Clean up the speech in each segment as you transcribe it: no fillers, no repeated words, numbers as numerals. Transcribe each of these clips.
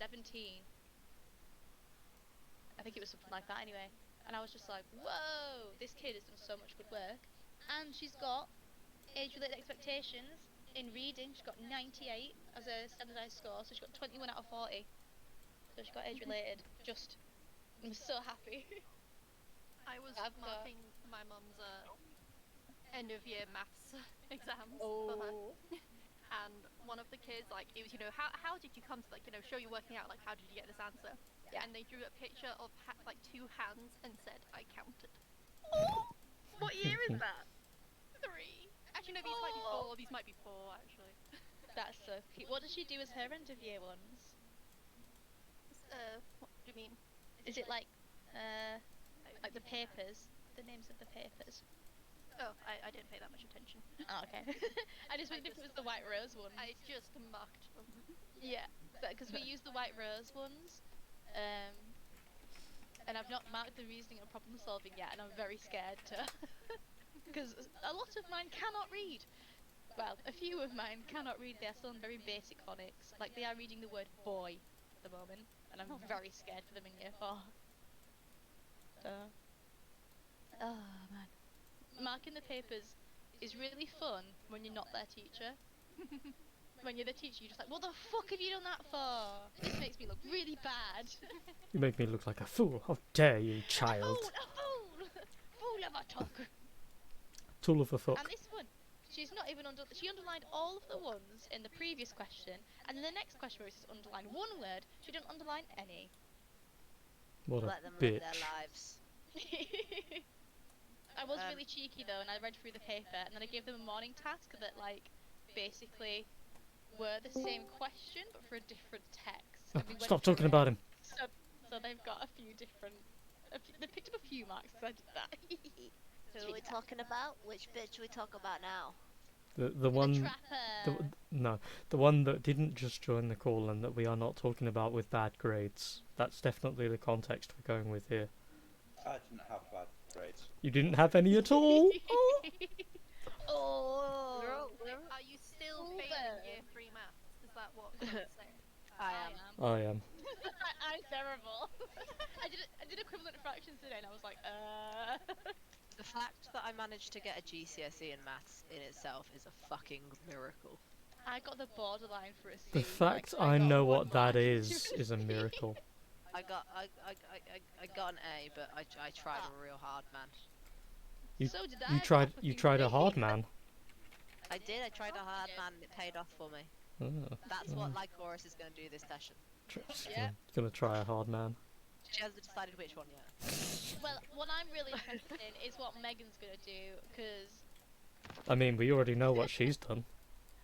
17. I think it was something like that anyway. And I was just like, whoa, this kid has done so much good work. And she's got age-related expectations in reading. She got 98 as a standardised score, so she got 21 out of 40. So she got age-related. I'm so happy. I was marking my mum's end-of-year maths exams for her. And one of the kids, like, it was, how did you come to, like, show you're working out, like, how did you get this answer? Yeah. And they drew a picture of, like, 2 hands and said, I counted. What year is that? 3. Actually, no, these might be 4. These might be 4, actually. That's so cute. What does she do as her end-of-year ones? What do you mean? Is it like the papers? The names of the papers? Oh, I didn't pay that much attention. Oh, okay. I just wondered if it was the white rose one. I just marked them. Yeah, because we use the white rose ones, and I've not marked the reasoning and problem solving yet, and I'm very scared to, because a lot of mine cannot read. Well, a few of mine cannot read. They are still in very basic phonics. Like, they are reading the word boy at the moment, and I'm very scared for them in year 4. So, oh man. Marking the papers is really fun when you're not their teacher. When you're the teacher, you're just like, what the fuck have you done that for? This makes me look really bad. You make me look like a fool. How dare you, child? A fool! Fool of a talk. Tool of a fuck. And this one, she's not even she underlined all of the ones in the previous question, and in the next question where it says underline one word, she didn't underline any. What a Let them bitch. live their lives. I was really cheeky though, and I read through the paper, and then I gave them a morning task that, like, basically were the same question but for a different text. Oh, stop talking about him. So they've got a few different. They picked up a few marks because I did that. Who are we talking about? Which bitch we talk about now? The one. Trapper. The one that didn't just join the call and that we are not talking about with bad grades. That's definitely the context we're going with here. I didn't have bad grades. You didn't have any at all? Oh. Are you still failing year 3 maths? Is that what you're saying? I am. I'm terrible. I did equivalent fractions today, and I was like, The fact that I managed to get a GCSE in maths in itself is a fucking miracle. I got the borderline for a C. The fact like, I know got what that is a miracle. I got an A, but I tried real hard, man. So did I. You tried a hard man. I did. I tried a hard man, and it paid off for me. Oh, That's what Lycoris is going to do this session. Yeah. Gonna try a hard man. She hasn't decided which one yet. Well, what I'm really interested in is what Megan's gonna do, because I mean, we already know what she's done.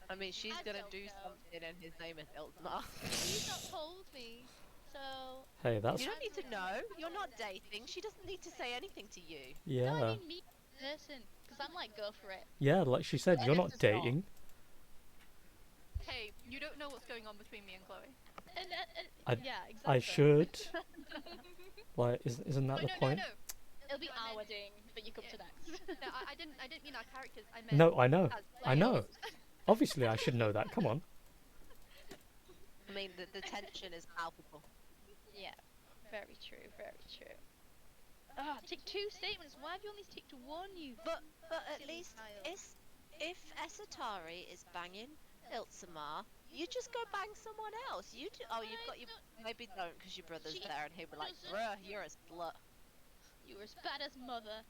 I mean, she's I going to don't do know. something, and his name is Iltmar. she's not told me. So Hey, that's You don't need to know. You're not dating. She doesn't need to say anything to you. yeah, no, I mean me as a person, because I'm like, go for it. yeah. Like she said, you're not It's not. dating. Hey, you don't know what's going on between me and Chloe. And, yeah, exactly. I should. Like, isn't that Wait, the point? No. It'll be our ding that you come to next. No, I didn't mean our characters. I meant No, I know. as I know. players. Obviously, I should know that. Come on. I mean, the tension is palpable. Yeah, very true, very true. Ah, tick 2 statements. Why have you only ticked 1, you? But at silly least child? if Esatari is banging Iltsamar, you just go bang someone else. You've got your... Maybe don't, because your brother's She there and he'll be like, doesn't. bruh, you're a slut. You were as bad as mother.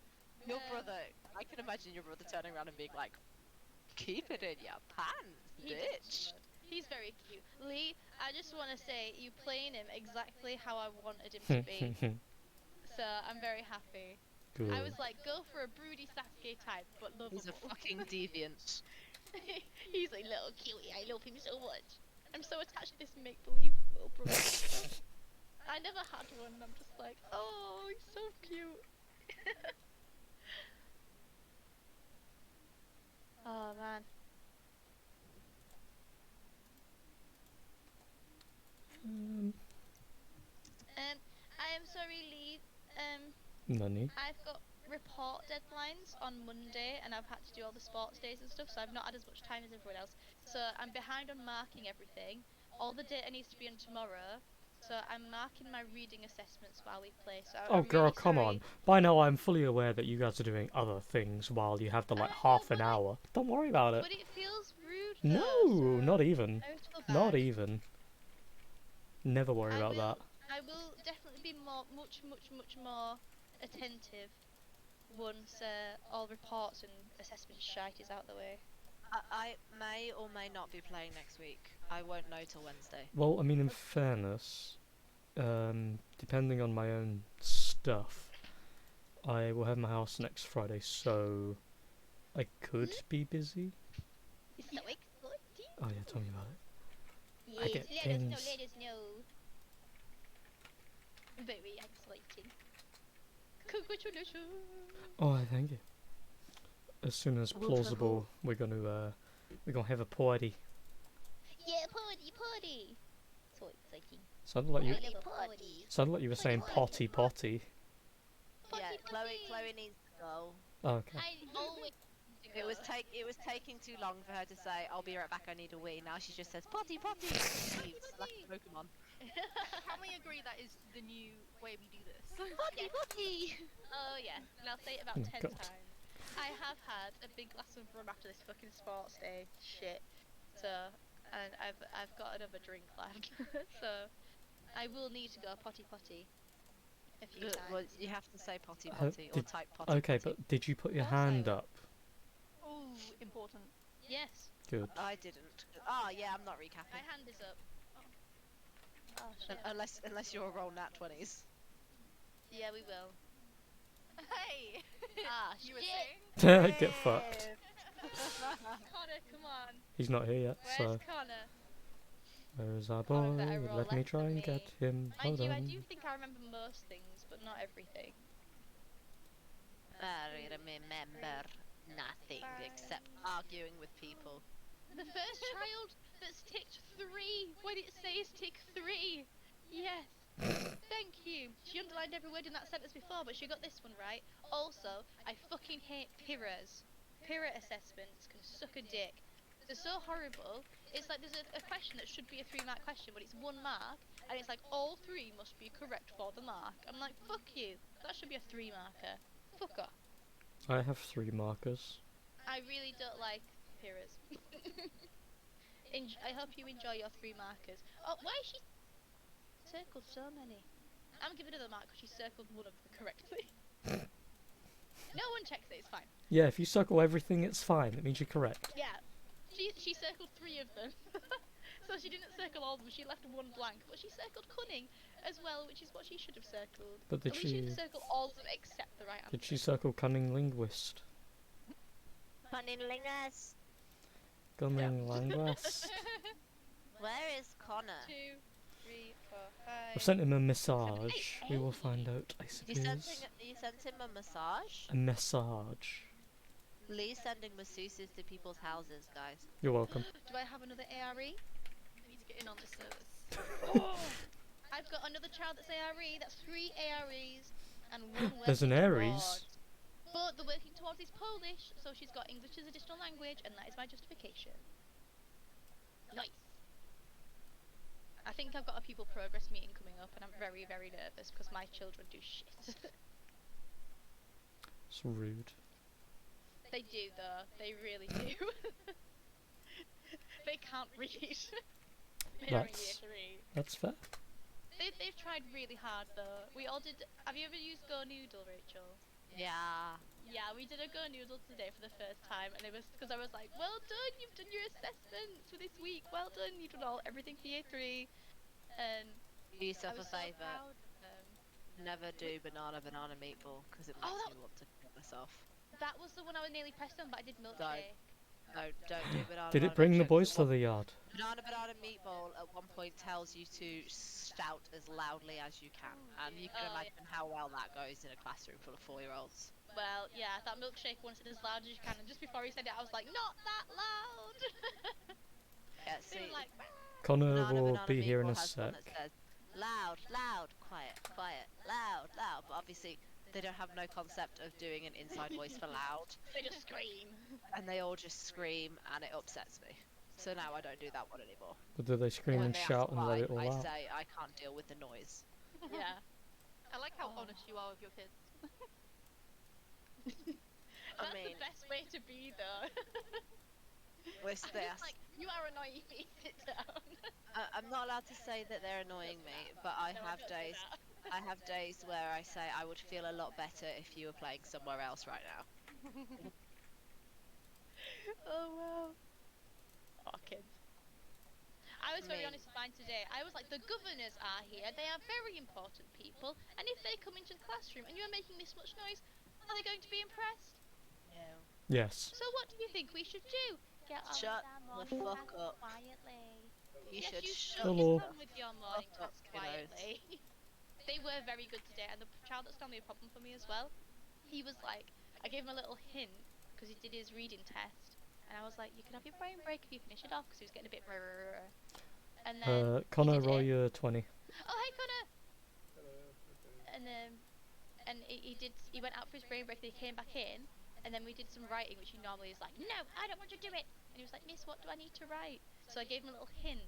Your brother, I can imagine your brother turning around and being like, keep it in your pants, He bitch. He's very cute. Lee, I just want to say, you playing him exactly how I wanted him to be. So, I'm very happy. Good. I was like, go for a broody Sasuke type, but lovable. He's a fucking deviant. He's a little cutie, I love him so much. I'm so attached to this make-believe little brother. I never had one, and I'm just like, oh, he's so cute. Oh, man. I am sorry, Lee. Nani? I've got report deadlines on Monday, and I've had to do all the sports days and stuff, so I've not had as much time as everyone else. So I'm behind on marking everything. All the data needs to be in tomorrow, So I'm marking my reading assessments while we play. So Oh, I'm girl, really come sorry. on. By now, I'm fully aware that you guys are doing other things while you have the, like, I know, half an but, like, hour. Don't worry about it. But it feels rude No, though. So not even. I always feel Not bad. even. Never worry about that. I will definitely be much more attentive once all reports and assessment shite is out the way. I may or may not be playing next week. I won't know till Wednesday. Well, I mean, in fairness, depending on my own stuff, I will have my house next Friday, so I could be busy. It's so exciting. Oh yeah, tell me about it. Yes, I get things. let us know. Very exciting. Congratulations. Oh, thank you. As soon as plausible, we're gonna have a party. Yeah, party. So exciting. Sounded like you. I love a party. Sounded like you were saying potty. Yeah, Chloe needs to go. Oh, okay. I always It was taking too long for her to say, "I'll be right back. I need a wee." Now she just says, "Potty." Leaves like a Pokemon. Can we agree that is the new way we do this? potty. Oh yeah, and I'll say it about Oh, 10 God. times. I have had a big glass of rum after this fucking sports day. Shit. So, and I've got another drink planned. So, I will need to go potty a few times. Well, you have to say potty Uh, or did- type potty. Okay, but did you put your Of course I hand will. up? Oh, important. Yes, Good. I didn't. Oh yeah, I'm not my recapping. hand is up. Oh shit. Unless you're a roll nat 20s. Yeah, we will. Hey! Ah, You were shit. saying? Get fucked. Connor, come on. He's not here yet, Where's so Connor? where's our Connor boy? better roll Let me less try than and me. get him. Mind Hold you, I on. do think I remember most things, but not everything. I remember nothing except arguing with people. The first child that's ticked 3 when it says tick 3. Yes. Thank you. She underlined every word in that sentence before, but she got this one right. Also, I fucking hate PIRAs. PIRA assessments can suck a dick. They're so horrible. It's like there's a question that should be a 3-mark question, but it's 1 mark, and it's like all 3 must be correct for the mark. I'm like, fuck you. That should be a 3-marker. Fuck off. I have 3 markers. I really don't like PIRAs. I hope you enjoy your 3 markers. Oh, why is she circled so many? I'm giving her the mark because she circled one of them correctly. No one checks it, it's fine. Yeah, if you circle everything, it's fine. It means you're correct. Yeah, she circled 3 of them. So she didn't circle all of them, she left 1 blank. But she circled cunning as well, which is what she should have circled. But did At least she she? didn't circle all of them except the right answer. Did she circle cunning linguist? Cunnilingus. Cunning linguist. Where is Connor? 2, 3, 4, 5. I've sent him a massage. We will find out, I You sent suppose. him a massage? A massage. Lee's sending masseuses to people's houses, guys. You're welcome. Do I have another ARE? I need to get in on this service. I've got another child that's ARE, that's 3 AREs and 1 working There's an Aries. towards. But the working towards is Polish, so she's got English as additional language, and that is my justification. Nice. I think I've got a pupil progress meeting coming up, and I'm very, very nervous because my children do shit. It's rude. They do, though. They really do. They can't read. They're in year 3. That's fair. They've tried really hard, though. We all did. Have you ever used Go Noodle, Rachel? Yeah. Yeah, we did a Go Noodle today for the first time, and it was because I was like, well done, you've done your assessments for this week, well done, you've done everything for year 3, and Do yourself I was a so favour. proud of them. Never do banana meatball because it Oh, makes that- me want to kill myself. That was the one I was nearly pressed on, but I did milkshake. No, don't do banana. Did it bring the milkshake. boys to the yard? Banana meatball at one point tells you to shout as loudly as you can, and you can Oh, imagine how well that goes in a classroom full of 4-year-olds. Well, yeah, that milkshake one said as loud as you can, and just before he said it, I was like, not that loud! Yeah, They see, were like, Connor banana will be here in a meatball has one sec. that says loud, quiet, loud. But obviously, they don't have no concept of doing an inside voice for loud, they just scream. and they all just scream, and it upsets me. So now I don't do that one anymore. But do they scream When and they ask shout and why, let it all I out? say I can't deal with the noise. Yeah. I like how Oh. honest you are with your kids. That's mean- the best way to be, though. With I'm this, just like, you are annoying me. Sit down. I'm not allowed to say that they're annoying me, but I No, have don't say days. that. I have days where I say I would feel a lot better if you were playing somewhere else right now. Oh wow. Oh, kids. I was very mean- honest with mine today. I was like, the governors are here. They are very important people. And if they come into the classroom and you're making this much noise, are they going to be impressed? No. Yes. So what do you think we should do? Get on Shut with our the morning fuck task up. quietly. You Yes, should you shut should Hello. get on with your morning Fuck up, task kiddos. quietly. They were very good today, and the child that's gonna be a problem for me as well. He was like, I gave him a little hint because he did his reading test, and I was like, you can have your brain break if you finish it off because he was getting a bit. And then Connor, he did roll it. your 20. Oh hey Connor. And he went out for his brain break and he came back in, and then we did some writing, which he normally is like, no, I don't want to do it. And he was like, Miss, what do I need to write? So I gave him a little hint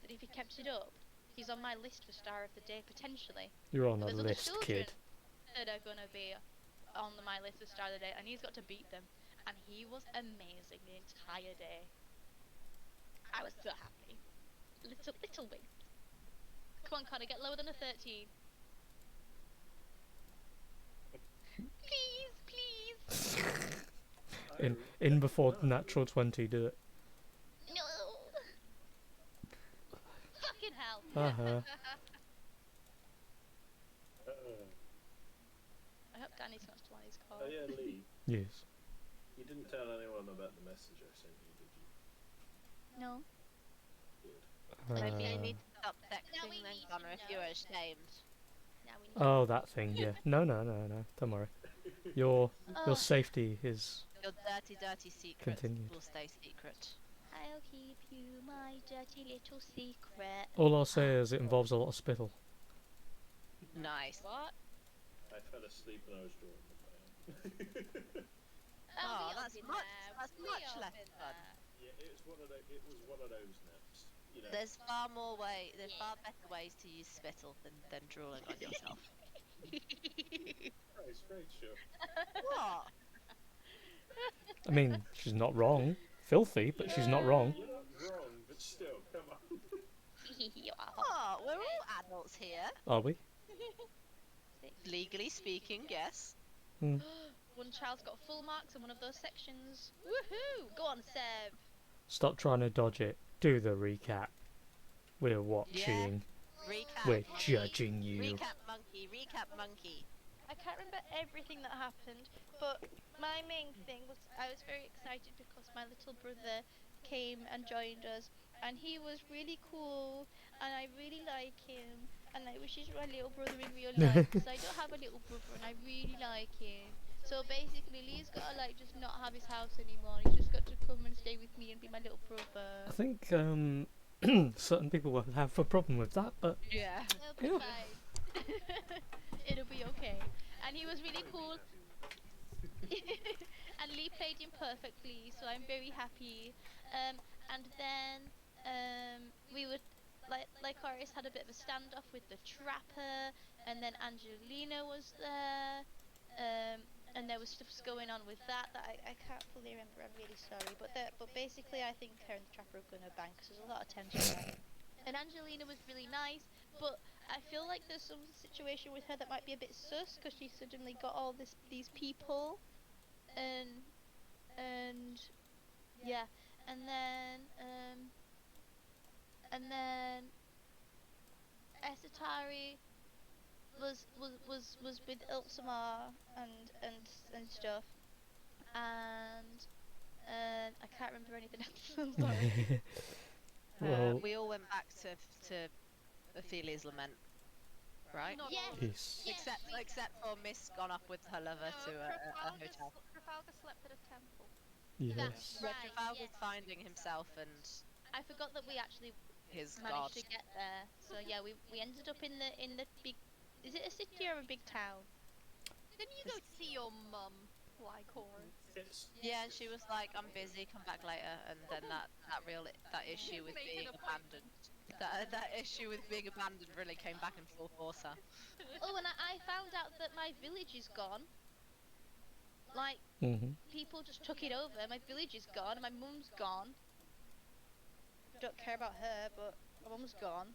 that if he kept it up, he's on my list for Star of the Day potentially. You're on a There's other list, children kid. that are gonna be on my list for Star of the Day, and he's got to beat them. And he was amazing the entire day. I was so happy. Little win. Come on, Connor, get lower than a 13. Please. In before natural 20, do it. No. Fucking hell. Uh-huh. I hope Danny's not still on his call. Oh yeah, Lee. Yes. You didn't tell anyone about the message I sent you, did you? No. Good. Maybe you Uh, need to stop Now texting we then, need to Connor, if know. you're ashamed. Now we know. oh, that thing, yeah. No. Don't worry. Your Oh, safety is Your dirty, dirty secrets Continued. will stay secret. I'll keep you my dirty little secret. all I'll say is it involves a lot of spittle. Nice. What? I fell asleep when I was drawing the plan. Oh, we all that's been much- there. that's We much all less been fun. there. Yeah, it was one of those naps. You know. There's far better ways to use spittle than drooling on yourself. Right, sure. What? I mean, she's not wrong. Filthy, but she's not wrong. You're not wrong, but still, come on. What? We're all adults here. Are we? Legally speaking, yes. One child's got full marks in one of those sections. Woohoo! Go on, Seb. Stop trying to dodge it. Do the recap. We're watching. Recap. We're monkey. judging you. Recap monkey. Recap monkey. I can't remember everything that happened, but my main thing was I was very excited because my little brother came and joined us, and he was really cool, and I really like him, and I wish he's my little brother in real life because I don't have a little brother and I really like him. So basically, Lee's got to like just not have his house anymore. He's just got to come and stay with me and be my little brother. I think certain people will have a problem with that, but Yeah. It'll be Yeah. fine. It'll be okay. And he was really cool. And Lee played him perfectly, so I'm very happy. And then we would like Horace had a bit of a standoff with the trapper, and then Angelina was there. And there was stuff going on with that I can't fully remember. I'm really sorry, but basically I think her and the trapper are gonna bang because there's a lot of tension there. And Angelina was really nice, but I feel like there's some situation with her that might be a bit sus because she suddenly got all these people, and yeah, and then Esatari was with Ilsamar and stuff, and I can't remember anything else. I'm sorry. well, We all went back to Ophelia's lament, right? Not Yes. all of it. yes. Except for Miss gone off with her lover to a hotel. Trafalgar slept at a temple. Yes. That's Yeah, right. Trafalgar's Yes. finding himself and I forgot that we actually his god. managed to get there. So yeah, we ended up in the big. Is it a city or a big town? Didn't you go see your mum, like Horace? It's Yeah, and she was like, "I'm busy, come back later," and then that issue with Making being a point. abandoned, that issue with being abandoned really came back in full force. Her. Oh, and I found out that my village is gone. Like, people just took it over. My village is gone. My mum's gone. Don't care about her, but my mum's gone.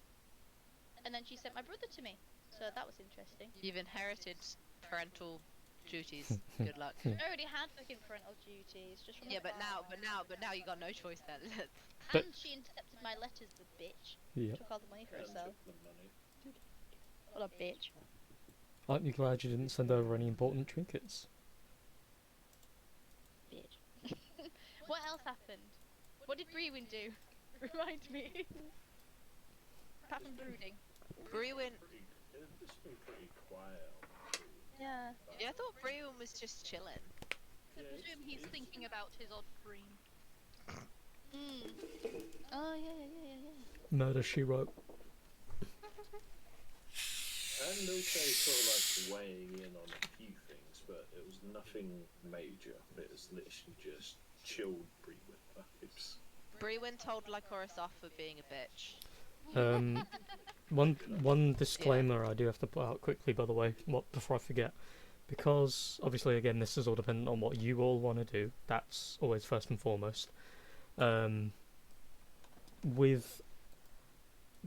And then she sent my brother to me. So that was interesting. You've inherited parental duties. Good luck. I already had fucking parental duties, just from Yeah, but afar. now you got no choice then. And she intercepted my letters, the bitch. Yep. Took all the money for and herself. took the money. What a bitch. Aren't you glad you didn't send over any important trinkets? Bitch. What else happened? What did Brewin do? Remind me. Apart from brooding. Brewin. It's been pretty quiet. Yeah. Yeah, I thought Brewin was just chilling. I presume he's thinking about his odd dream. Oh, yeah. Murder, She Wrote. And also sort of like weighing in on a few things, but it was nothing major. It was literally just chilled Brewin vibes. Brewin told Lycoris off for being a bitch. One disclaimer I do have to put out quickly, by the way, before I forget, because obviously again this is all dependent on what you all want to do. That's always first and foremost. With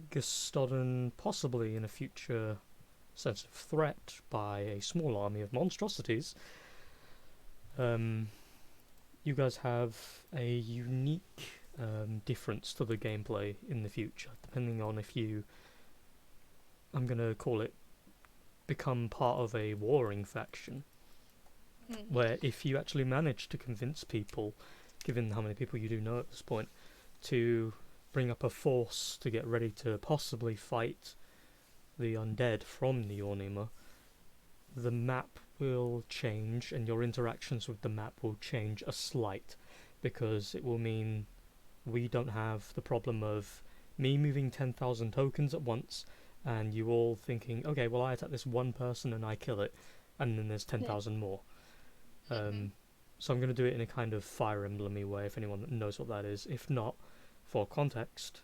Gustodon possibly in a future sense of threat by a small army of monstrosities, you guys have a unique difference to the gameplay in the future, depending on if you, I'm going to call it, become part of a warring faction, where if you actually manage to convince people, given how many people you do know at this point, to bring up a force to get ready to possibly fight the undead from the Ornima, the map will change and your interactions with the map will change a slight, because it will mean we don't have the problem of me moving 10,000 tokens at once and you all thinking, okay, well I attack this one person and I kill it, and then there's 10,000 more. So I'm going to do it in a kind of Fire Emblem-y way, if anyone knows what that is. If not, for context,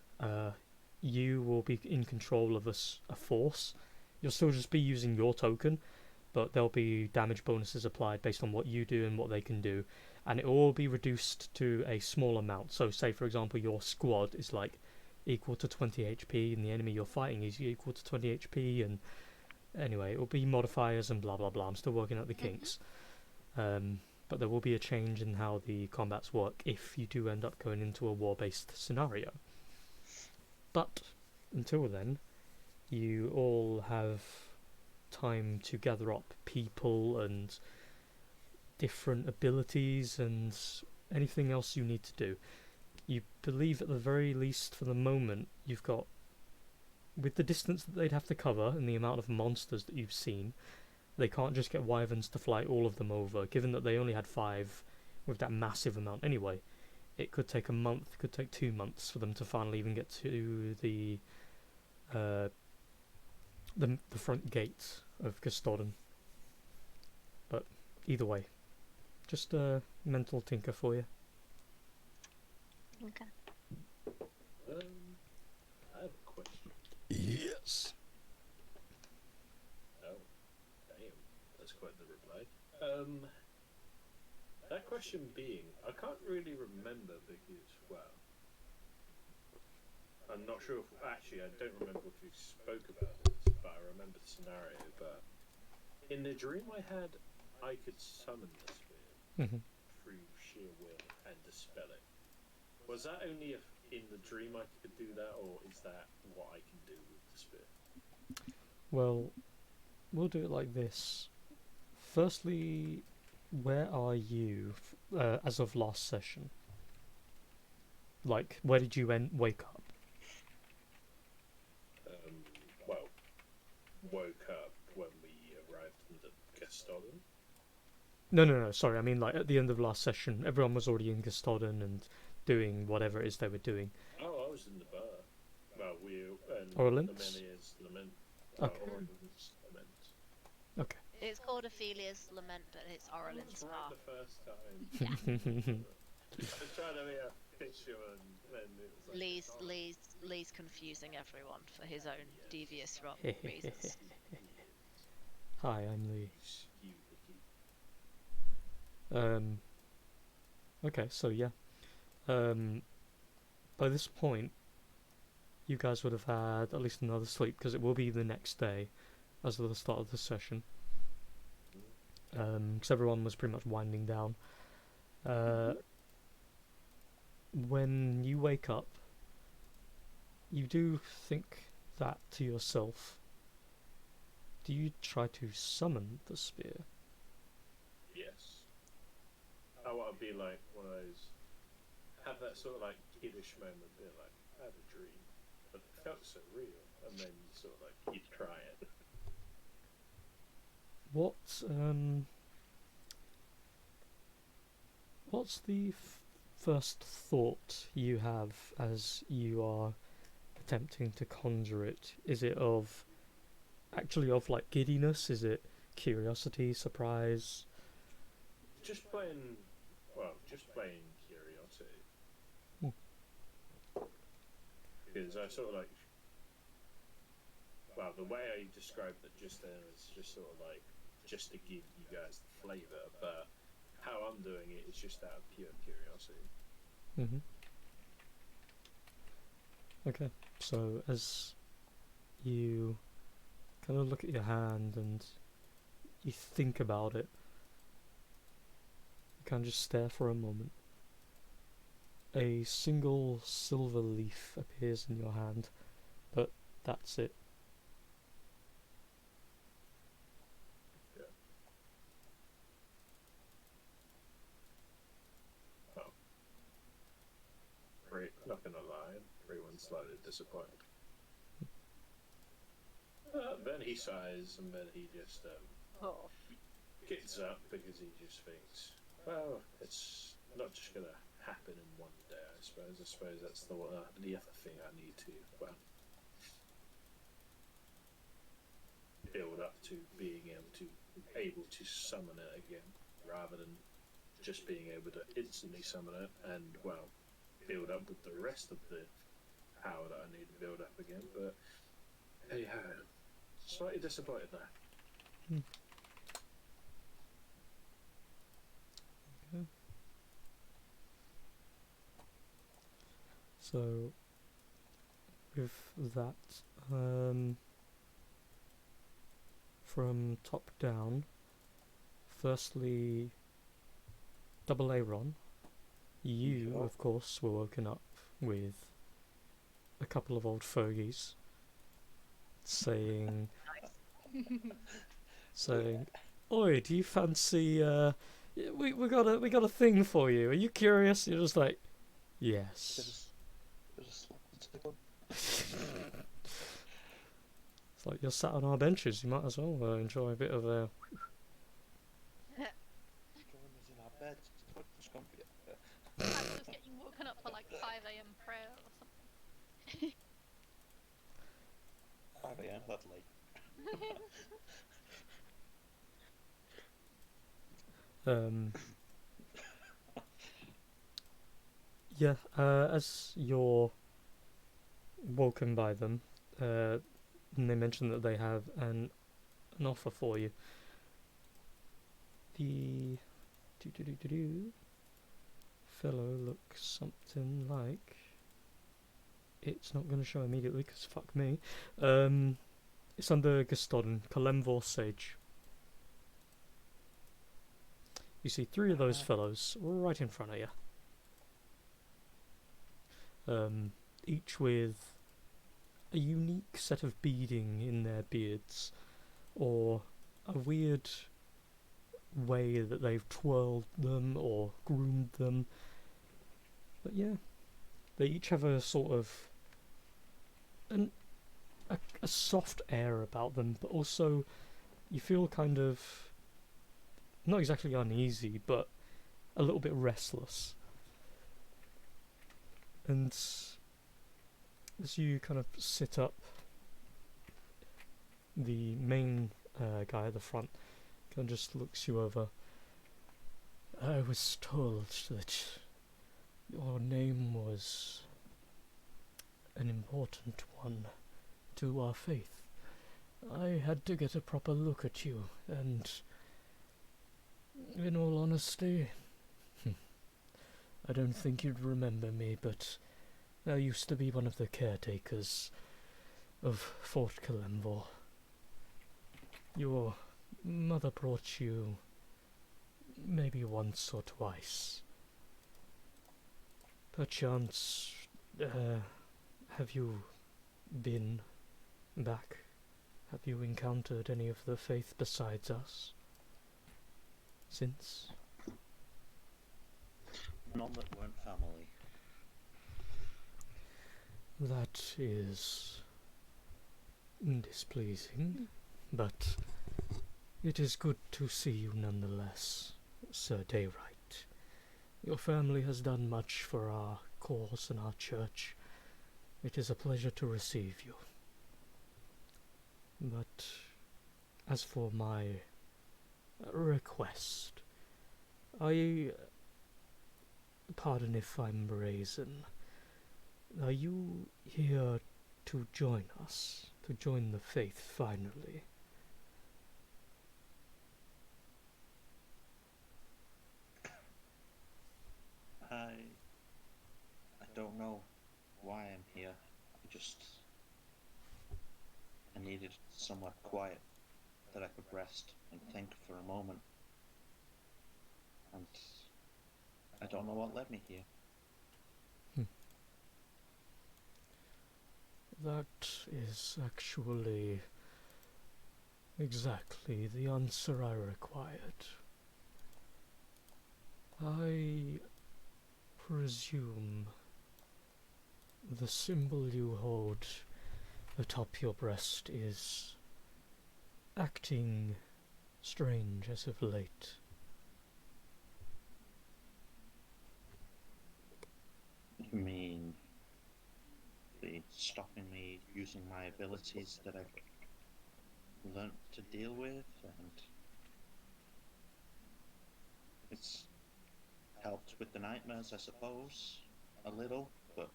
you will be in control of a force. You'll still just be using your token, but there'll be damage bonuses applied based on what you do and what they can do, and it will all be reduced to a small amount. So say for example your squad is like equal to 20 HP and the enemy you're fighting is equal to 20 HP, and anyway it will be modifiers and blah blah blah. I'm still working out the kinks. But there will be a change in how the combats work if you do end up going into a war-based scenario. But until then, you all have time to gather up people and different abilities and anything else you need to do. You believe at the very least for the moment you've got, with the distance that they'd have to cover and the amount of monsters that you've seen, they can't just get wyverns to fly all of them over, given that they only had 5 with that massive amount anyway. It could take a month, could take 2 months for them to finally even get to the front gate of Gustodon. But either way, just a mental tinker for you. Okay. I have a question. Yes. Oh, damn, that's quite the reply. That question being, I can't really remember because, well, I'm not sure if, actually I don't remember if we spoke about this, but I remember the scenario, but in the dream I had, I could summon the spear through sheer will and dispel it. Was that only if in the dream I could do that, or is that what I can do with the spear? Well, we'll do it like this. Firstly, where are you as of last session? Like, where did you wake up? Well, woke up when we arrived in the Gustodon. No, sorry, I mean like at the end of last session, everyone was already in Gustodon and doing whatever it is they were doing. Oh, I was in the bar. Well, we and Orleans? Lament. Okay. Orleans Lament. Okay. It's called Ophelia's Lament, but it's I oral in was spa. right the first time. Yeah. I was trying to be official, and then it was like Lee's confusing everyone for his own devious reasons. Hi, I'm Lee. You icky. Okay, so yeah. By this point, you guys would have had at least another sleep, because it will be the next day as of the start of the session. Because everyone was pretty much winding down. When you wake up, you do think that to yourself. Do you try to summon the spear? Yes. I want to be like one of those. Have that sort of like kiddish moment, be like, I had a dream, but it felt so real, and then you sort of like you try it. What's the first thought you have as you are attempting to conjure it? Is it of like giddiness? Is it curiosity, surprise? Just plain curiosity. Because I sort of like, well, the way I described it just then is just sort of like, just to give you guys the flavour, but how I'm doing it is just out of pure curiosity. Okay, so as you kind of look at your hand and you think about it, you kind of just stare for a moment. A single silver leaf appears in your hand, but that's it. Yeah. Oh. Not gonna lie, everyone's slightly disappointed. Then he sighs, and then he just gets up because he just thinks, well, it's not just gonna happen in one day. I suppose that's the other thing I need to build up to being able to summon it again, rather than just being able to instantly summon it and build up with the rest of the power that I need to build up again. But hey ho, slightly disappointed now. Okay. So with that, from top down, firstly, Double A Ron, you of course were woken up with a couple of old fogies saying, "Oi, do you fancy? We got a thing for you. Are you curious?" You're just like, "Yes." It's like you're sat on our benches. You might as well enjoy a bit of a. Join us in our beds. It's comfy. I'm just getting woken up for like 5 a.m. prayer or something. 5 a.m. That's late. Yeah. As you're woken by them, and they mention that they have an offer for you. The fellow looks something like. It's not going to show immediately because fuck me. It's under Gaston, Kalemvor Sage. You see 3 of those fellows right in front of you. Each with a unique set of beading in their beards, or a weird way that they've twirled them or groomed them. But yeah, they each have a sort of a soft air about them, but also you feel kind of not exactly uneasy, but a little bit restless. And as you kind of sit up, the main guy at the front Kind of just looks you over. I was told that your name was an important one to our faith. I had to get a proper look at you, and in all honesty, I don't think you'd remember me, but I used to be one of the caretakers of Fort Kalemvor. Your mother brought you maybe once or twice. Perchance, have you been back? Have you encountered any of the faith besides us since? None that weren't family. That is displeasing, but it is good to see you nonetheless, Sir Daywright. Your family has done much for our cause and our church. It is a pleasure to receive you. But as for my request, pardon if I'm brazen, are you here to join us, to join the faith finally? I don't know why I'm here. I needed somewhere quiet that I could rest and think for a moment. And I don't know what led me here. That is actually exactly the answer I required. I presume the symbol you hold atop your breast is acting strange as of late. You mean the stopping me using my abilities that I've learnt to deal with, and it's helped with the nightmares, I suppose, a little, but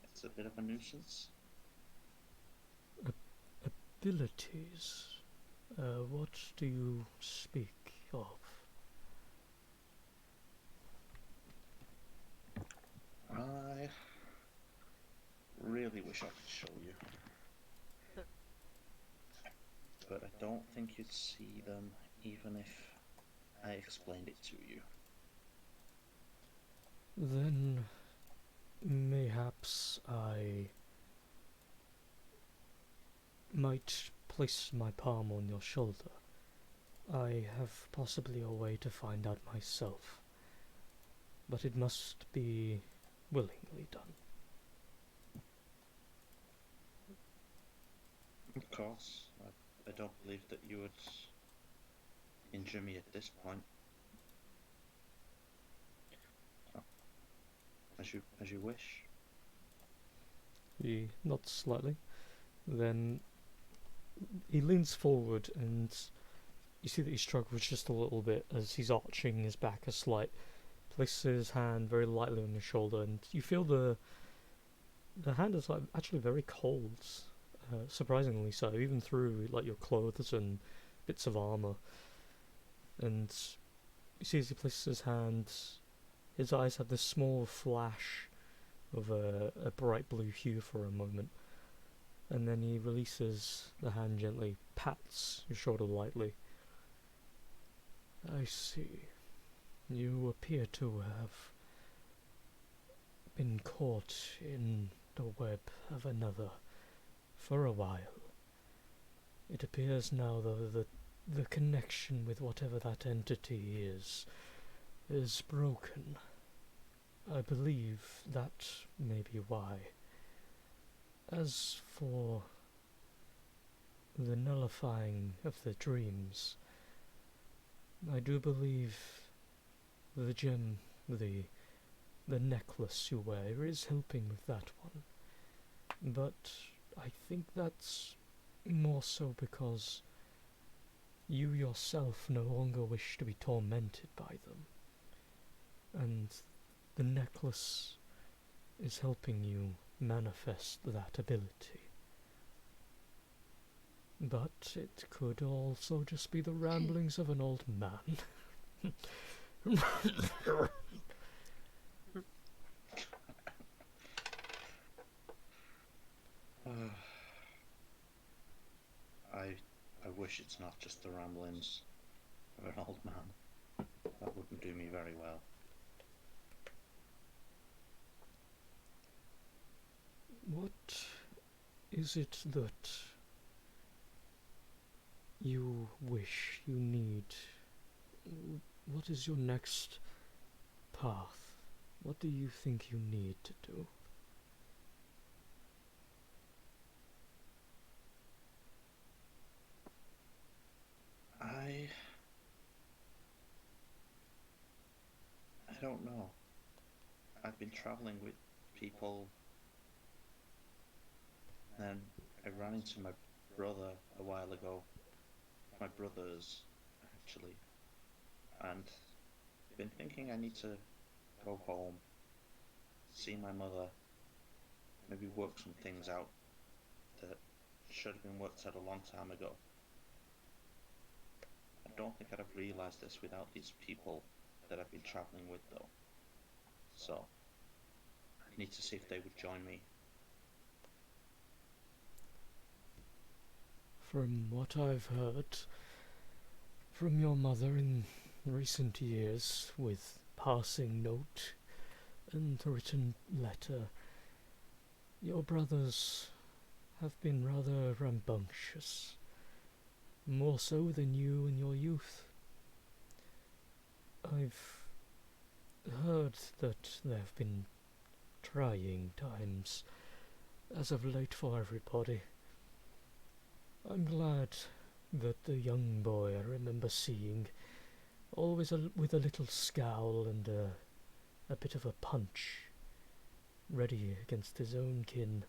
it's a bit of a nuisance. Abilities? What do you speak of? I really wish I could show you. But I don't think you'd see them even if I explained it to you. Then mayhaps I might place my palm on your shoulder. I have possibly a way to find out myself, but it must be willingly done. Of course, I don't believe that you would injure me at this point. So, as you wish. He nods slightly, then he leans forward and you see that he struggles just a little bit as he's arching his back a slight, places his hand very lightly on your shoulder, and you feel the hand is actually very cold, surprisingly so, even through like your clothes and bits of armor. And you see as he places his hand, his eyes have this small flash of a bright blue hue for a moment, and then he releases the hand gently, pats your shoulder lightly. I see. You appear to have been caught in the web of another for a while. It appears now, though, that the connection with whatever that entity is broken. I believe that may be why. As for the nullifying of the dreams, I do believe the gem, the necklace you wear is helping with that one. But I think that's more so because You yourself no longer wish to be tormented by them, and the necklace is helping you manifest that ability. But it could also just be the ramblings of an old man. I wish it's not just the ramblings of an old man. That wouldn't do me very well. What is it that you wish, you need? What is your next path? What do you think you need to do? I don't know. I've been traveling with people, and I ran into my brother a while ago. My brothers, actually. And I've been thinking I need to go home, see my mother, maybe work some things out that should have been worked out a long time ago. I don't think I'd have realised this without these people that I've been travelling with, though. So, I need to see if they would join me. From what I've heard from your mother in recent years, with passing note and written letter, your brothers have been rather rambunctious, more so than you in your youth. I've heard that there have been trying times as of late for everybody. I'm glad that the young boy I remember seeing, always with a little scowl and a bit of a punch, ready against his own kin,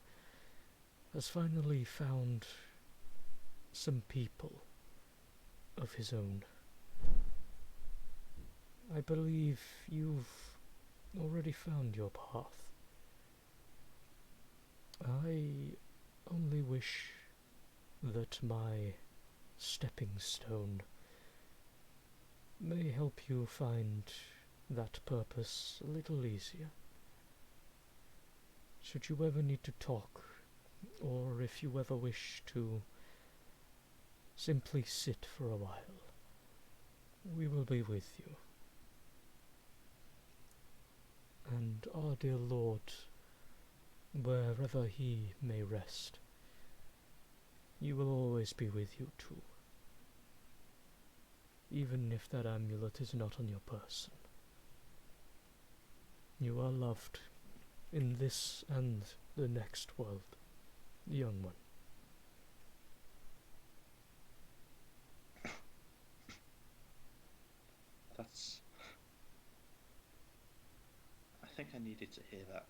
has finally found some people of his own. I believe you've already found your path. I only wish that my stepping stone may help you find that purpose a little easier. Should you ever need to talk, or if you ever wish to simply sit for a while, we will be with you. And our dear Lord, wherever he may rest, you will always be with you too, even if that amulet is not on your person. You are loved in this and the next world, young one. I think I needed to hear that.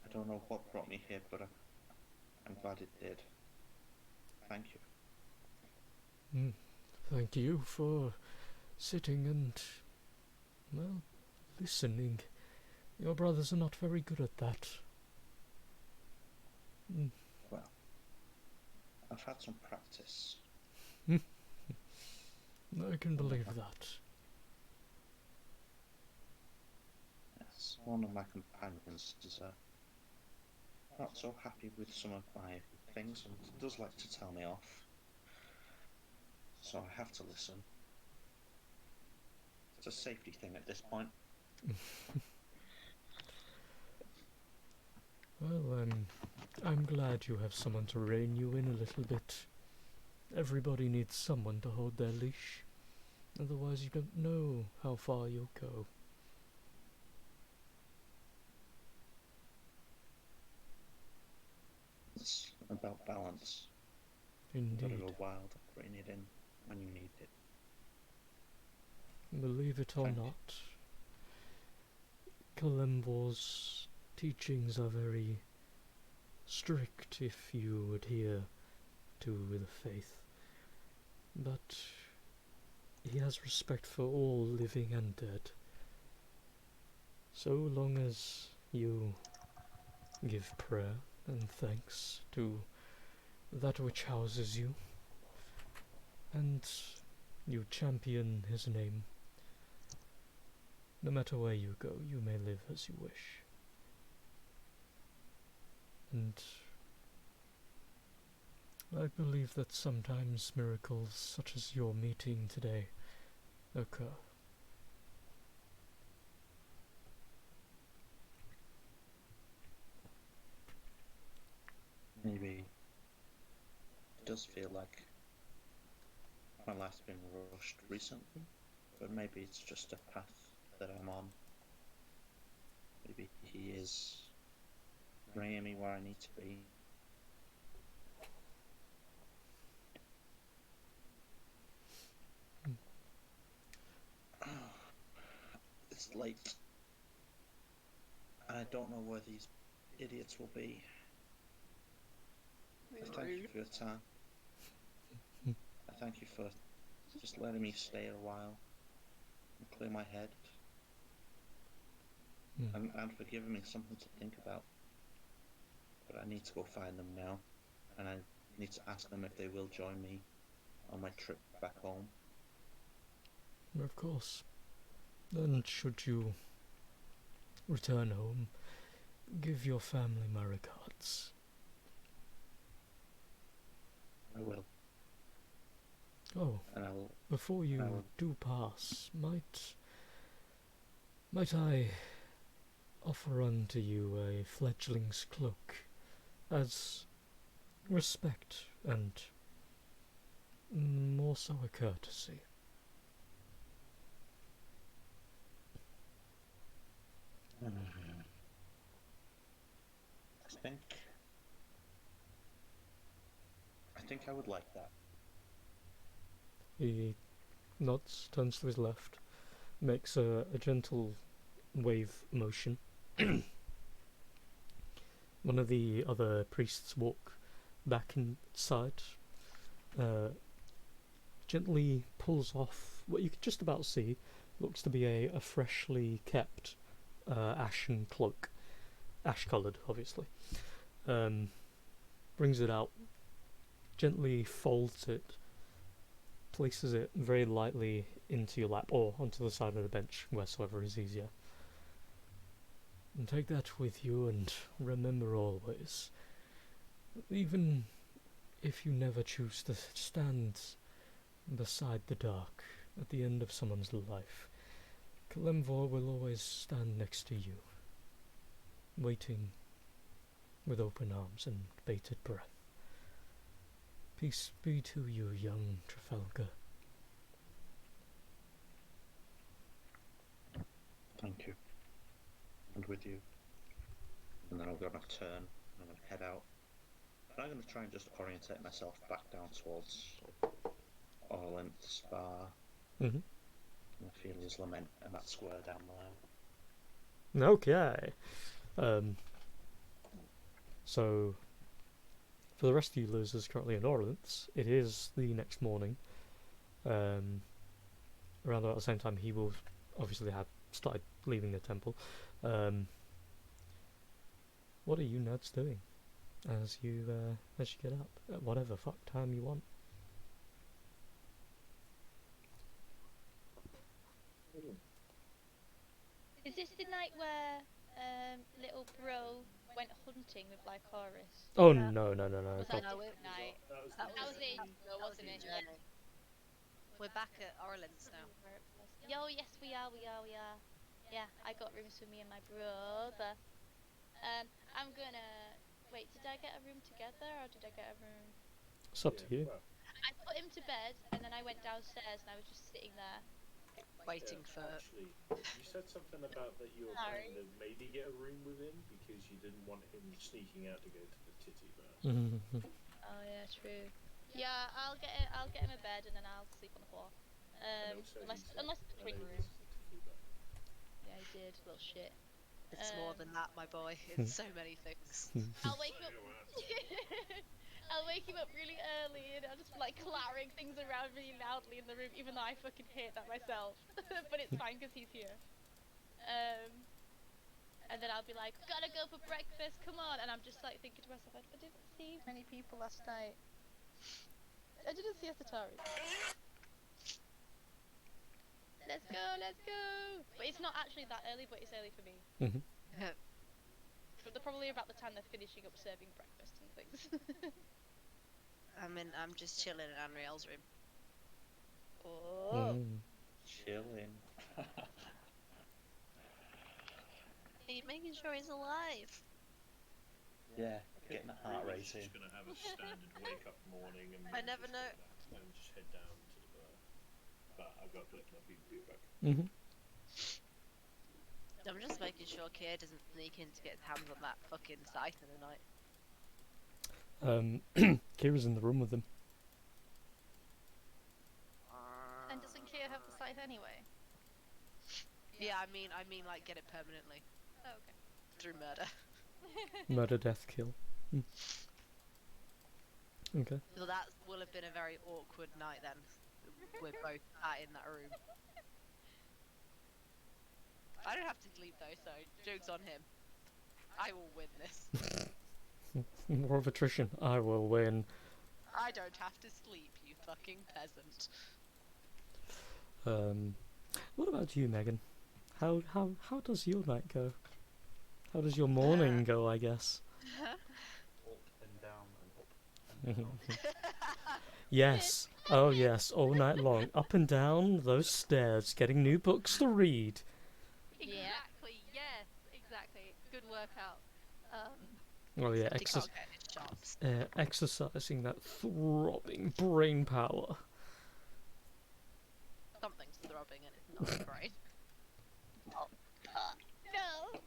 I don't know what brought me here, but I'm glad it did. Thank you. Thank you for sitting and, well, listening. Your brothers are not very good at that. Well, I've had some practice. I can believe that. Yes, one of my companions is not so happy with some of my things and does like to tell me off. So I have to listen. It's a safety thing at this point. Well, I'm glad you have someone to rein you in a little bit. Everybody needs someone to hold their leash. Otherwise you don't know how far you'll go. It's about balance. Indeed. You've got to go wild, rein it in when you need it. Believe it or Thank you. not, Kalemvor's teachings are very strict if you adhere to the faith. but he has respect for all living and dead. So long as you give prayer and thanks to that which houses you, and you champion his name, no matter where you go, you may live as you wish. And I believe that sometimes miracles such as your meeting today occur. Maybe it does feel like my life's been rushed recently, but maybe it's just a path that I'm on. Maybe he is bringing me where I need to be. It's late, and I don't know where these idiots will be. I thank you for your time. I thank you for just letting me stay a while and clear my head, and for giving me something to think about. But I need to go find them now, and I need to ask them if they will join me on my trip back home. Of course. And should you return home, give your family my regards. I will. Oh, And I'll. before you do pass, might I offer unto you a fledgling's cloak as respect and more so a courtesy? I think I would like that. He nods, turns to his left, makes a gentle wave motion. One of the other priests walk back inside, gently pulls off what you could just about see looks to be a freshly kept ashen cloak, ash coloured obviously. Brings it out, gently folds it, places it very lightly into your lap or onto the side of the bench, wheresoever is easier. And take that with you, and remember always, even if you never choose to stand beside the dark at the end of someone's life, Kalimvor will always stand next to you, waiting with open arms and bated breath. Peace be to you, young Trafalgar. Thank you. And with you. And then I'm going to turn, and I'm going to head out. And I'm going to try and just orientate myself back down towards Orlint's bar. And Ophelia's Lament and that square down there. Okay. So, for the rest of you losers currently in Orleans, it is the next morning. Around about the same time, he will obviously have started leaving the temple. What are you nerds doing as you get up at whatever fuck time you want? Is this the night where little bro went hunting with Lycoris? Oh no. Was that a different night? That was ages ago, wasn't it? Yeah. We're back at Orleans now. Yo, yes, we are. Yeah, I got rooms for me and my brother. I'm gonna wait. Did I get a room together, or did I get a room? It's up to you. Well, I put him to bed, and then I went downstairs, and I was just sitting there. Waiting for. Actually, you said something about that you were going to maybe get a room with him because you didn't want him sneaking out to go to the titty bar. Oh yeah, true. Yeah, I'll get him a bed, and then I'll sleep on the floor. Unless it's a twin room. Yeah, he did, little shit. It's more than that, my boy. It's so many things. I'll wake up. I'll wake him up really early and I'll just be like clattering things around really loudly in the room, even though I fucking hate that myself. But it's fine because he's here. And then I'll be like, gotta go for breakfast, come on. And I'm just like thinking to myself, I didn't see many people last night. I didn't see a Satari. Let's go, let's go. But it's not actually that early, but it's early for me. But they're probably about the time they're finishing up serving breakfast and things. I'm just chilling in Unreal's room. Oh. Chilling. Are you making sure he's alive? Yeah, getting the heart Ruby's racing. just gonna have a standard wake up morning and I then never just know. go back and just head down to the bar. But I've got to collect my food back. I'm just making sure Kier doesn't sneak in to get his hands on that fucking scythe in the night. Kira's in the room with them. And doesn't Kier have the scythe anyway? Yeah, I mean like get it permanently Oh, okay. through murder. Murder, death, kill. Okay. So that will have been a very awkward night then. We're both in that room. I don't have to sleep though, so joke's on him. I will win this. More of attrition. I will win. I don't have to sleep, you fucking peasant. What about you, Megan? How does your night go? How does your morning go, I guess? Up and down and up and down. Yes. Oh yes, all night long. Up and down those stairs, getting new books to read. Exactly, yes, exactly. Good workout. Oh yeah, He can't get his shots. exercising that throbbing brain power. Something's throbbing and it's not my brain. No.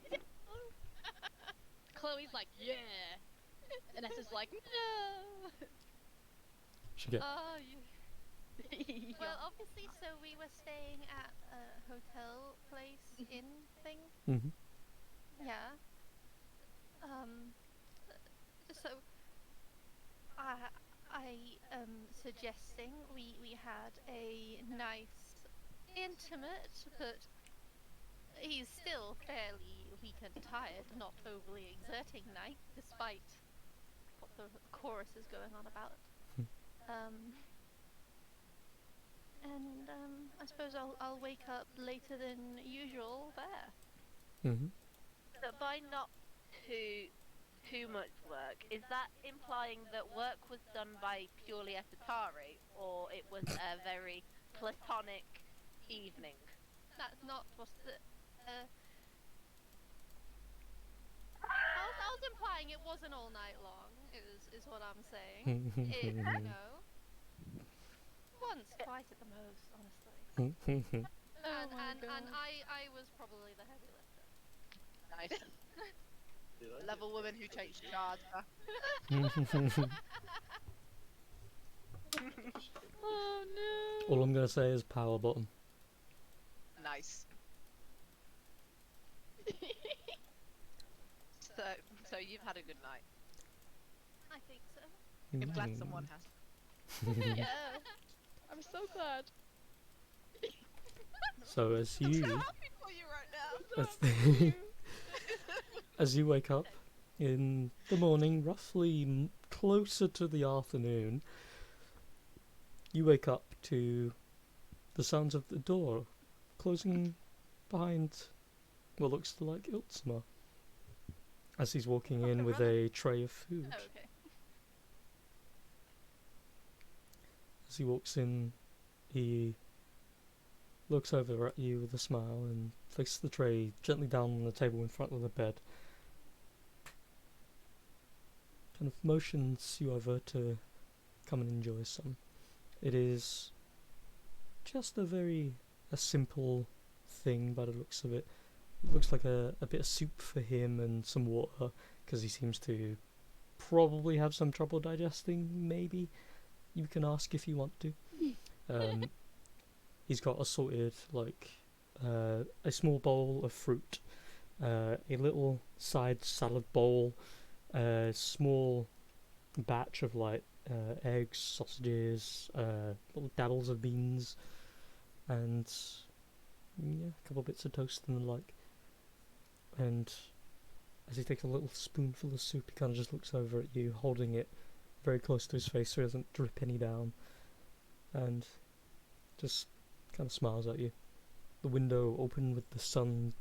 Chloe's like, yeah. And Nessa's like, no. She get Well, obviously, so we were staying at a hotel place inn thing. Yeah. So I am suggesting we had a nice, intimate, but he's still fairly weak and tired, not overly exerting night, despite what the chorus is going on about. I suppose I'll wake up later than usual there. So by not too much work, is that implying that work was done by purely Esatari, or it was a very platonic evening? That's not what the. I was implying it wasn't all night long. Is what I'm saying. It, you know, once, twice at the most, honestly. And I was probably the heavy lifter. Nice. Did I Level just woman say who takes something? charge. Oh no. All I'm gonna say is power button. Nice. So you've had a good night. I think so. I'm glad someone has. Yeah. I'm so glad. So as I'm you so happy for you right now. as, as you wake up in the morning, roughly closer to the afternoon, you wake up to the sounds of the door closing behind what looks like Iltsma as he's walking in with a tray of food. Oh, okay. As he walks in, he looks over at you with a smile and places the tray gently down on the table in front of the bed. Kind of motions you over to come and enjoy some. It is just a simple thing by the looks of it. It looks like a bit of soup for him and some water, because he seems to probably have some trouble digesting, maybe. You can ask if you want to. He's got assorted, a small bowl of fruit, a little side salad bowl, a small batch of like eggs, sausages, little dabbles of beans, and yeah, a couple bits of toast and the like. And as he takes a little spoonful of soup, he kind of just looks over at you, holding it very close to his face so he doesn't drip any down, and just kind of smiles at you. The window open with the sun.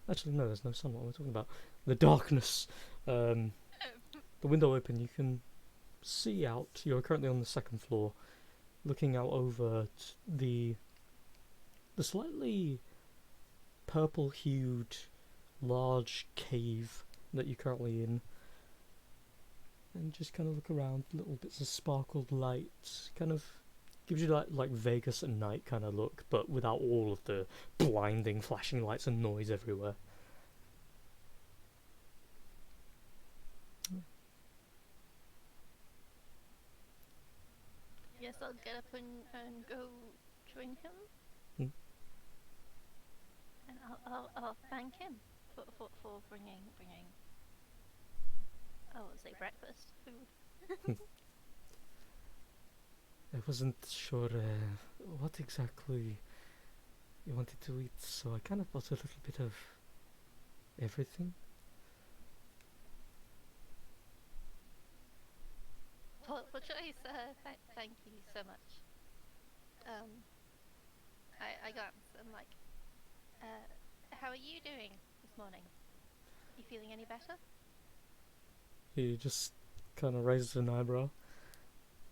Actually, no, there's no sun. What am I talking about? The darkness. The window open, you can see out. You're currently on the second floor, looking out over the slightly purple-hued large cave that you're currently in, and just kind of look around. Little bits of sparkled light, kind of gives you that like Vegas at night kind of look, but without all of the blinding flashing lights and noise everywhere. Yes, I'll get up and go join him. Hmm. And I'll thank him for bringing I won't say breakfast, food. I wasn't sure what exactly you wanted to eat, so I kind of bought a little bit of everything. For choice, thank you so much. I glance and like, how are you doing this morning? You feeling any better? He just kind of raises an eyebrow.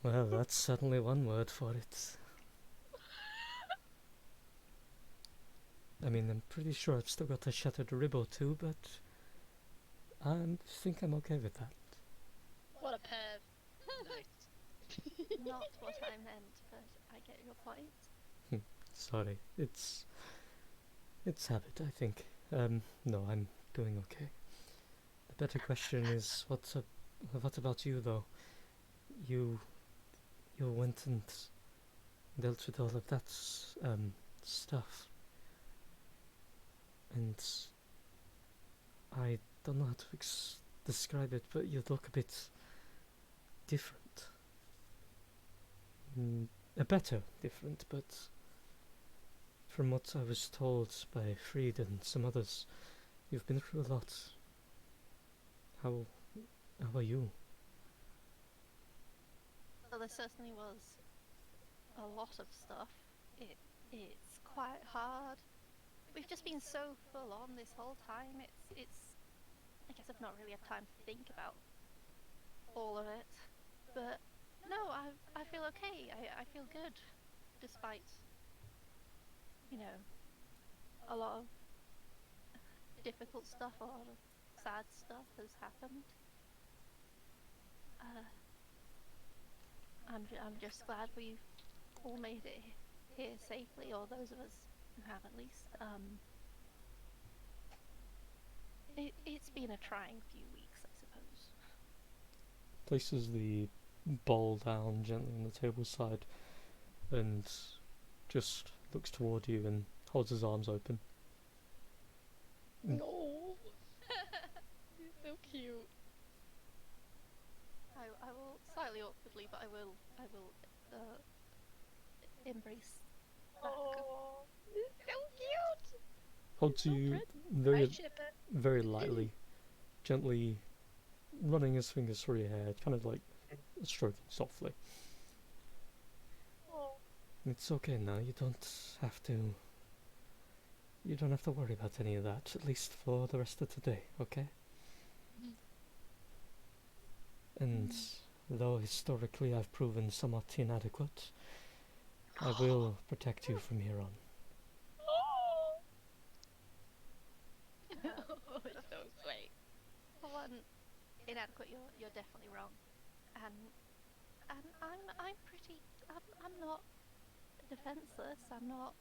Well, that's certainly one word for it. I mean, I'm pretty sure I've still got a shattered rib or two, but I think I'm okay with that. What a perv. Nice. Not what I meant, but I get your point. Sorry, it's habit, I think. No, I'm doing okay. The better question is, what about you, though? You went and dealt with all of that stuff, and I don't know how to describe it, but you look a bit different. A better different, but from what I was told by Fried and some others, you've been through a lot. How are you? Well, there certainly was a lot of stuff. It's quite hard. We've just been so full on this whole time. It's. I guess I've not really had time to think about all of it, but no, I feel okay. I feel good, despite a lot of difficult stuff, a lot of sad stuff has happened. I'm just glad we've all made it here safely, or those of us who have at least. It's been a trying few weeks, I suppose. Places the bowl down gently on the table side and just looks toward you and holds his arms open. No. He's so cute. I will slightly awkwardly, but I will embrace back. Oh, he's so cute. Holds you very lightly, gently running his fingers through your hair, kind of like stroking softly. Oh. It's okay now, you don't have to worry about any of that, at least for the rest of today, okay? And though historically I've proven somewhat inadequate, I will protect you from here on. Oh, it's so sweet. For one, inadequate. You're definitely wrong, and I'm pretty. I'm not defenseless. I'm not.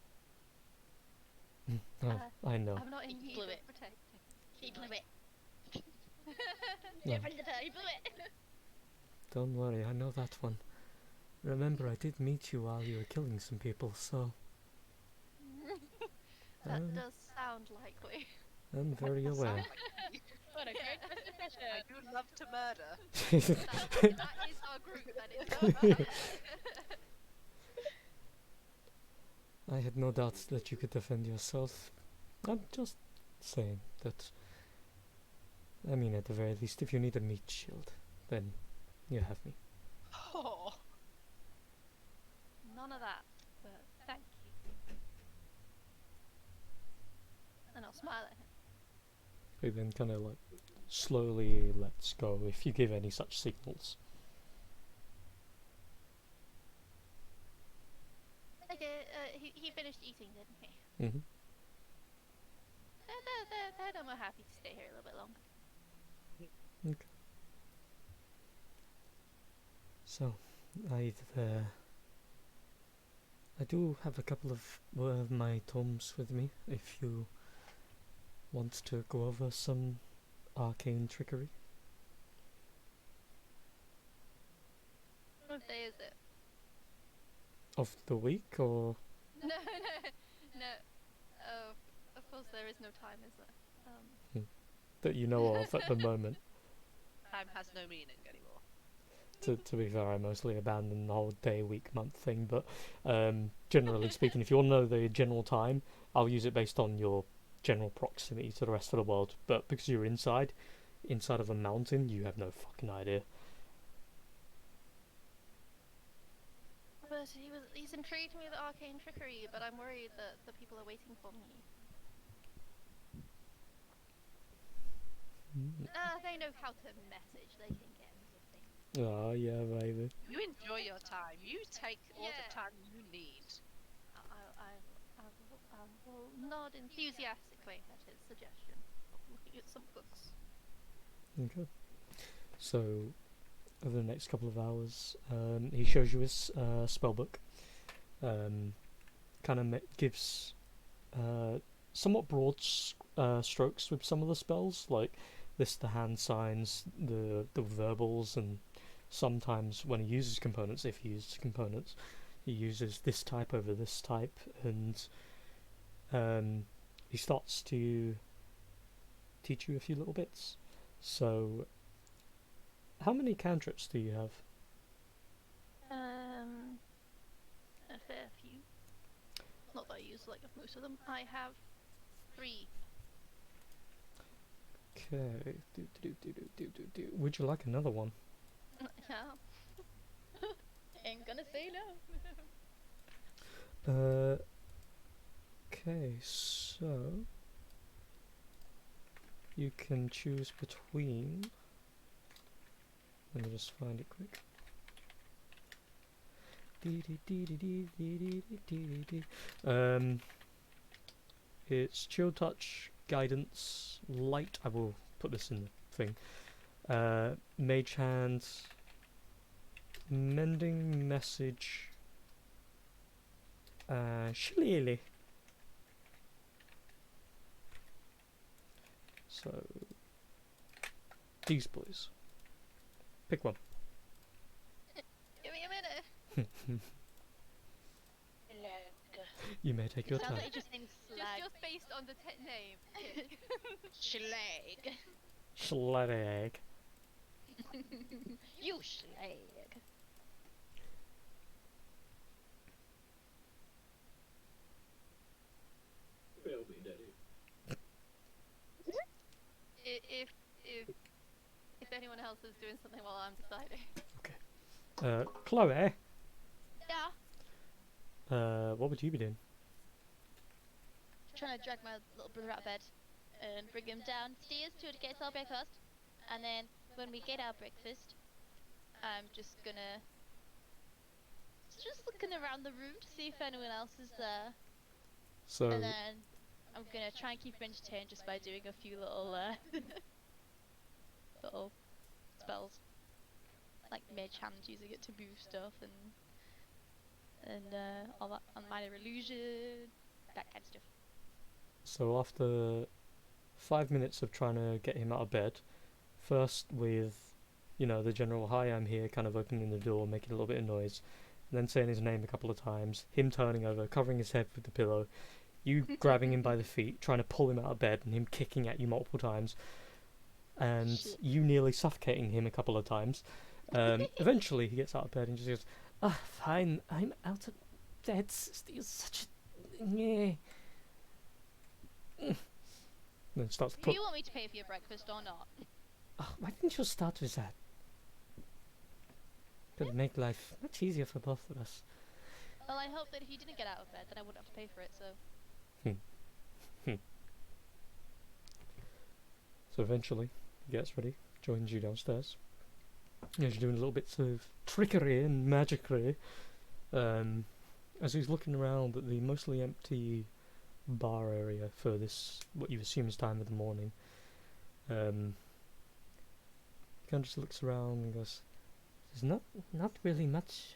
Oh, I know. I'm not in He need blew of it. protecting. He blew it. No. He blew it. Don't worry, I know that one. Remember, I did meet you while you were killing some people, so That does sound likely. I'm very aware. What a great first impression. I do love to murder. That is our group. That is. I had no doubts that you could defend yourself. I'm just saying that. I mean, at the very least, if you need a meat shield, then you have me. Oh. None of that. But thank you. And I'll smile at him. He then kind of like slowly lets go if you give any such signals. Okay, he finished eating, didn't he? Mm-hmm. Then I'm happy to stay here a little bit longer. Okay. So, I do have a couple of my tomes with me if you want to go over some arcane trickery. What day is it? Of the week, or No. Of course there is no time, is there? that you know of at the moment? Time has no meaning anymore. To be fair, I mostly abandoned the whole day, week, month thing, but generally speaking, if you want to know the general time, I'll use it based on your general proximity to the rest of the world, but because you're inside of a mountain, you have no fucking idea. But he's intrigued me with arcane trickery, but I'm worried that the people are waiting for me. They know how to message, they can get me if they... Oh, yeah, baby. You enjoy your time. You take all the time you need. I will nod enthusiastically at his suggestion of looking at some books. Okay. So, over the next couple of hours, he shows you his spellbook. Kind of gives somewhat broad strokes with some of the spells, like list the hand signs, the verbals, and sometimes when he uses components, if he uses components, he uses this type over this type, and he starts to teach you a few little bits. So, how many cantrips do you have? A fair few. Not that I use like most of them. I have 3. Okay. Would you like another one? Yeah. Ain't gonna say no. Okay, so you can choose between. Let me just find it quick. It's chill touch, guidance, light. I will put this in the thing. Mage hand, mending message, shillelagh. So these boys. Pick one. Give me a minute. You may take your Sounds time. like you're just saying slag. Just based on the name. Schlag. Schlag. You schlag. Will be daddy. If anyone else is doing something while I'm deciding. Chloe, Yeah. what would you be doing? Trying to drag my little brother out of bed and bring him downstairs to get us our breakfast. And then when we get our breakfast, I'm just looking around the room to see if anyone else is there. So, And then I'm gonna try and keep him entertained just by doing a few little little spells, like mage hand, using it to move stuff and all that, and minor illusion, that kind of stuff. so after 5 minutes of trying to get him out of bed, first with, the general "hi, I'm here," kind of opening the door, making a little bit of noise, and then saying his name a couple of times, him turning over, covering his head with the pillow, you grabbing him by the feet, trying to pull him out of bed, and him kicking at you multiple times. and Shit. you nearly suffocating him a couple of times. Eventually, he gets out of bed and just goes, "Ah, fine, I'm out of bed. You're such a yeah." Then starts to Do put. you want me to pay for your breakfast or not? Oh, why didn't you start with that? Could make life much easier for both of us. Well, I hope that if you didn't get out of bed, then I wouldn't have to pay for it, so... So eventually, he gets ready, joins you downstairs. He's doing little bits of trickery and magicry. As he's looking around at the mostly empty bar area for this, what you assume is time of the morning. He kind of just looks around and goes, "There's not really much,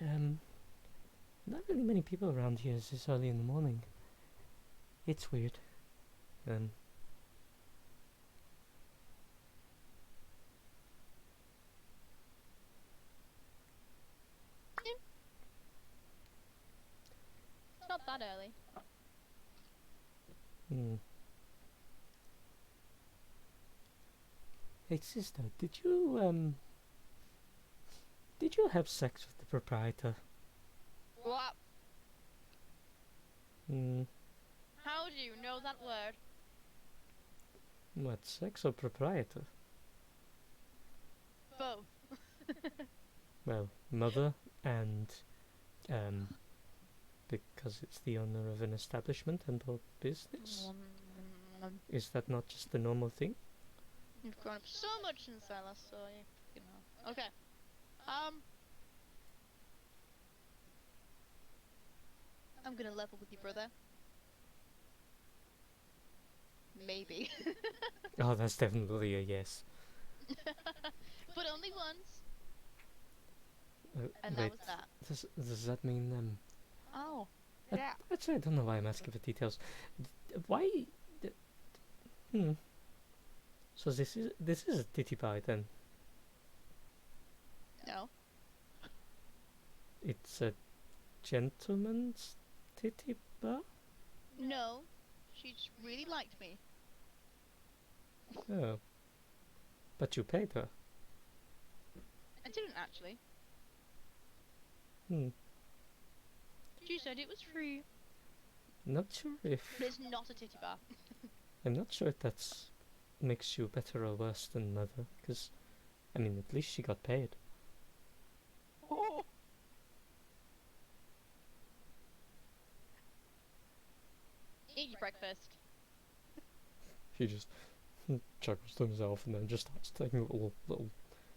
not really many people around here this early in the morning. It's weird." It's not that early. Hey sister, did you have sex with the proprietor? What? Hmm. How do you know that word? What, sex or proprietor? Both. Well, mother and, because it's the owner of an establishment and or business? Is that not just the normal thing? You've grown up so much since I last saw you. Okay. I'm gonna level with your brother. Maybe. Oh, that's definitely a yes. But only once. And Wait, that was that. does that mean, Oh. Actually, I don't know why I'm asking for details. Why? So this is a titty pie then? No. It's a gentleman's titty bar? No. She just really liked me. Oh. But you paid her. I didn't actually. She said it was free. Not sure if But it's not a titty bar. I'm not sure if that's makes you better or worse than mother, because I mean at least she got paid. Oh. Eat your breakfast. She just chuckles to himself and then just starts taking little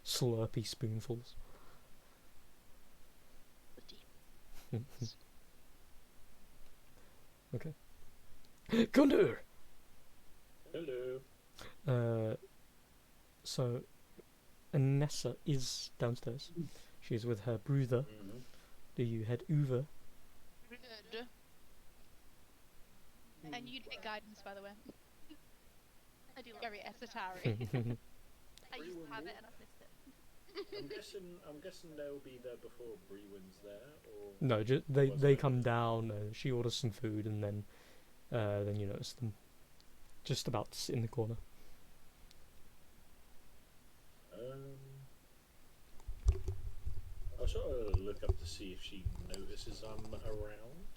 slurpy spoonfuls. Okay. Gunder! Hello. So Anessa is downstairs. She's with her brother. Do you head over? Good. And you'd get guidance, by the way. I do very esoteric. I used to have it and I've missed it. I'm guessing they'll be there before Brewin's there, or No, they come down. She orders some food, and then you notice them just about to sit in the corner. I'll sort of look up to see if she notices I'm around,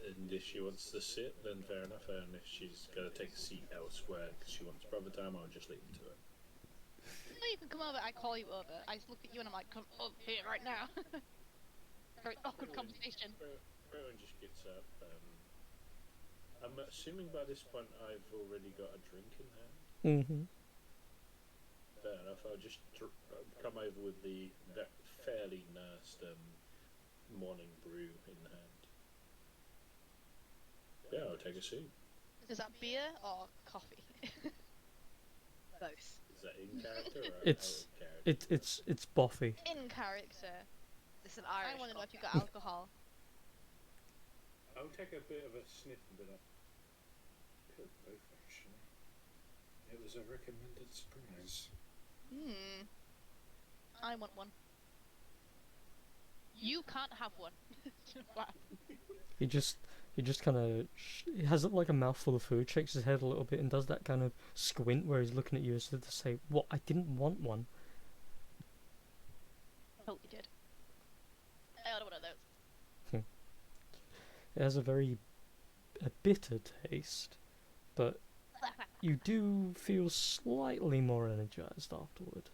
and if she wants to sit, then fair enough. And if she's gonna take a seat elsewhere because she wants brother time, I'll just leave it to her. No, you can come over. I call you over. I just look at you and I'm like, come over here right now. Very awkward conversation. Rowan just gets up. I'm assuming by this point I've already got a drink in hand. Fair enough. I'll just come over with the fairly nursed morning brew in hand. Yeah, I'll take a seat. Is that beer or coffee? Both. Is that in character or It's- out of character? It's boffy. In character. It's an Irish. I want to know if you got coffee. alcohol. I'll take a bit of a sniff and be like, could both actually. It was a recommended surprise. I want one. You can't have one. Wow. He just He just kind of he has like a mouthful of food, shakes his head a little bit, and does that kind of squint where he's looking at you as if to say, "What? I didn't want one." Totally did. I ordered one of those. It has a bitter taste, but you do feel slightly more energized afterward.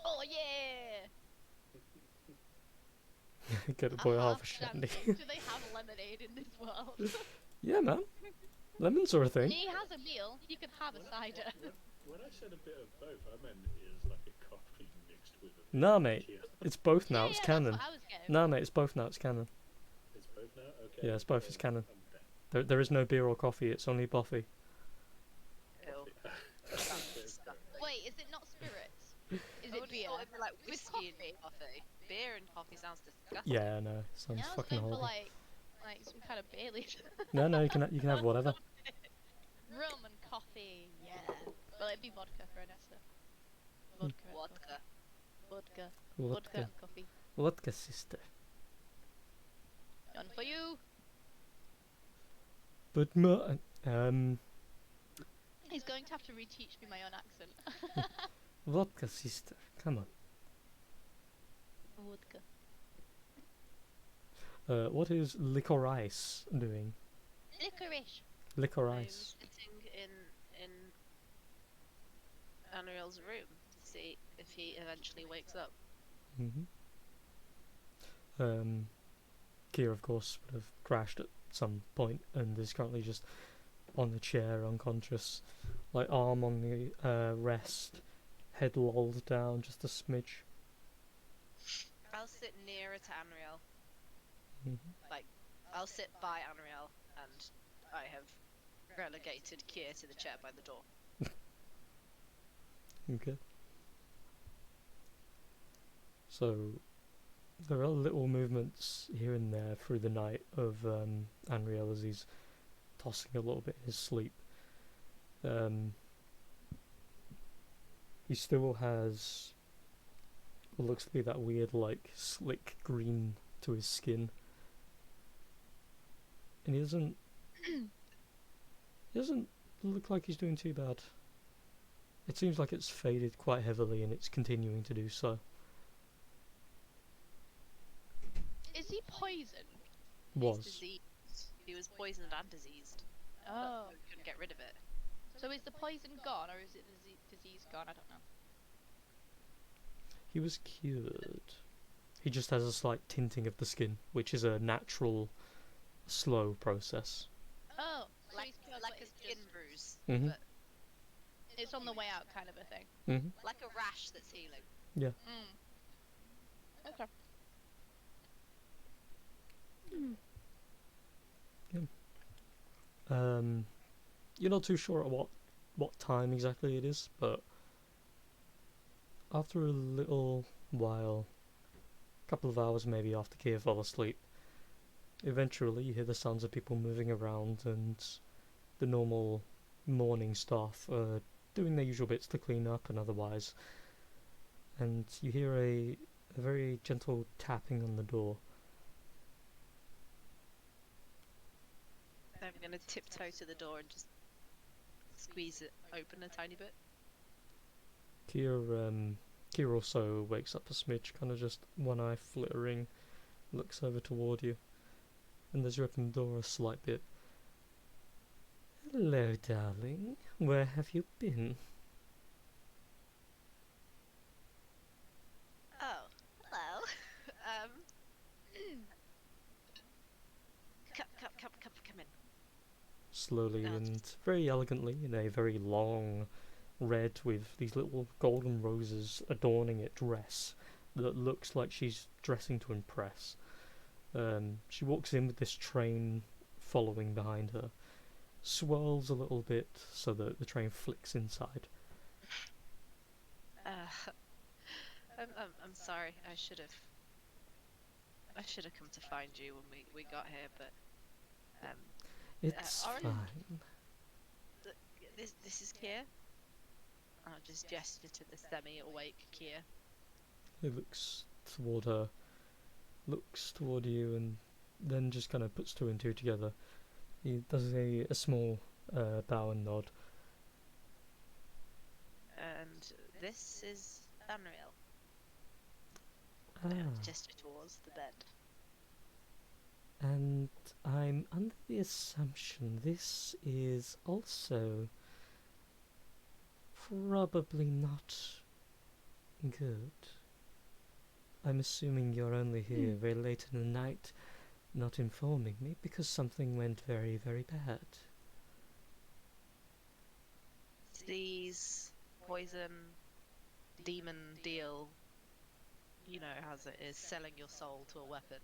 Oh yeah! Get a boy half a shandy. Do they have lemonade in this world? Yeah, man. Lemons are a thing. He has a meal. He could have a cider. When I said a bit of both, I meant it is like a coffee mixed with a Nah, mate. tea. It's both now. Yeah, It's yeah, canon. that's what I was getting. Nah, mate. It's both now. It's canon. It's both now? Okay. Yeah, it's both. It's canon. I'm down. There is no beer or coffee. It's only Buffy. Ew. Wait, is it not spirits? Is I it would beer? thought it'd be like With whiskey and coffee? coffee. Beer and coffee sounds disgusting. Yeah, no. Sounds Yeah, I was fucking going for horrible. like some kind of Bailey's. No, you can have whatever. Rum and coffee, yeah. Well, it'd be vodka for Anessa. Vodka. and Vodka. coffee. Vodka. Vodka Vodka. and coffee. Vodka, sister. Done for you. But He's going to have to reteach me my own accent. vodka, sister. Come on. Vodka. What is Licorice doing? Licorice. Licorice. I'm sitting in Unreal's room to see if he eventually wakes up. Kia, of course, would have crashed at some point and is currently just on the chair, unconscious, like arm on the rest, head lolled down just a smidge. I'll sit nearer to Unreal. Mhm. I'll sit by Unreal, and I have relegated Kier to the chair by the door. Okay. So there are little movements here and there through the night of Unreal as he's tossing a little bit in his sleep. He still has what looks to be that weird, like, slick green to his skin. And he doesn't look like he's doing too bad. It seems like it's faded quite heavily and it's continuing to do so. Is he poisoned? He's Was. diseased. He was poisoned and diseased. Oh. But we couldn't get rid of it. So is the poison gone, or is it the disease gone? I don't know. He was cured. He just has a slight tinting of the skin, which is a natural, slow process. Oh, so Like, he's cured, like but a it's skin just- bruise. Mhm. But It's on the way out, kind of a thing. like a rash that's healing. Mm. Okay. You're not too sure at what time exactly it is, but after a little while, a couple of hours maybe after Kia fell asleep, eventually you hear the sounds of people moving around and the normal morning staff doing their usual bits to clean up and otherwise. And you hear a very gentle tapping on the door. I'm gonna tiptoe to the door and just squeeze it open a tiny bit. Kia also wakes up a smidge, kind of just one eye flittering, looks over toward you, and as you open the door a slight bit. Hello, darling. Where have you been? Oh, hello. Come in. Slowly Oh, and very elegantly, in a very long red with these little golden roses adorning it dress that looks like she's dressing to impress. She walks in with this train following behind her, swirls a little bit so that the train flicks inside. I'm sorry. I should have come to find you when we got here, but It's Orange. fine. This is Kier. I'll just gesture to the semi-awake Kier. He looks toward her, looks toward you, and then just kind of puts two and two together. He does a small bow and nod. And this is Unreal. Ah, Gesture towards the bed. and I'm under the assumption this is also probably not good. I'm assuming you're only here very late in the night, not informing me because something went very, very bad. These poison demon deal, you know, as it is selling your soul to a weapon.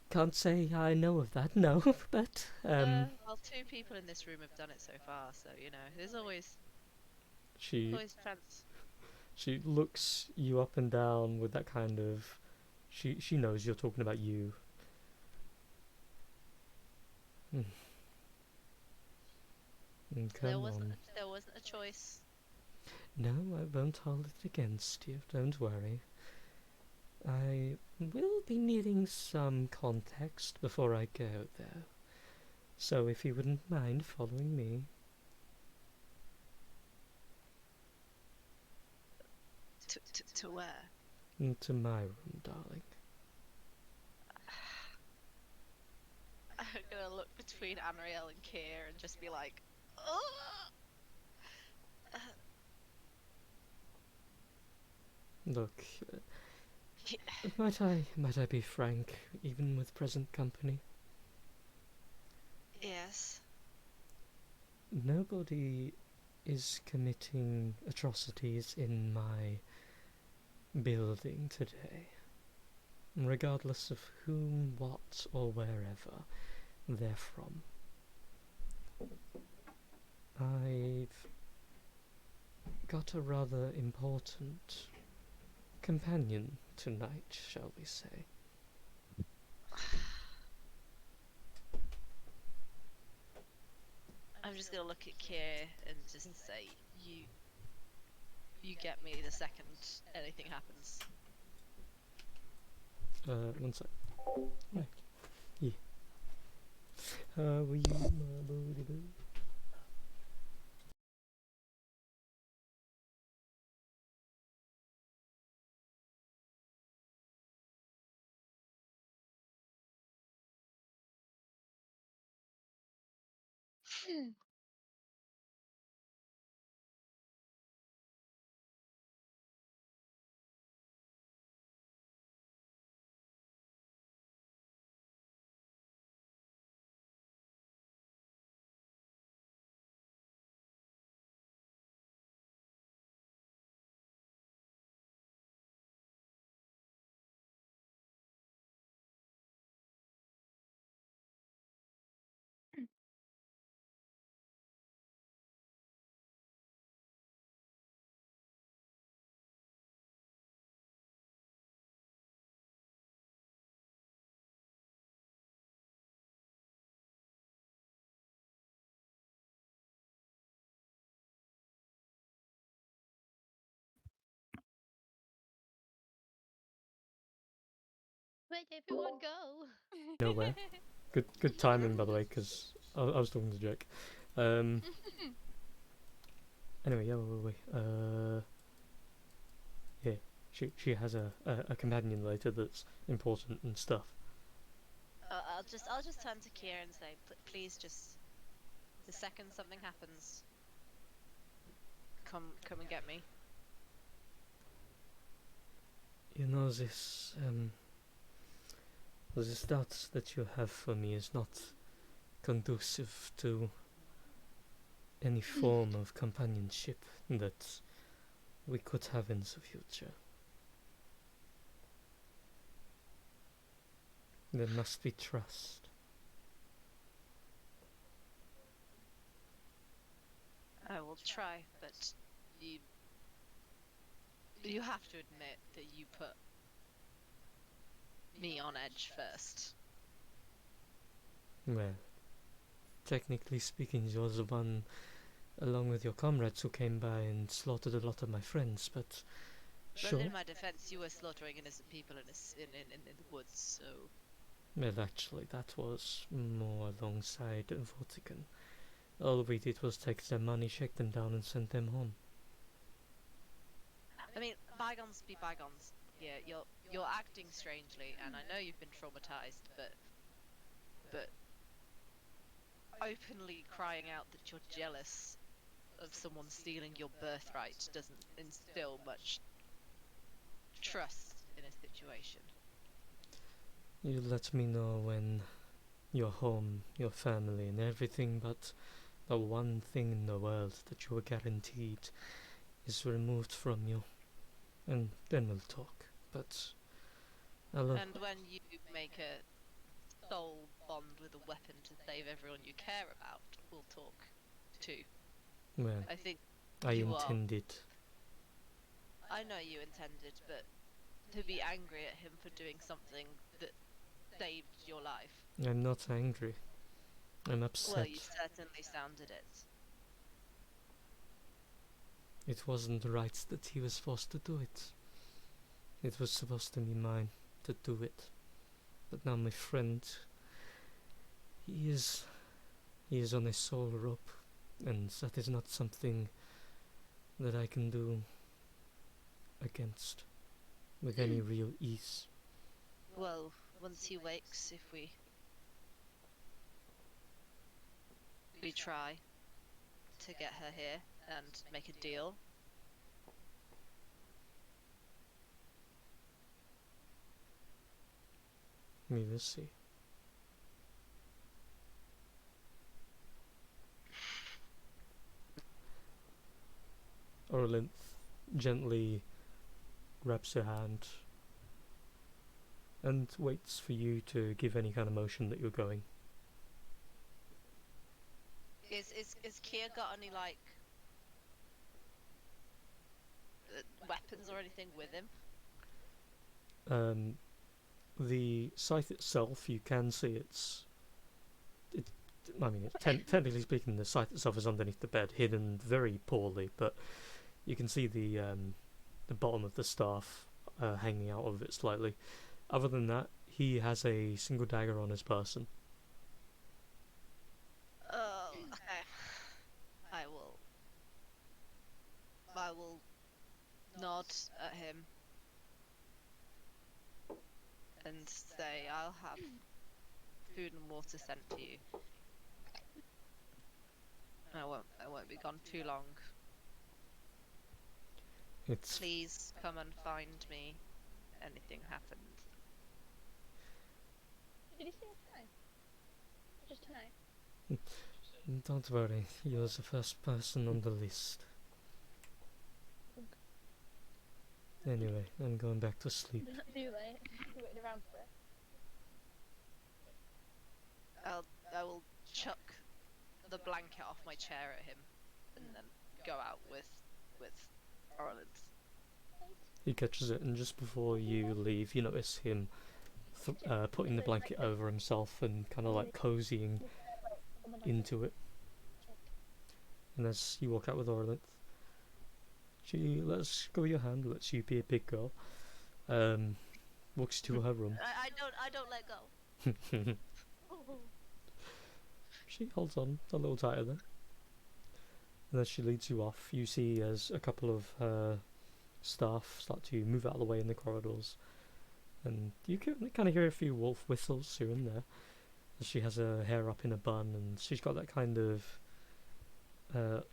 Can't say I know of that, no, but, Well, two people in this room have done it so far, so, you know, there's always she chance. she looks you up and down with that kind of, she knows you're talking about you. Come on. There wasn't a choice. No, I won't hold it against you, don't worry. I will be needing some context before I go, though. So if you wouldn't mind following me. To where? To my room, darling. I'm gonna look between Unreal and Kier and just be like, oh! Look, might I be frank, even with present company? Yes. Nobody is committing atrocities in my building today, regardless of whom, what, or wherever they're from. I've got a rather important companion tonight, shall we say. I'm just gonna look at Kier and just say, you get me the second anything happens. One sec. Right. Yeah. How are you, my booty boo? Where'd everyone go? Nowhere. Good timing, by the way, because I was talking to Jake. Anyway, yeah, wait. Yeah, she has a companion later that's important and stuff. I'll just turn to Kier and say, please, just the second something happens, come and get me. You know, this doubt that you have for me is not conducive to any form of companionship that we could have in the future. There must be trust. I will try, but you have to admit that you put me on edge first. Well, technically speaking, you're the one, along with your comrades, who came by and slaughtered a lot of my friends, but But sure. in my defense, you were slaughtering innocent people in the woods, so Well, actually, that was more alongside Vatican. All we did was take their money, shake them down, and send them home. I mean, bygones be bygones. Yeah, you're acting strangely, and I know you've been traumatized, but openly crying out that you're jealous of someone stealing your birthright doesn't instill much trust in a situation. You let me know when your home, your family, and everything but the one thing in the world that you are guaranteed is removed from you, and then we'll talk. But And when you make a soul bond with a weapon to save everyone you care about, we'll talk too. well, I think I you are. intended. I know you intended, but to be angry at him for doing something that saved your life. I'm not angry. I'm upset. Well, you certainly sounded it. It wasn't right that he was forced to do it. It was supposed to be mine to do it. But now my friend, he is on a soul rope, and that is not something that I can do against with any real ease. Well, once he wakes, if we try to get her here and make a deal. We will see. Orlinth gently grabs your hand and waits for you to give any kind of motion that you're going. Is Kier got any like weapons or anything with him? The scythe itself, you can see technically speaking, the scythe itself is underneath the bed, hidden very poorly, but you can see the bottom of the staff hanging out of it slightly. Other than that, he has a single dagger on his person. Oh, okay. I will nod at him and say I'll have food and water sent to you. I won't be gone too long. Please come and find me. Anything happens. Did he say tonight? Just tonight? Don't worry, you're the first person on the list. Anyway, I'm going back to sleep. Not too late. You're waiting around for it. I will chuck the blanket off my chair at him and then go out with Orleans. He catches it, and just before you leave, you notice him putting the blanket over himself and kind of like cozying into it. And as you walk out with Orlinth, she lets go of your hand, lets you be a big girl, walks to her room. I don't let go. She holds on a little tighter then. And as she leads you off, you see as a couple of her staff start to move out of the way in the corridors. And you can kind of hear a few wolf whistles here and there. As she has her hair up in a bun, and she's got that kind of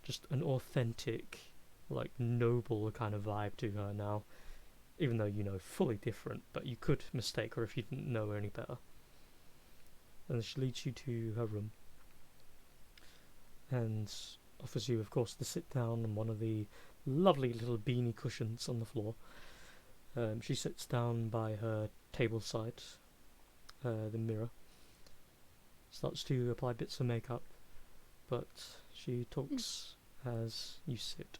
just an authentic, like noble kind of vibe to her now. Even though, fully different, but you could mistake her if you didn't know her any better. And she leads you to her room and offers you, of course, to sit down on one of the lovely little beanie cushions on the floor. She sits down by her table side, the mirror, starts to apply bits of makeup, but she talks as you sit.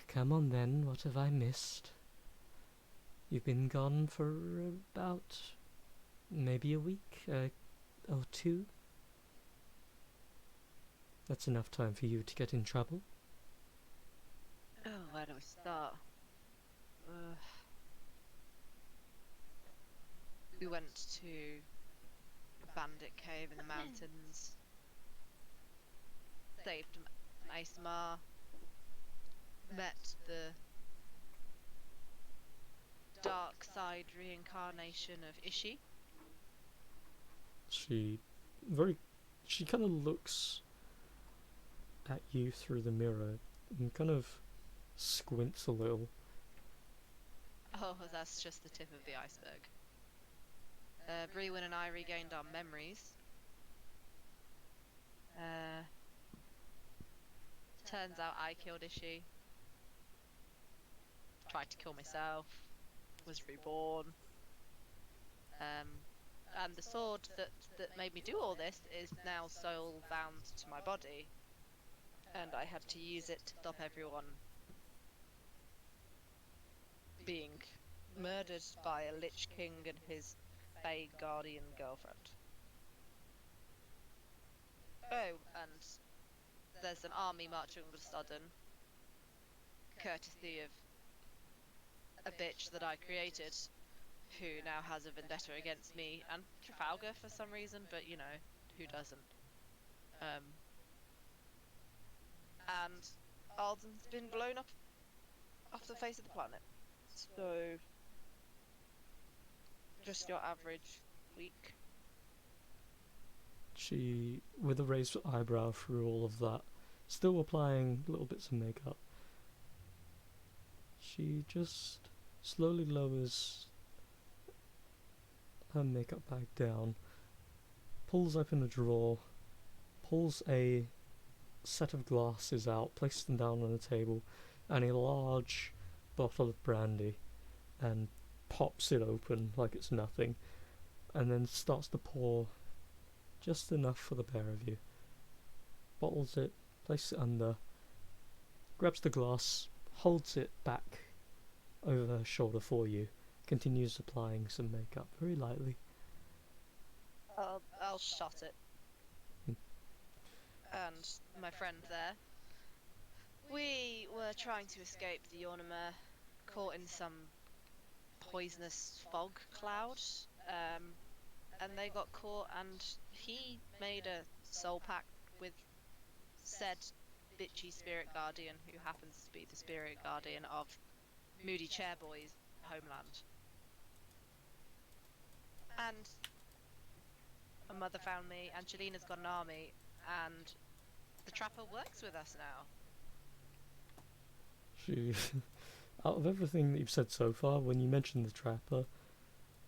Come on then, what have I missed? You've been gone for about maybe a week or two. That's enough time for you to get in trouble. Oh, where do we start? went to a bandit cave in the mountains, saved Maesmar, met the dark side reincarnation of Ishi. She kind of looks at you through the mirror and kind of squints a little. Oh, that's just the tip of the iceberg. Brewin and I regained our memories. Turns out I killed Ishi. Tried to kill myself. Was reborn. And the sword that made me do all this is now soul bound to my body. And I had to use it to stop everyone being murdered by a Lich King and his Fae Guardian girlfriend. Oh, and there's an army marching with Sudden, courtesy of a bitch that I created, who now has a vendetta against me and Trafalgar for some reason, but you know, who doesn't? And Alden's been blown up off the face of the planet. So, just your average week. She, with a raised eyebrow through all of that, still applying little bits of makeup, she just slowly lowers her makeup bag down, pulls open a drawer, pulls a set of glasses out, places them down on a table, and a large bottle of brandy, and pops it open like it's nothing, and then starts to pour just enough for the pair of you. Bottles it, places it under, grabs the glass, holds it back over her shoulder for you, continues applying some makeup very lightly. I'll shot it. And my friend there, we were trying to escape the Yornimer, caught in some poisonous fog cloud, and they got caught, and he made a soul pact with said bitchy spirit guardian, who happens to be the spirit guardian of Moody Chairboy's homeland. And my mother found me, Angelina's got an army, and the trapper works with us now. She, out of everything that you've said so far, when you mentioned the trapper,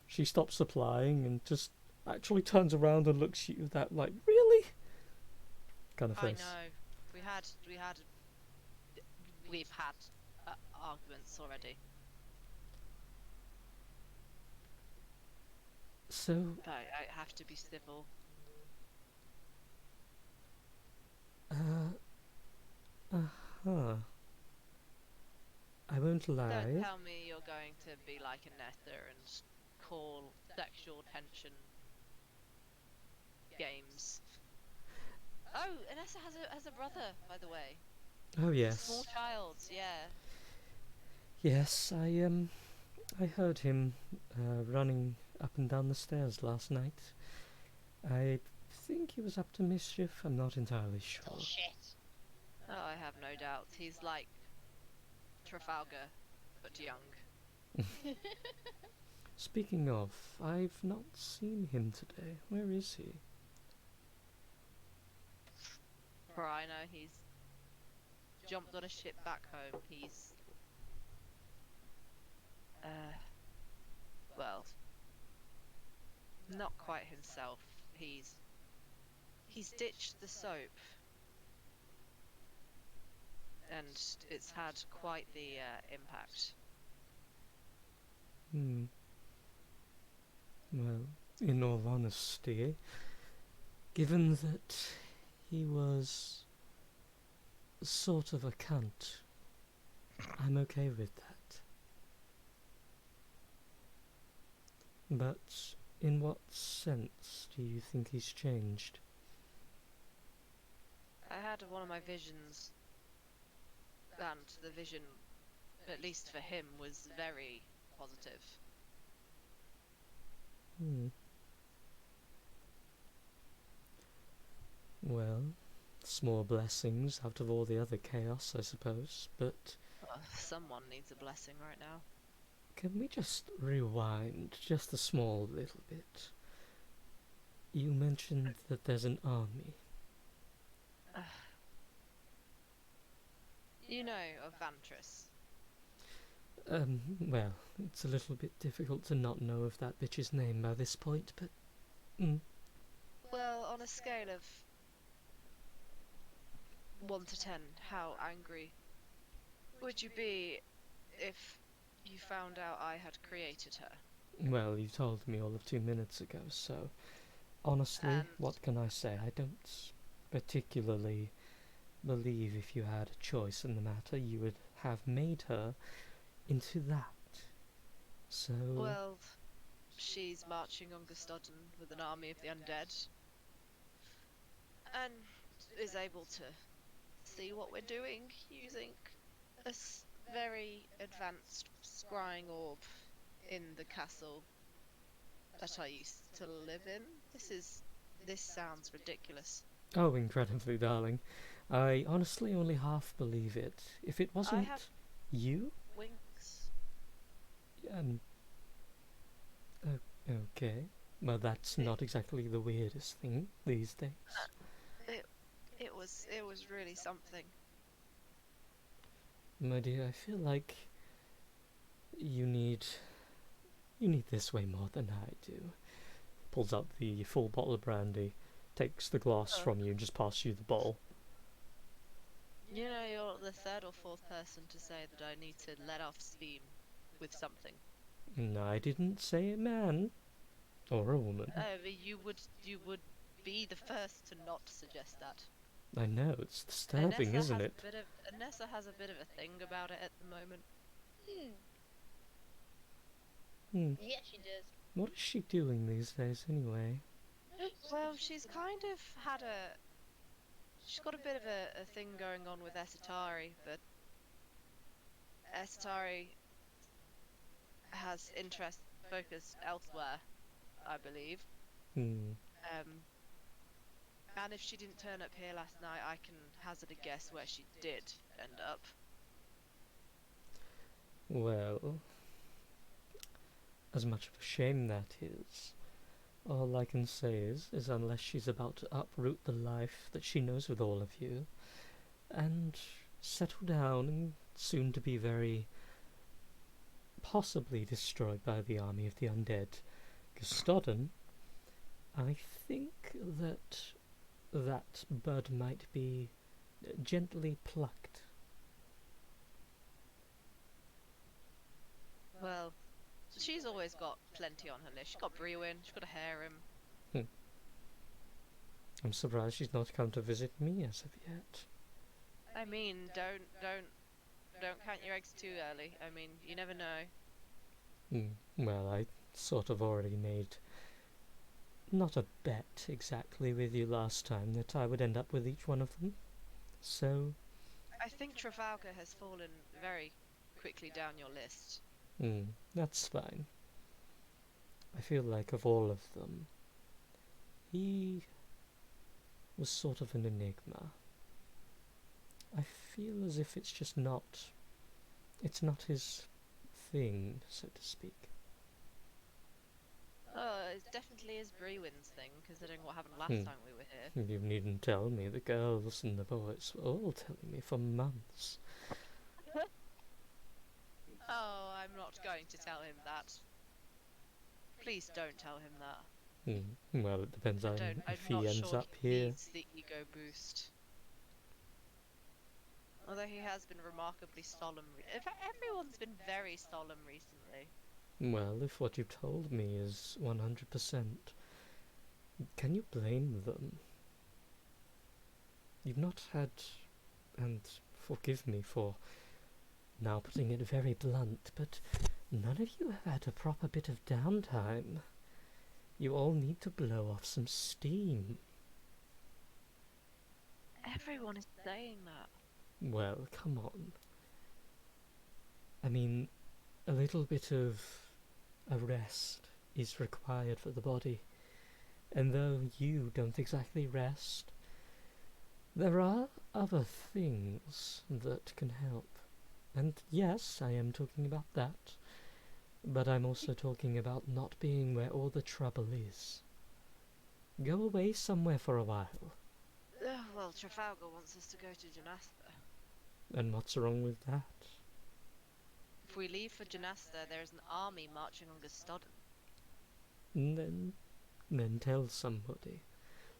she stops applying and just actually turns around and looks at you with that, like, really? Kind of face. I know. We've had arguments already. So, But I have to be civil. I won't lie. Don't tell me you're going to be like Anessa and call sexual tension games. Oh, Anessa has a brother, by the way. Oh A yes. small child, yeah. Yes, I heard him running up and down the stairs last night. I think he was up to mischief. I'm not entirely sure. Oh shit. Oh, I have no doubt. He's like Trafalgar, but young. Speaking of, I've not seen him today. Where is he? For I know, he's jumped on a ship back home. He's well, not quite himself. He's ditched the soap, and it's had quite the impact. Well, in all honesty, given that he was sort of a cunt, I'm okay with that. But in what sense do you think he's changed? I had one of my visions, and the vision, at least for him, was very positive. Hmm. Well, small blessings out of all the other chaos, I suppose, but Someone needs a blessing right now. can we just rewind just a small little bit? You mentioned that there's an army. You know of Vantris. Well, it's a little bit difficult to not know of that bitch's name by this point, but... Well, on a scale of 1 to 10, how angry would you be if you found out I had created her? Well, you told me all of 2 minutes ago, so... Honestly, And what can I say? I don't particularly believe if you had a choice in the matter, you would have made her into that. So... well, she's marching on Gustodon with an army of the undead, and is able to see what we're doing using a very advanced scrying orb in the castle that I used to live in. This sounds ridiculous. Oh, incredibly, darling. I honestly only half believe it. If it I wasn't have you, wings. um, okay. Well, that's not exactly the weirdest thing these days. It was really something. My dear, I feel like you need this way more than I do. Pulls out the full bottle of brandy, takes the glass from you and just passes you the bottle. You know, you're the third or fourth person to say that I need to let off steam with something. No, I didn't say a man or a woman. But you would be the first to not suggest that. I know, it's disturbing, isn't it? Anessa has a bit of a thing about it at the moment. Yes, she does. What is she doing these days, anyway? Well, she's kind of she's got a bit of a thing going on with Esatari, but Esatari has interest focused elsewhere, I believe. And if she didn't turn up here last night, I can hazard a guess where she did end up. Well, as much of a shame that is, all I can say is unless she's about to uproot the life that she knows with all of you, and settle down and soon to be very possibly destroyed by the army of the undead, Gustodon, I think that bud might be gently plucked. Well, she's always got plenty on her list. She's got Brewin, she's got a harem. I'm surprised she's not come to visit me as of yet. I mean, don't count your eggs too early. I mean, you never know. Well, I sort of already made not a bet exactly with you last time that I would end up with each one of them. So... I think Trafalgar has fallen very quickly down your list. That's fine. I feel like of all of them, he was sort of an enigma. I feel as if it's just not... it's not his thing, so to speak. It definitely is Brewin's thing, considering what happened last time we were here. You needn't tell me. The girls and the boys were all telling me for months. Oh, I'm not going to tell him that. Please don't tell him that. Well, it depends on if he I'm not ends sure up he here. needs the ego boost. Although he has been remarkably solemn. In fact, everyone's been very solemn recently. Well, if what you've told me is 100%, can you blame them? You've not had, and forgive me for now putting it very blunt, but none of you have had a proper bit of downtime. You all need to blow off some steam. Everyone is saying that. Well, come on. I mean, a little bit of a rest is required for the body. And though you don't exactly rest, there are other things that can help. And yes, I am talking about that. But I'm also talking about not being where all the trouble is. Go away somewhere for a while. Well, Trafalgar wants us to go to Janasta. And what's wrong with that? If we leave for Janasta, there is an army marching on Gustodon. Then tell somebody.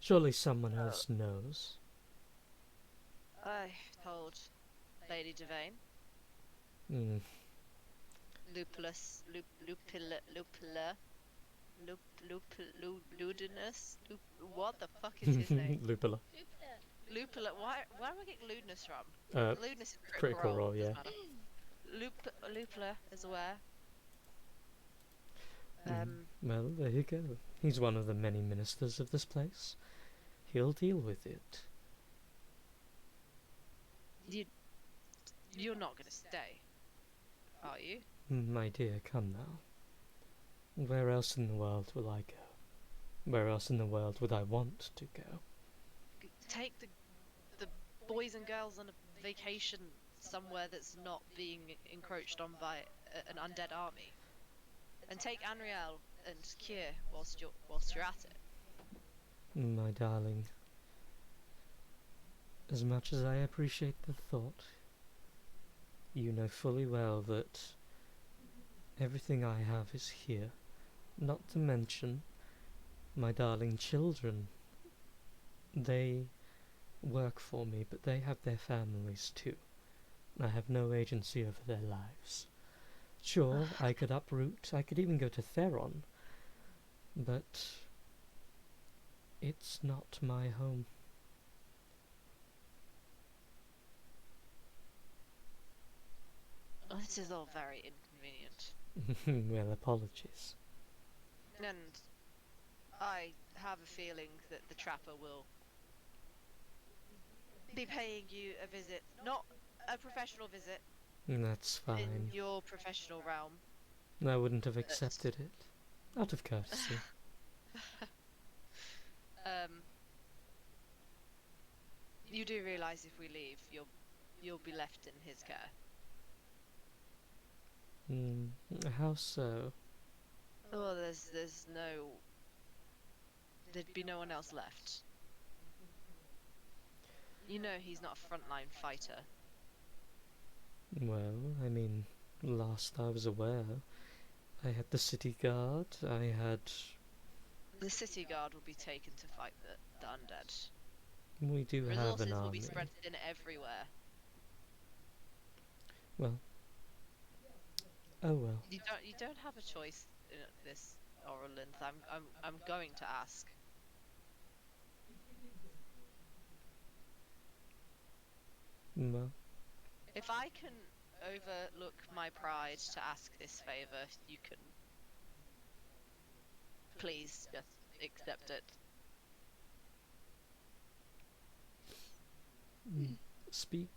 Surely someone else knows. I told Lady Devane. Mm. Lupulus, Ludinus? What the fuck is his name? Lupula. Lupula. Where am I getting lewdness from? Uh, Lewdness is Critical Role, yeah. Lupula is aware. Well, there you go. He's one of the many ministers of this place. He'll deal with it. You're not gonna stay, are you? My dear, come now. Where else in the world will I go? Where else in the world would I want to go? Take the boys and girls on a vacation somewhere that's not being encroached on by an undead army. And take Anriel and Kier whilst you're at it. My darling, as much as I appreciate the thought, you know fully well that everything I have is here. Not to mention my darling children. They work for me, but they have their families too. I have no agency over their lives. Sure, I could uproot, I could even go to Theron, but it's not my home. This is all very inconvenient. Well, apologies. And I have a feeling that the Trapper will be paying you a visit, not a professional visit, That's fine. in your professional realm. I wouldn't have accepted it, out of courtesy. You do realise if we leave, you'll be left in his care. How so? Oh, there'd be no one else left. You know he's not a frontline fighter. Well, I mean, last I was aware, I had the city guard, I had... The city guard will be taken to fight the undead. We do have Resources an army. will be spread thin everywhere. Well. Oh well. You don't have a choice in this, Orlinth. I'm going to ask. Well. If I can overlook my pride to ask this favour, you can please just accept it. Speak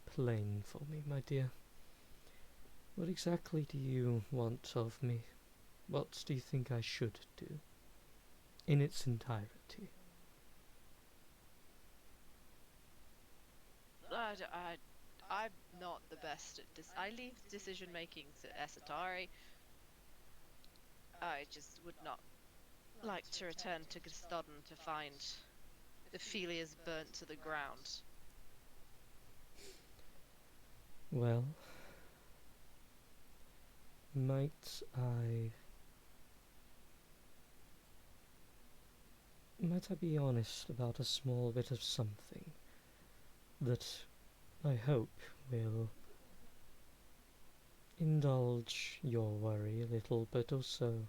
plain for me, my dear. What exactly do you want of me? What do you think I should do? In its entirety. I'm not the best at this. I leave decision making to Esatari. I just would not like to return to Gustodon to find Ophelia's burnt to the ground. Well, might I be honest about a small bit of something that I hope will indulge your worry a little, but also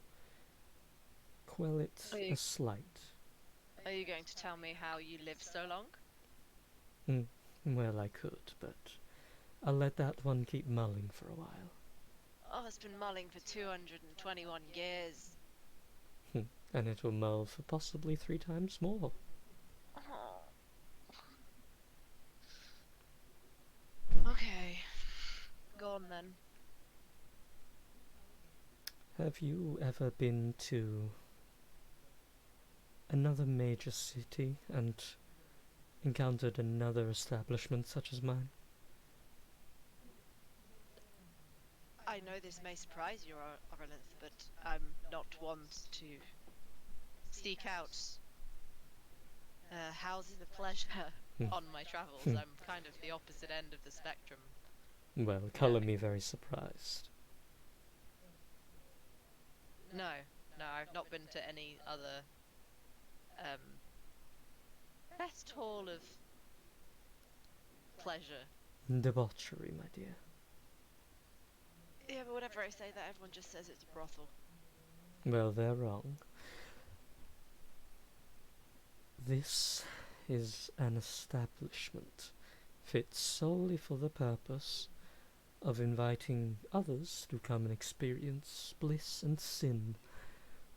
quell it a slight. Are you going to tell me how you lived so long? Well, I could, but I'll let that one keep mulling for a while. Oh, it's been mulling for 221 years. And it will mull for possibly 3 times more. Oh. Okay. Go on then. Have you ever been to another major city and encountered another establishment such as mine? I know this may surprise you, Orlinth, but I'm not one to seek out houses of pleasure on my travels. I'm kind of the opposite end of the spectrum. Well, colour me very surprised. No, I've not been to any other best hall of pleasure. Debauchery, my dear. Yeah, but whenever I say that, everyone just says it's a brothel. Well, they're wrong. This is an establishment fit solely for the purpose of inviting others to come and experience bliss and sin,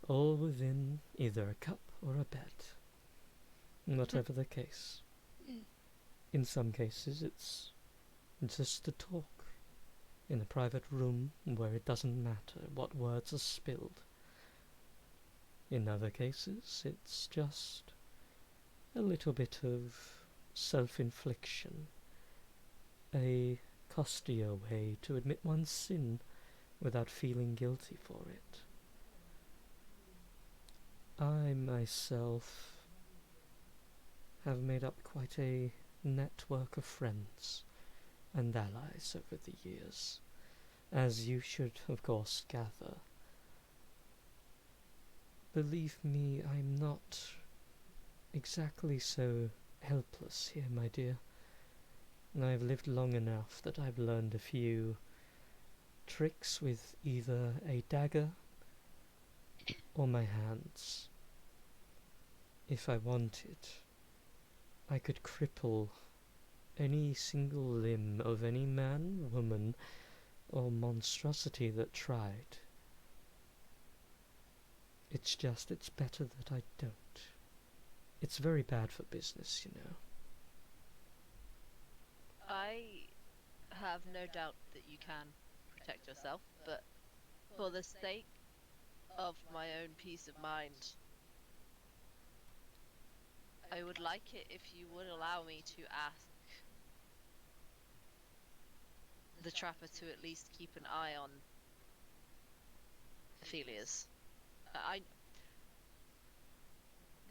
all within either a cup or a bed. Whatever the case. In some cases, it's just a talk in a private room where it doesn't matter what words are spilled. In other cases, it's just a little bit of self-infliction, a costier way to admit one's sin without feeling guilty for it. I myself have made up quite a network of friends and allies over the years, as you should of course gather. Believe me, I'm not exactly so helpless here, my dear. I've lived long enough that I've learned a few tricks with either a dagger or my hands. If I wanted, I could cripple any single limb of any man, woman, or monstrosity that tried. It's better that I don't. It's very bad for business, you know. I have no doubt that you can protect yourself, but for the sake of my own peace of mind, I would like it if you would allow me to ask the trapper to at least keep an eye on Aphelia's.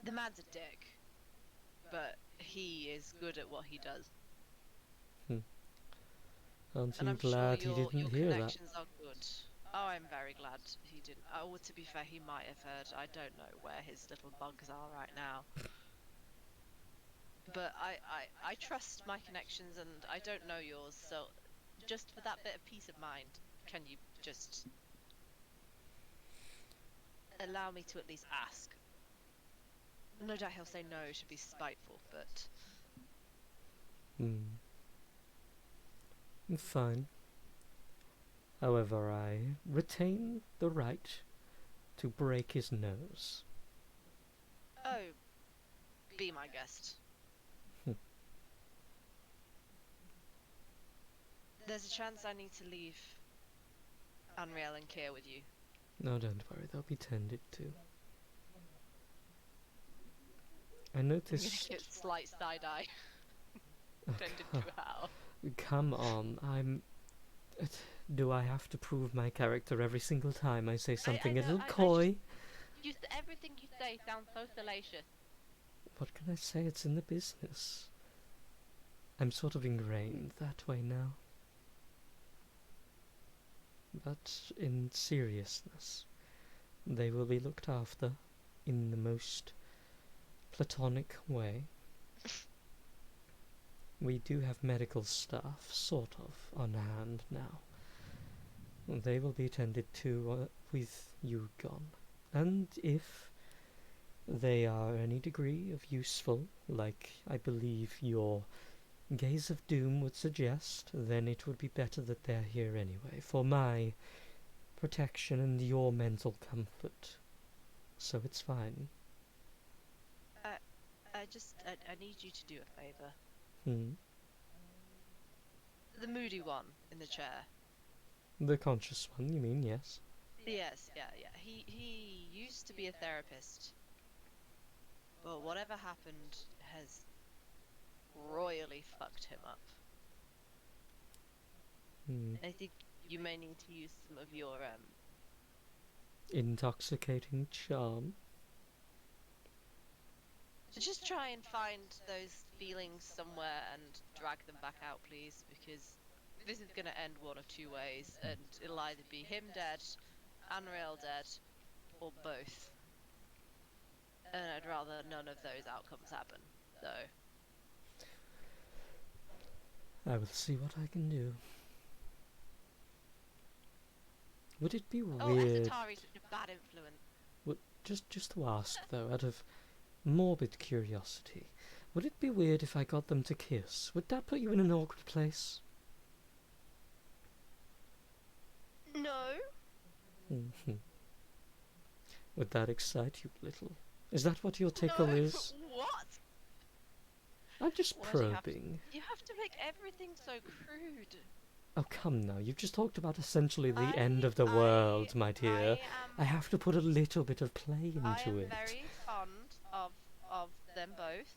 The man's a dick, but he is good at what he does. Aren't And you I'm glad sure he didn't your hear that? connections are good. Oh, I'm very glad he didn't. Oh, to be fair, he might have heard. I don't know where his little bugs are right now. But I trust my connections and I don't know yours, so just for that bit of peace of mind, can you just allow me to at least ask? No doubt he'll say no to be spiteful, but... Fine. However, I retain the right to break his nose. Oh, be my guest. There's a chance I need to leave Unreal and Kier with you. No, don't worry, they'll be tended to. I noticed... I'm gonna give slight side-eye. Tended to how? Come on, do I have to prove my character every single time I say something a little coy? Just everything you say sounds so salacious. What can I say? It's in the business. I'm sort of ingrained that way now. But in seriousness, they will be looked after in the most platonic way. We do have medical staff, sort of, on hand now. They will be tended to with you gone. And if they are any degree of useful, like I believe your gaze of doom would suggest, then it would be better that they're here anyway, for my protection and your mental comfort. So it's fine. I need you to do a favour. Hmm? The moody one in the chair. The conscious one, you mean, yes? Yes, yeah. He used to be a therapist, but whatever happened has royally fucked him up. I think you may need to use some of your Intoxicating charm. just try and find those feelings somewhere and drag them back out, please, because this is gonna end one of two ways, and it'll either be him dead, Unreal dead, or both. And I'd rather none of those outcomes happen. So I will see what I can do. Would it be weird? Esatari's such a bad influence. Just to ask though, out of morbid curiosity, would it be weird if I got them to kiss? Would that put you in an awkward place? No. Would that excite you a little? Is that what your tickle No. is? What? I'm just Why do probing. You have to make everything so crude. Oh, come now. You've just talked about essentially the end of the world, my dear. I have to put a little bit of play into I am it. very fond of them both.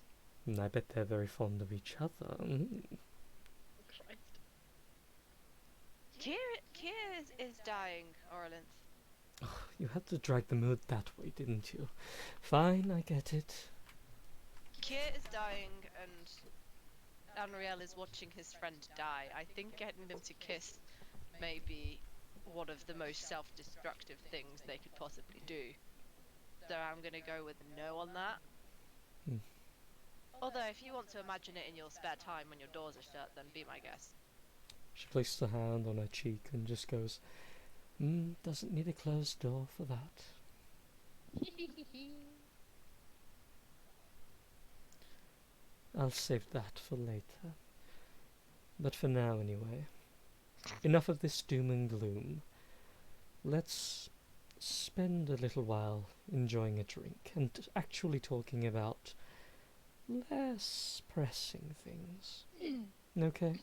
And I bet they're very fond of each other. Christ. Kier is dying, Orlanth. Oh, you had to drag the mood that way, didn't you? Fine, I get it. Kier is dying, and Unreal is watching his friend die. I think getting them to kiss may be one of the most self-destructive things they could possibly do. So I'm gonna go with no on that. Although, if you want to imagine it in your spare time when your doors are shut, then be my guest. She places a hand on her cheek and just goes, doesn't need a closed door for that. I'll save that for later. But for now, anyway. Enough of this doom and gloom. Let's spend a little while enjoying a drink and actually talking about less pressing things. Okay?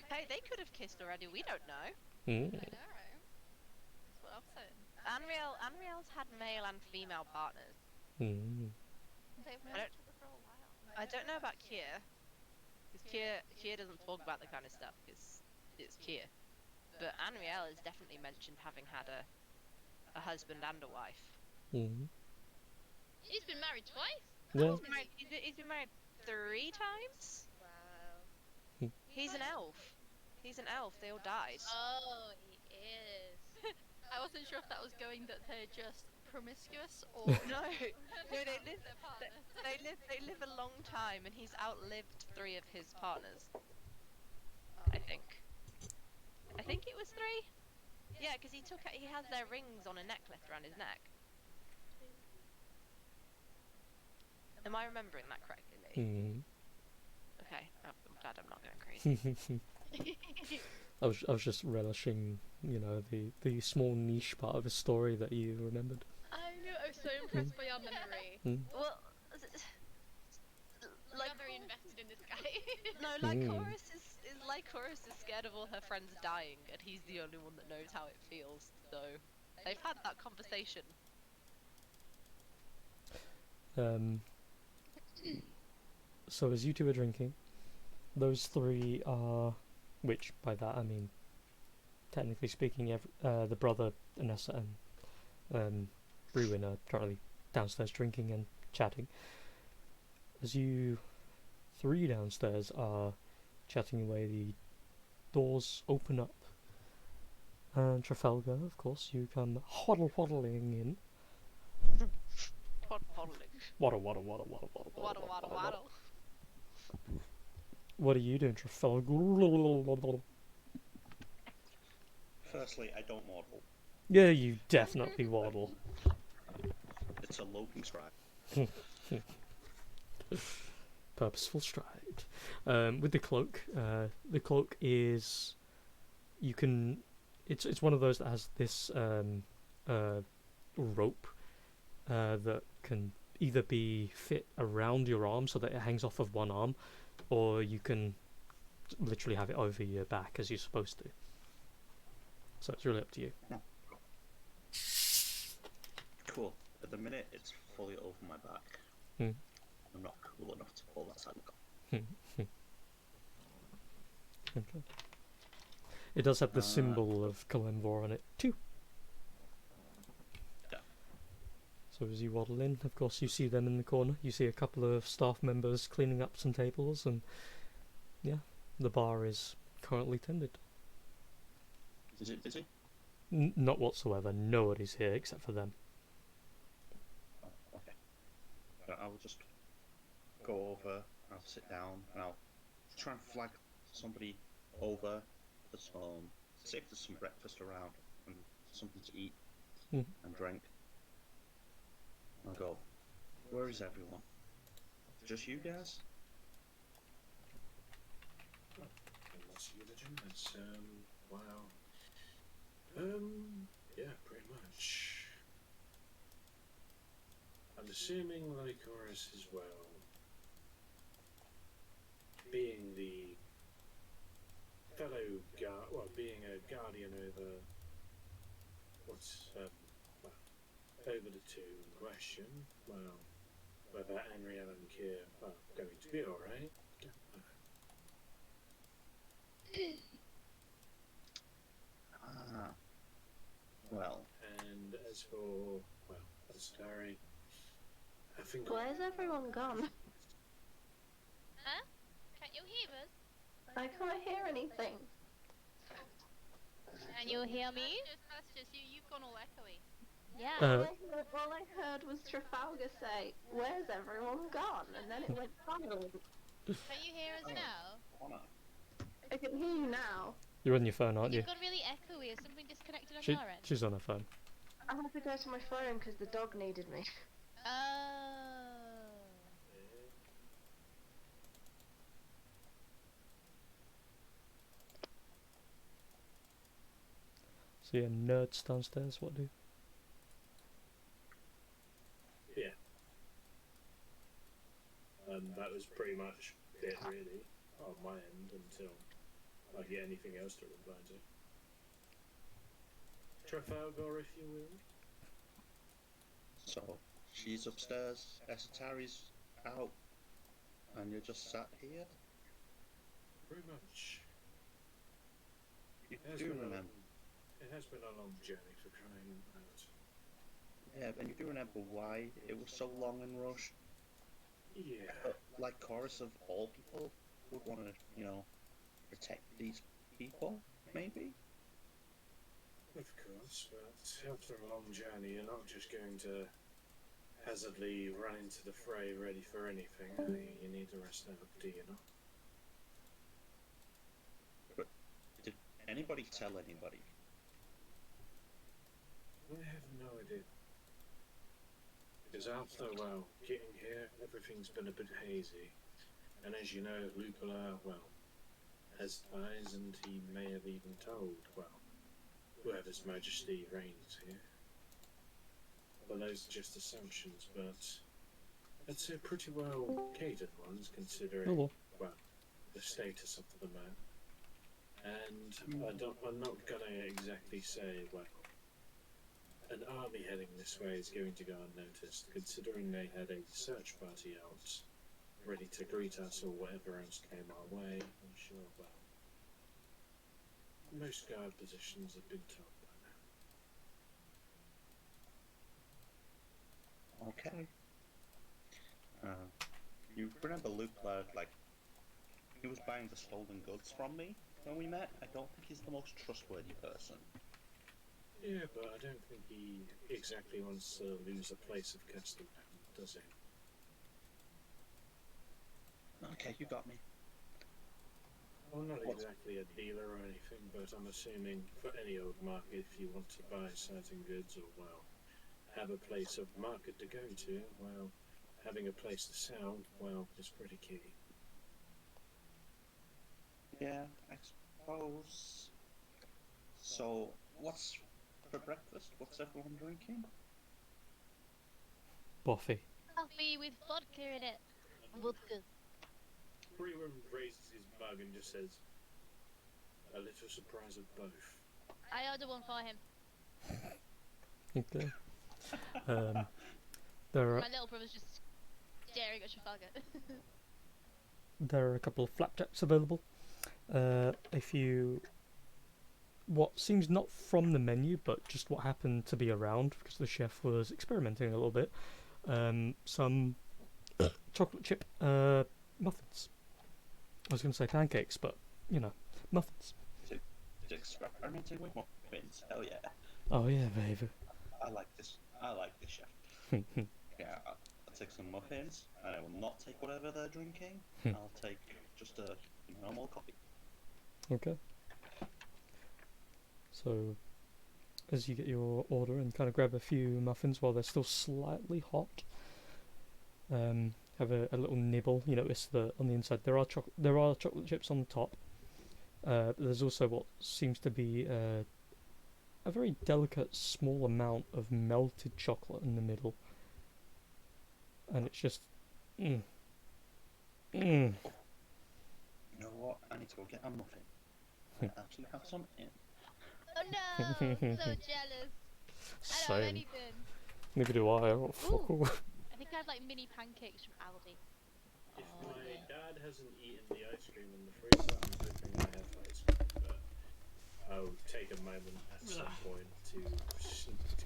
Hey, they could have kissed already, we don't know. I know, right? That's what I'm saying. Unreal's had male and female partners. They've known I each other for a while. I don't know about Kier, because Kier doesn't talk about the kind of stuff, because it's Kier. But Unreal has definitely mentioned having had a husband and a wife. He's been married twice? Yeah. He's been married 3 times? Wow. He's an elf. They all died. Oh, he is. I wasn't sure if that was going that they're just promiscuous or No, they live. their partners. They live a long time, and he's outlived 3 of his partners. I think it was 3. Yeah, because he has their rings on a necklace around his neck. Am I remembering that correctly? Okay, I'm glad I'm not going crazy. I was just relishing, the small niche part of a story that you remembered. I know, I was so impressed by your memory. Well, Like, I'm very invested in this guy. no, Lycoris is scared of all her friends dying, and he's the only one that knows how it feels. So they've had that conversation. So as you two are drinking, those 3 are, which by that I mean, technically speaking, the brother, Anessa, and Bruin are currently downstairs drinking and chatting. As you 3 downstairs are chatting away, the doors open up, and Trafalgar, of course, you come waddling in. Waddling. Waddle. What are you doing, Trafalgar? Firstly, I don't waddle. Yeah, you definitely waddle. It's a loping stride. Purposeful stride. With the cloak is, you can, it's one of those that has this rope that can either be fit around your arm so that it hangs off of one arm, or you can literally have it over your back as you're supposed to. So it's really up to you. Cool. At the minute, it's fully over my back. Hmm. I'm not cool enough to pull that out. Okay. It does have the symbol of Kalimvor on it too. Yeah. So as you waddle in, of course, you see them in the corner. You see a couple of staff members cleaning up some tables, and yeah, the bar is currently tended. Is it busy? Not whatsoever. Nobody's here except for them. Oh, okay. I will just go over, I'll sit down, and I'll try and flag somebody over for some, see if there's some breakfast around and something to eat and drink. I'll go, where is everyone? Just you guys? Unless you're the gymnast, wow. Yeah, pretty much. I'm assuming Lycoris as well. Being the fellow being a guardian over over the two in question, well, whether Henrielle and Kier are going to be alright, don't know. Well. And as for, Asatari, I think... Where's everyone gone? Huh? Can't you hear us? I can't hear anything. Can you hear me? That's just you. You've gone all echoey. Yeah. All I heard was Trafalgar say, "Where's everyone gone?" And then it went silent. Can you hear us now? Connor. I can hear you now. You're on your phone, aren't you? You've gone really echoey. Is something disconnected on your end? She's on her phone. I had to go to my phone because the dog needed me. Oh. So yeah, nerds downstairs, what do? Yeah. And that was pretty much it, really, on my end, until I get anything else to reply to. Trafalgar, if you will. So, she's upstairs, Esatari's out, and you're just sat here? Pretty much. You do remember... It has been a long journey for crying out. Yeah, and you do remember why it was so long and rushed? Yeah. Like Chorus of all people would want to, protect these people, maybe? Of course, but after a long journey, you're not just going to hazardly run into the fray ready for anything. You need to rest out, do you not? But did anybody tell anybody? I have no idea. Because after, getting here, everything's been a bit hazy. And as you know, Lupola, has ties, and he may have even told, whoever's majesty reigns here. Well, those are just assumptions, but I'd say pretty well catered ones, considering, the status of the man. And I'm not gonna exactly say, an army heading this way is going to go unnoticed, considering they had a search party out, ready to greet us or whatever else came our way. I'm sure, most guard positions have been told by now. Okay. You remember Luke Cloud, he was buying the stolen goods from me when we met? I don't think he's the most trustworthy person. Yeah, but I don't think he exactly wants to lose a place of custom, does he? Okay, you got me. Well, not exactly a dealer or anything, but I'm assuming for any old market, if you want to buy certain goods or, have a place of market to go to, having a place to sell, is pretty key. Yeah, I suppose. So, what's for breakfast? What's everyone drinking? Boffy. Coffee with vodka in it. Vodka. Freeman raises his mug and just says, a little surprise of both. I order one for him. Okay. There are My little brother's just staring at Trafalgar. there are a couple of flapjacks available. If you what seems not from the menu, but just what happened to be around because the chef was experimenting a little bit. Some chocolate chip muffins. I was going to say pancakes, but you know, muffins. It's experimenting with muffins. Hell yeah! Oh yeah, baby. I like this. I like this chef. Yeah, I'll take some muffins, and I will not take whatever they're drinking. I'll take just a normal coffee. Okay. So, as you get your order and kind of grab a few muffins while they're still slightly hot, have a little nibble. You notice that on the inside there are chocolate chips on the top. But there's also what seems to be a very delicate small amount of melted chocolate in the middle, and it's just You know what? I need to go get a muffin. I actually have some in. Oh no! I'm so jealous. I don't have Same. anything. Neither do I. Oh, fuck all. I think I have like mini pancakes from Aldi. If Oh, my yeah. dad hasn't eaten the ice cream in the freezer, I'm hoping I have ice cream. But I'll take a moment at some point to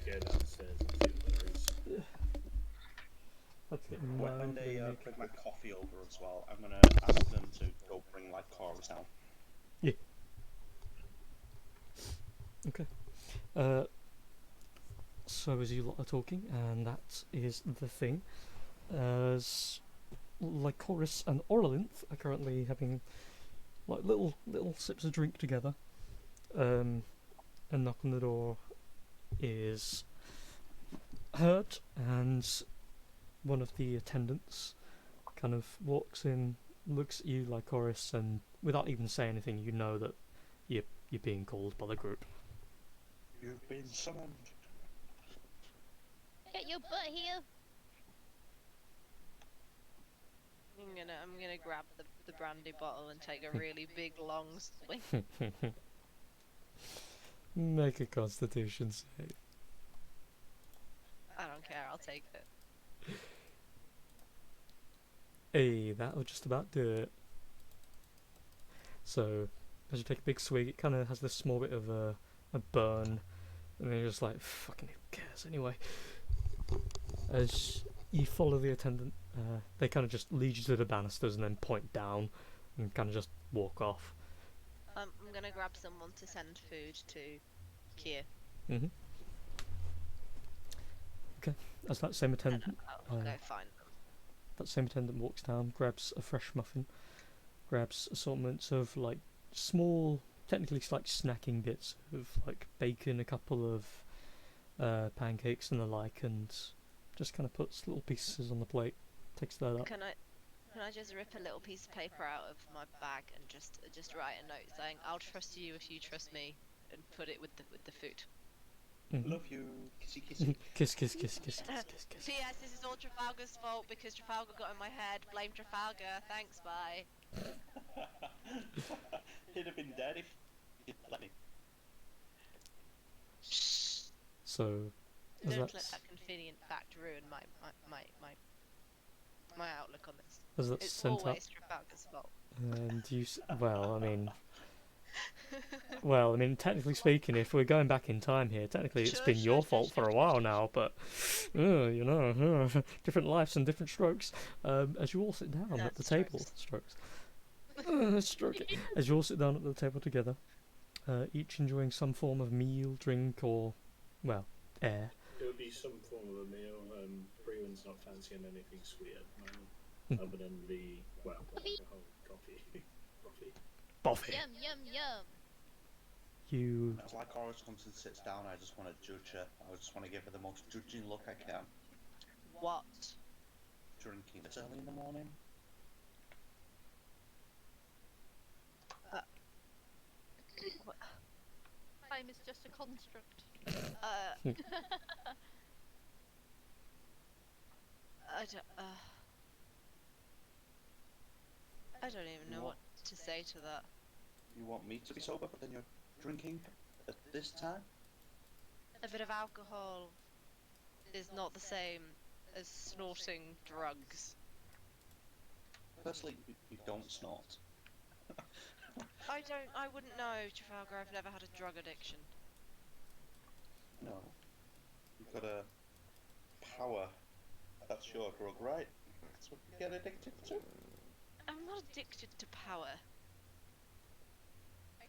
go downstairs and see what there is. That's getting When mildly they Nick. bring my coffee over as well, I'm gonna ask them to go bring like chorus down. Yeah. Okay. So as you lot are talking, and that is the thing, as Lycoris and Orlinth are currently having like little sips of drink together. A knock on the door is heard, and one of the attendants kind of walks in, looks at you, Lycoris, and without even saying anything, you know that you're being called by the group. You've been summoned. Get your butt here! I'm gonna grab the brandy bottle and take a really big long swing. Make a Constitution save. I don't care, I'll take it. Hey, that'll just about do it. So, as you take a big swig, it kind of has this small bit of a burn, and then you're just like, fucking who cares anyway. As you follow the attendant, they kind of just lead you to the banisters and then point down and kind of just walk off. I'm gonna grab someone to send food to Kier. Mm-hmm. Okay, as that same attendant, I'll go find them. that same attendant walks down, grabs a fresh muffin, grabs assortments of like small, technically like snacking bits of like bacon, a couple of pancakes and the like, and just kind of puts little pieces on the plate, takes that up. Can I just rip a little piece of paper out of my bag and just write a note saying I'll trust you if you trust me, and put it with the food. Mm-hmm. Love you. Kissy kissy. Kiss, kiss, kiss, kiss, kiss, kiss, kiss. P.S. This is all Trafalgar's fault because Trafalgar got in my head. Blame Trafalgar. Thanks, bye. He'd have been dead if he'd let me. So, as Don't let that's, that convenient fact ruin my outlook on this. as that's It's sent up, always Trafalgar's fault. and you, well, I mean, technically speaking, if we're going back in time here, technically it's been your fault for a while now, but, you know, different lives and different strokes. As you all sit down at the table, strokes. Stroke it. As you all sit down at the table together, each enjoying some form of meal, drink, or, well, air. It would be some form of a meal. Brewen's not fancying anything sweet at the moment, other than the alcohol, coffee. Boffy. Yum, yum, yum. You As like always comes and sits down, I just want to judge her. I just want to give her the most judging look I can. What? Drinking this early in the morning. Time is just a construct. I don't even know what to say to that. You want me to be sober, but then you're drinking at this time? A bit of alcohol is is not the same as snorting drugs. Firstly, you don't snort. I wouldn't know, Trafalgar. I've never had a drug addiction. No. You've got a power. That's your drug, right? That's what you get addicted to. I'm not addicted to power.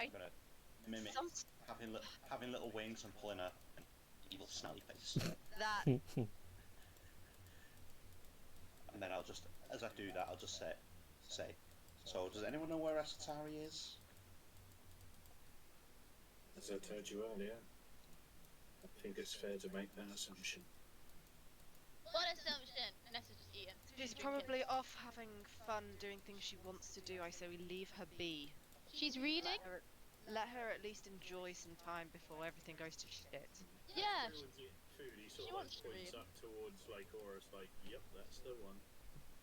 I'm gonna mimic having little wings and pulling an evil smiley face. That And then I'll just, as I do that, I'll just say, so does anyone know where Asatari is? As I told you earlier, I think it's fair to make that assumption. What assumption? Nessa's just eating. she's probably off having fun doing things she wants to do. I say we leave her be. She's reading? Let her at least enjoy some time before everything goes to shit. Yeah. Everyone's eating food. He sort she of wants to points read. up towards like Aura's, like, yep, that's the one.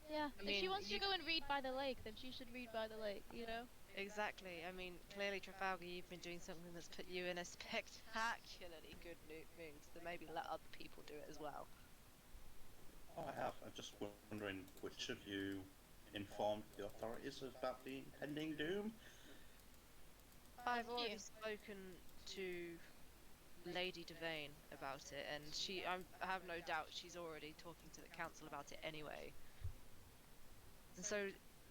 Yeah. I If she mean, wants to go and read by the lake, then she should read by the lake, you know? Exactly. I mean, clearly, Trafalgar, you've been doing something that's put you in a spectacularly good mood, so maybe let other people do it as well. Oh, I have. I'm just wondering which of you informed the authorities about the impending doom? I've already spoken to Lady Devane about it, and I have no doubt she's already talking to the council about it anyway. And so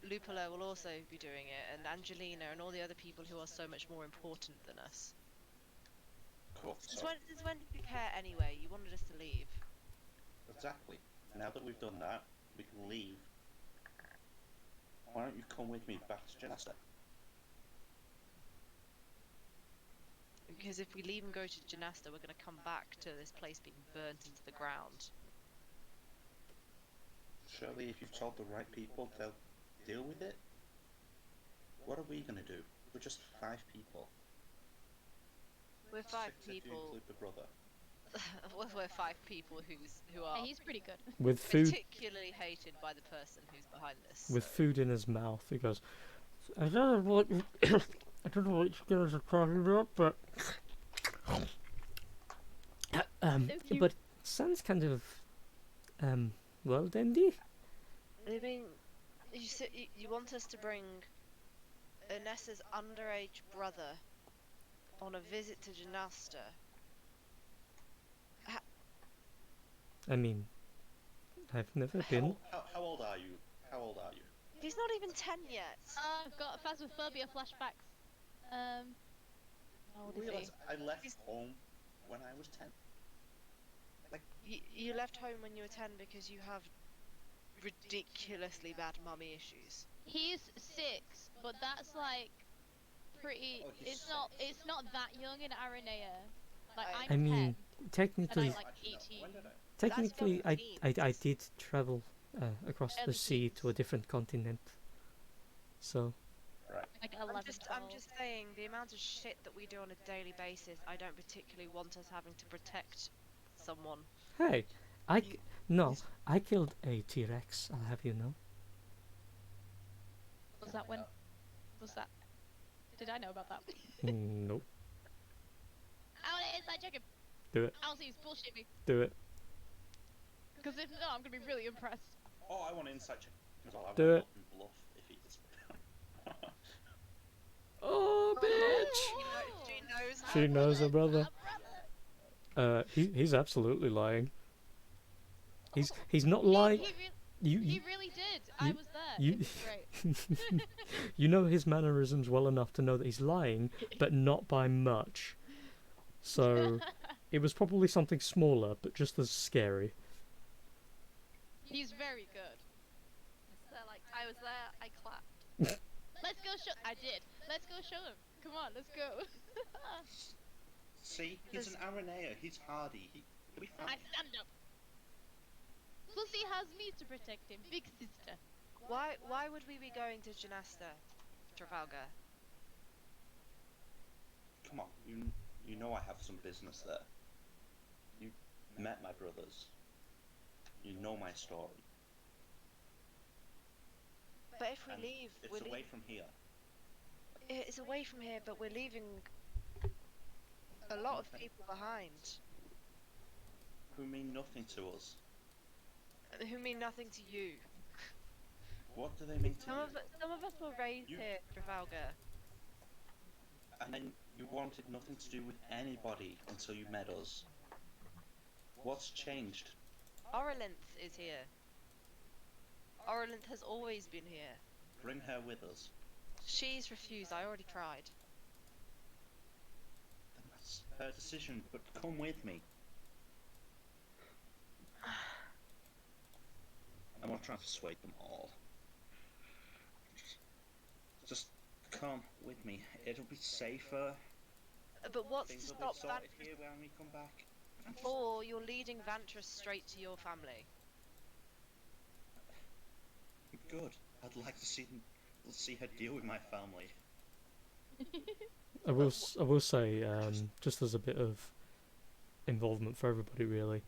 Lupola will also be doing it, and Angelina and all the other people who are so much more important than us. Cool. Since when did you care anyway? You wanted us to leave. Exactly. Now that we've done that, we can leave. Why don't you come with me back to Janasta? Because if we leave and go to Janasta, we're going to come back to this place being burnt into the ground. Surely if you've told the right people, they'll deal with it? What are we gonna do? We're just 5 people. We're 5 6 if you people. include the brother. We're 5 people who are Hey, he's pretty good. With food, particularly hated by the person who's behind this. with so- food in his mouth, he goes, I don't know what I don't know what you guys are talking about, but but it sounds kind of well, Dandy. I mean, you want us to bring Anessa's underage brother on a visit to Janasta? I mean, I've never been. How old are you? How old are you? He's not even 10 yet. I've got phasmophobia flashbacks. How old is he? Realize I left home when I was 10. You left home when you were 10 because you have ridiculously bad mummy issues. He's 6, but that's like pretty. Oh, he's It's not that young in Aranea. Like I I'm I mean, 10, and technically, I'm like Actually, no. 18. When did I? technically, That's young I teens. did travel across the Early sea to a teens. different continent. So Right. Like 11, I'm 12. just saying, the amount of shit that we do on a daily basis, I don't particularly want us having to protect someone. hey, I killed a T-Rex. I'll have you know. Was that when? Was that? Did I know about that? Nope. I want to inside check him. Do it. I'll see he's bullshit me. Do it. Because if not, I'm gonna be really impressed. Oh, I want to insight check as well. I Do want it. to bluff if he's. Oh, bitch! She knows. She knows her brother. Brother. He's absolutely lying. He's not He lying. he You really did. I you- was there. you- It was great. you know his mannerisms well enough to know that he's lying, but not by much. So it was probably something smaller, but just as scary. He's very good. So like, I was there, I clapped. Let's go show. I did. Let's go show him. Come on, let's go. See, he's an Aranea. He's hardy. He'll be I fine. stand up. Plus he has me to protect him, big sister. Why would we be going to Janasta, Trafalgar? Come on, you know I have some business there. You met my brothers. You know my story. But if we And leave, it's away from here. It's away from here, but we're leaving a lot of people behind. who mean nothing to us. Who mean nothing to you. What do they mean to you? Some of us were raised You- here, Trafalgar. And then you wanted nothing to do with anybody until you met us. What's changed? Oralinth is here. Oralinth has always been here. Bring her with us. She's refused, I already tried. Then that's her decision, but come with me. I'm not trying to persuade them all. Just come with me. It'll be safer. But what's Things to will be stop sorted Vantress? here when we come back. Or you're leading Vantress straight to your family. Good. I'd like to see her deal with my family. I will say, just as a bit of involvement for everybody, really,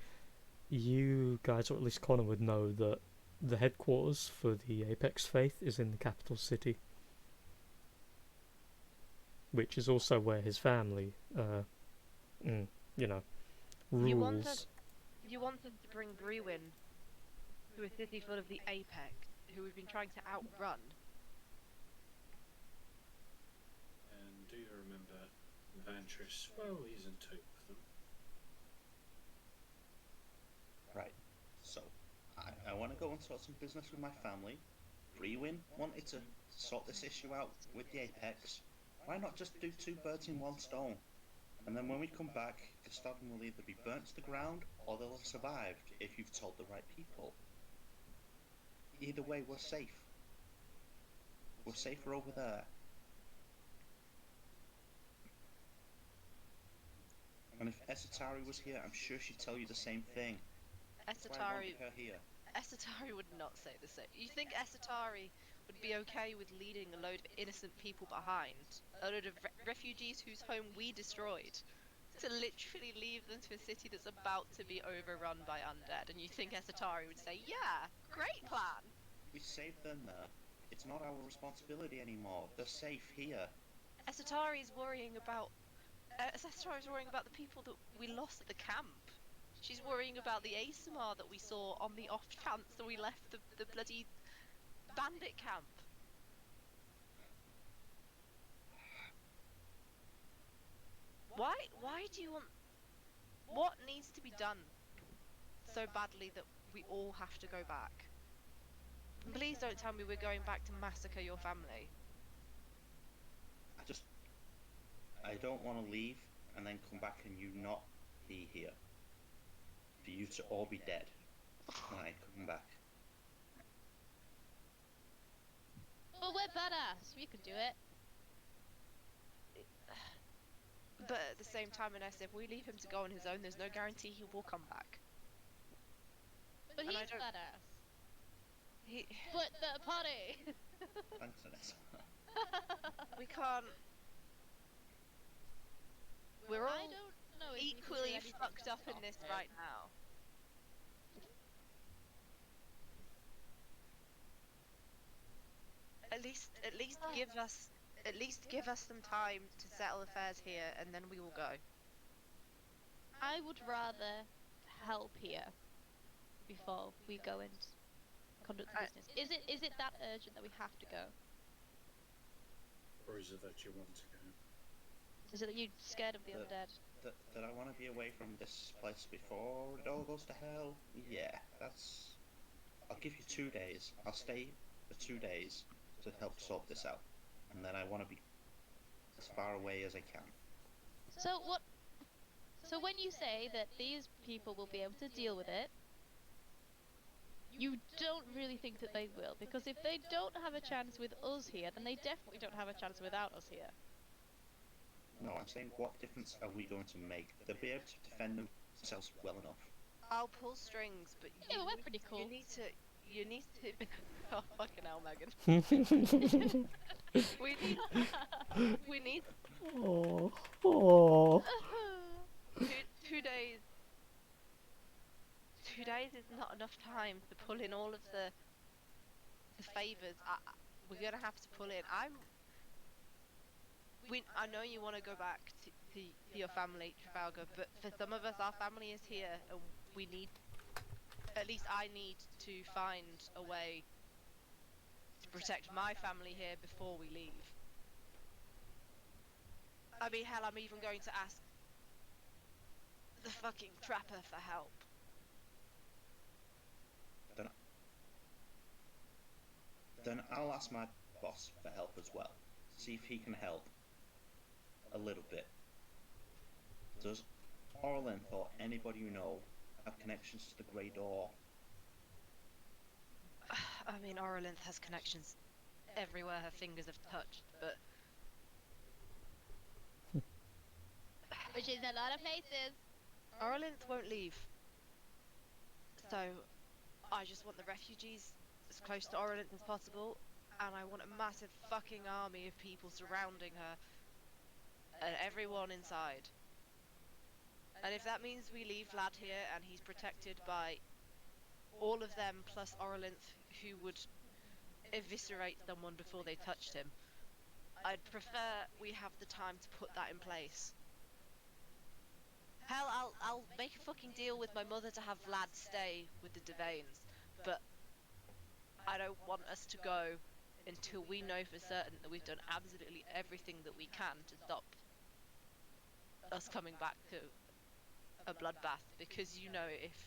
you guys, or at least Connor, would know that the headquarters for the Apex Faith is in the capital city, which is also where his family, rules. You want us to bring Brewin to a city full of the Apex, who we've been trying to outrun. And do you remember Vantress? Well, he's in tow with them. Right. So, I want to go and sort some business with my family. Brewin wanted to sort this issue out with the Apex. Why not just do two birds in one stone? And then when we come back, Gestapo will either be burnt to the ground or they'll have survived if you've told the right people. Either way, we're safe. We're safer over there. And if Esatari was here, I'm sure she'd tell you the same thing. That's why I wanted her here. Esatari would not say the same. You think Esatari would be okay with leading a load of innocent people behind? A load of refugees whose home we destroyed? To literally leave them to a city that's about to be overrun by undead, and you think Esatari would say, yeah, great plan! We saved them there. It's not our responsibility anymore. They're safe here. Esatari's worrying about the people that we lost at the camp. She's worrying about the ASMR that we saw on the off chance that we left the bloody bandit camp. Why do you want... What needs to be done so badly that we all have to go back? Please don't tell me we're going back to massacre your family. I don't want to leave and then come back and you not be here. For you to all be dead when I come back. Well, we're badass. We could do it. But at the same time, Inessa, if we leave him to go on his own, there's no guarantee he will come back. But And he's I don't- badass. He... But the party. Thanks, Vanessa. We can't... We're I all don't know if we can do equally anything fucked to up in stop this it. right now. At least give us some time to settle affairs here, and then we will go. I would rather help here before we go and conduct the business. Is it that urgent that we have to go? Or is it that you want to go? Is it that you're scared of the The- undead? That I want to be away from this place before it all goes to hell? Yeah, that's... I'll give you 2 days. I'll stay for 2 days to help sort this out. And then I want to be as far away as I can. So what? So when you say that these people will be able to deal with it, you don't really think that they will, because if they don't have a chance with us here, then they definitely don't have a chance without us here. No, I'm saying what difference are we going to make? They'll be able to defend themselves well enough. I'll pull strings, but Yeah, we're pretty cool. You need to. Oh fucking hell, Megan. We need Oh. 2 days. 2 days is not enough time to pull in all of the favors. We're gonna have to pull in. I know you want to go back to your family, Trafalgar, but for some of us, our family is here, and we need, at least I need to find a way to protect my family here before we leave. I mean, hell, I'm even going to ask the fucking trapper for help. Then I'll ask my boss for help as well. See if he can help a little bit. Does Orlin or anybody you know have connections to the Grey Door? I mean, Oralinth has connections everywhere her fingers have touched, but... Which is a lot of places. Oralinth won't leave. So, I just want the refugees as close to Oralinth as possible, and I want a massive fucking army of people surrounding her, and everyone inside. And if that means we leave Lad here and he's protected by all of them plus Oralinth, who would eviscerate someone before they touched him, I'd prefer we have the time to put that in place. Hell, I'll make a fucking deal with my mother to have Vlad stay with the Devanes, but I don't want us to go until we know for certain that we've done absolutely everything that we can to stop us coming back to a bloodbath, because you know, if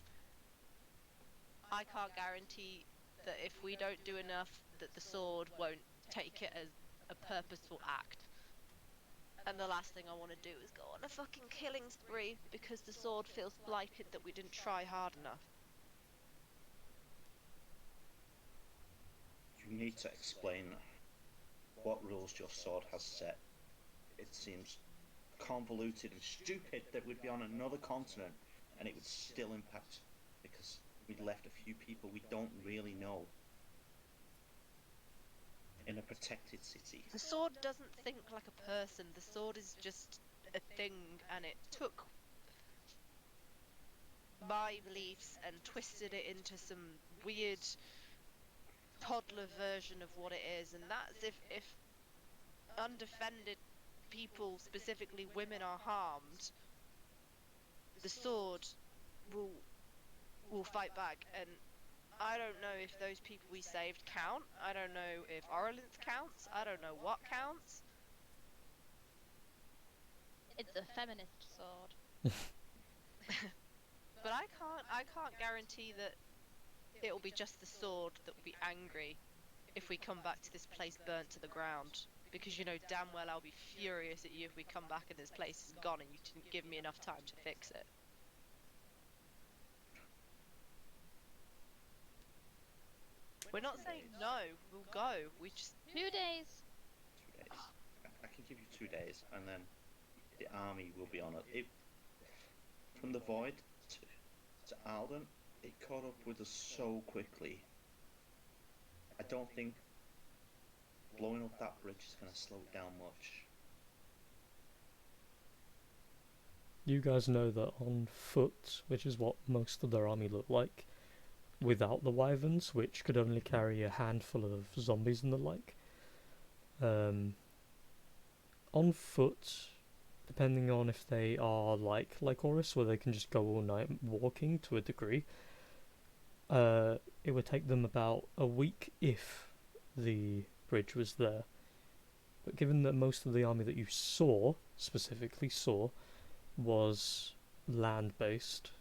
I can't guarantee that if we don't do enough that the sword won't take it as a purposeful act. And the last thing I want to do is go on a fucking killing spree because the sword feels blighted that we didn't try hard enough. You need to explain what rules your sword has set. It seems convoluted and stupid that we'd be on another continent and it would still impact because we'd left a few people we don't really know in a protected city. The sword doesn't think like a person. The sword is just a thing, and it took my beliefs and twisted it into some weird toddler version of what it is, and that's if undefended people, specifically women, are harmed, the sword will fight back. And I don't know if those people we saved count. I don't know if Oralinth counts. I don't know what counts. It's a feminist sword. But I can't guarantee that it'll be just the sword that will be angry if we come back to this place burnt to the ground. Because you know damn well I'll be furious at you if we come back and this place is gone and you didn't give me enough time to fix it. We're not saying no, we'll go. We just... 2 days. 2 days. I can give you 2 days, and then the army will be on it. From the Void to Alden, it caught up with us so quickly. I don't think blowing up that bridge is going to slow it down much. You guys know that on foot, which is what most of their army looked like, without the wyverns, which could only carry a handful of zombies and the like. On foot, depending on if they are like Lycoris, where they can just go all night walking to a degree, it would take them about a week if the bridge was there. But given that most of the army that you specifically saw, was land-based,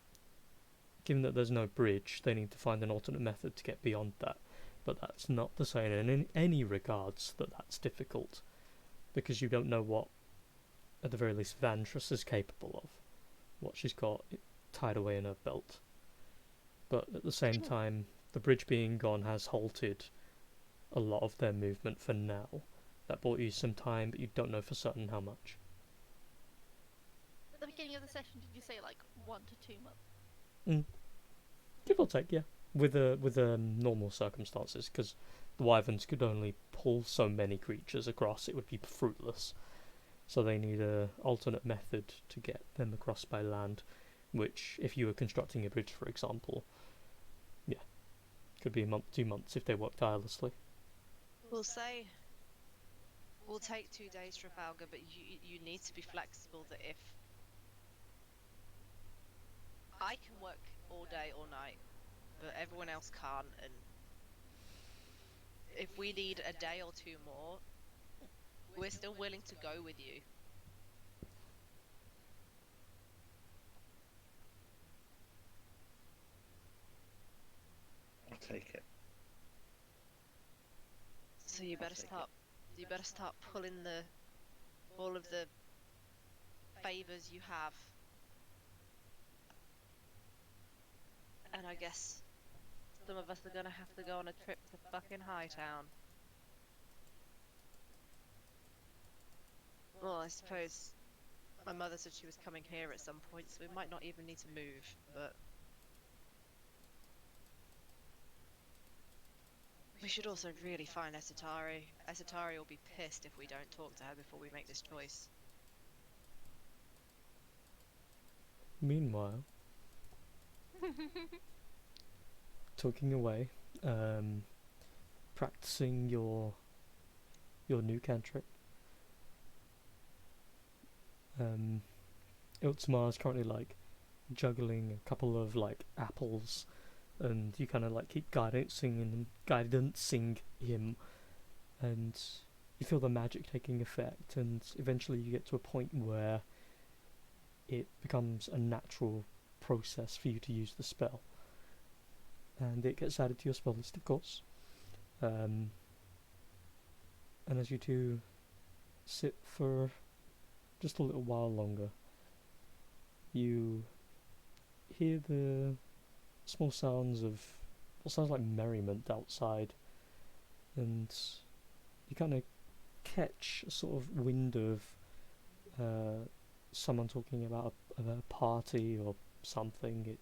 given that there's no bridge, they need to find an alternate method to get beyond that. But that's not to say in any regards that that's difficult, because you don't know what, at the very least, Vantress is capable of, what she's got tied away in her belt. But at the same time, the bridge being gone has halted a lot of their movement for now. That bought you some time, but you don't know for certain how much. At the beginning of the session, did you say like 1 to 2 months? Give or take, yeah. With normal circumstances, because the wyverns could only pull so many creatures across, it would be fruitless. So they need an alternate method to get them across by land, which, if you were constructing a bridge, for example, yeah, could be a month, 2 months if they work tirelessly. We'll say we'll take 2 days, Trafalgar, but you need to be flexible that if I can work all day, all night, but everyone else can't. And if we need a day or two more, we're still willing to go with you. I'll take it. So you better start pulling all of the favors you have. And I guess some of us are gonna have to go on a trip to fucking Hightown. Well, I suppose my mother said she was coming here at some point, so we might not even need to move, but we should also really find Esatari. Esatari will be pissed if we don't talk to her before we make this choice. Meanwhile, talking away, practicing your new cantrip. Iltmar is currently like juggling a couple of like apples, and you kind of like keep guidancing him, and you feel the magic taking effect, and eventually you get to a point where it becomes a natural process for you to use the spell, and it gets added to your spell list, of course. And as you two sit for just a little while longer, you hear the small sounds of what sounds like merriment outside, and you kind of catch a sort of wind of someone talking about a party or something.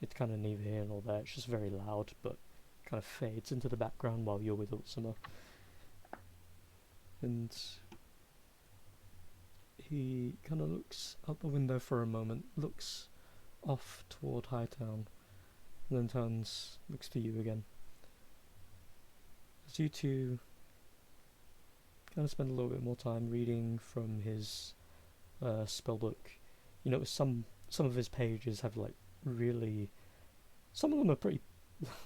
It's kind of neither here nor there. It's just very loud, but kind of fades into the background while you're with Ultima. And he kind of looks out the window for a moment, looks off toward Hightown, and then turns, looks to you again. As you two kind of spend a little bit more time reading from his spellbook, you notice some of his pages have like really, some of them are pretty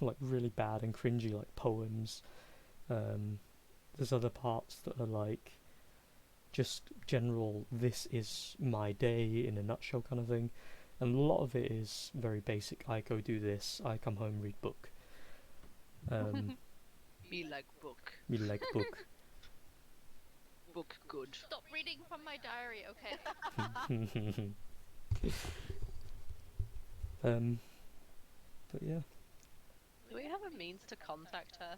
like really bad and cringy, like poems. There's other parts that are like just general, this is my day in a nutshell kind of thing, and a lot of it is very basic. I go do this, I come home, read book. Me like book. Me like book. Book good. Stop reading from my diary, okay? But yeah. Do we have a means to contact her?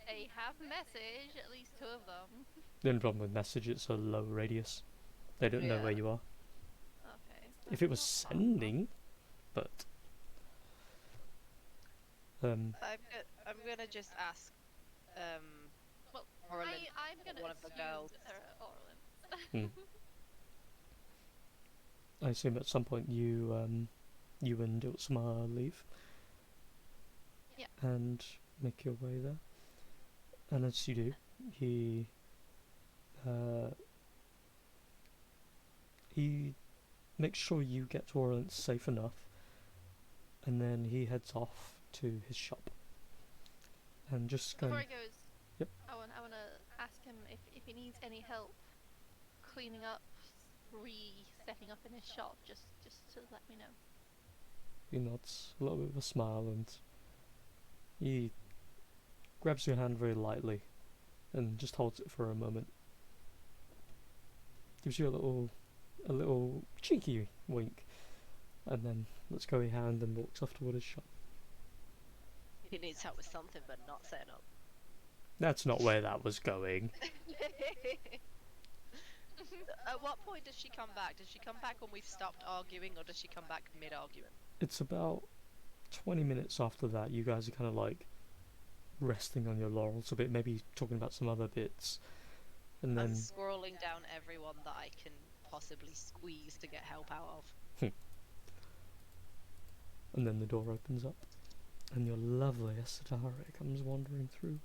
They have message, at least 2 of them. The only problem with message, it's a low radius. They don't know where you are. Okay. If it was sending, but I'm gonna just ask Well, Orlin, I'm gonna one of the assume girls. Orlin. I assume at some point you and Iltsma leave. Yeah. And make your way there. And as you do, he makes sure you get to Orleans safe enough, and then he heads off to his shop. And just Before going. he goes, Yep. I wanna ask him if he needs any help cleaning up, resetting up in his shop, just to let me know. He nods, a little bit of a smile, and he grabs your hand very lightly and just holds it for a moment. Gives you a little cheeky wink, and then lets go of your hand and walks off toward his shop. He needs help with something, but not setting up. That's not where that was going. At what point does she come back? Does she come back when we've stopped arguing, or does she come back mid-argument? It's about 20 minutes after that. You guys are kind of like resting on your laurels a bit, maybe talking about some other bits, and I'm then scrolling down everyone that I can possibly squeeze to get help out of. and then the door opens up, and your lovely Esatari comes wandering through.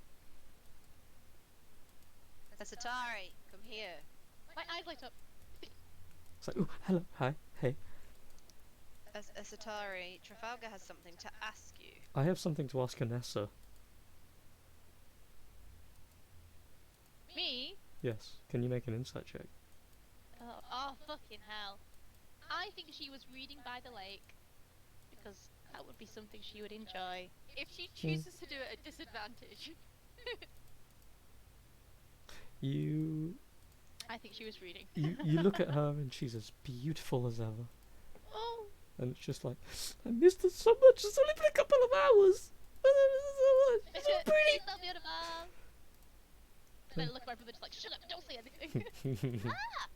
Esatari, come here. My eyes light up. It's like, oh, hello, hi, hey. Asatari, Trafalgar has something to ask you. I have something to ask Anessa. Me? Yes. Can you make an insight check? Oh, fucking hell. I think she was reading by the lake because that would be something she would enjoy. If she chooses to do it at disadvantage. I think she was reading. You look at her and she's as beautiful as ever. Oh! And it's just like, I missed her so much. It's only been a couple of hours. I love her so much. She's so pretty. She's so beautiful! And then I look at my brother just like, shut up, don't say anything. Ah!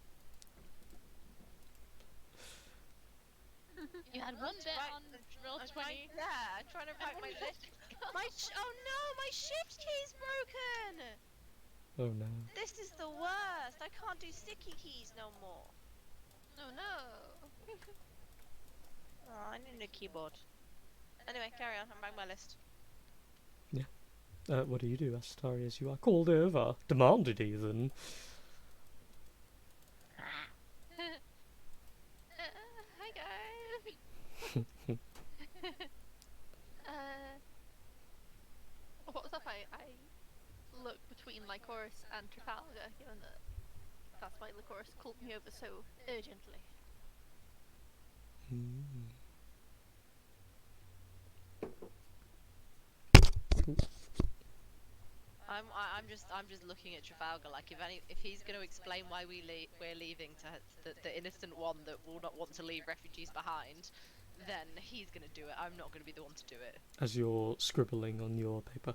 You had one bit Right, on roll I'm 20. I'm trying to write my list. Oh no, my shift key's broken! Oh no. This is the worst. I can't do sticky keys no more. Oh no. Oh, I need a new keyboard. Anyway, carry on. I'm writing my list. What do you do, Astari, as you are called over? Demanded even. Hi guys. What's up? I look between Lycoris and Trafalgar, given that that's why Lycoris called me over so urgently. I'm just looking at Trafalgar like if he's going to explain why we're leaving to the innocent one that will not want to leave refugees behind, then he's going to do it. I'm not going to be the one to do it. As you're scribbling on your paper.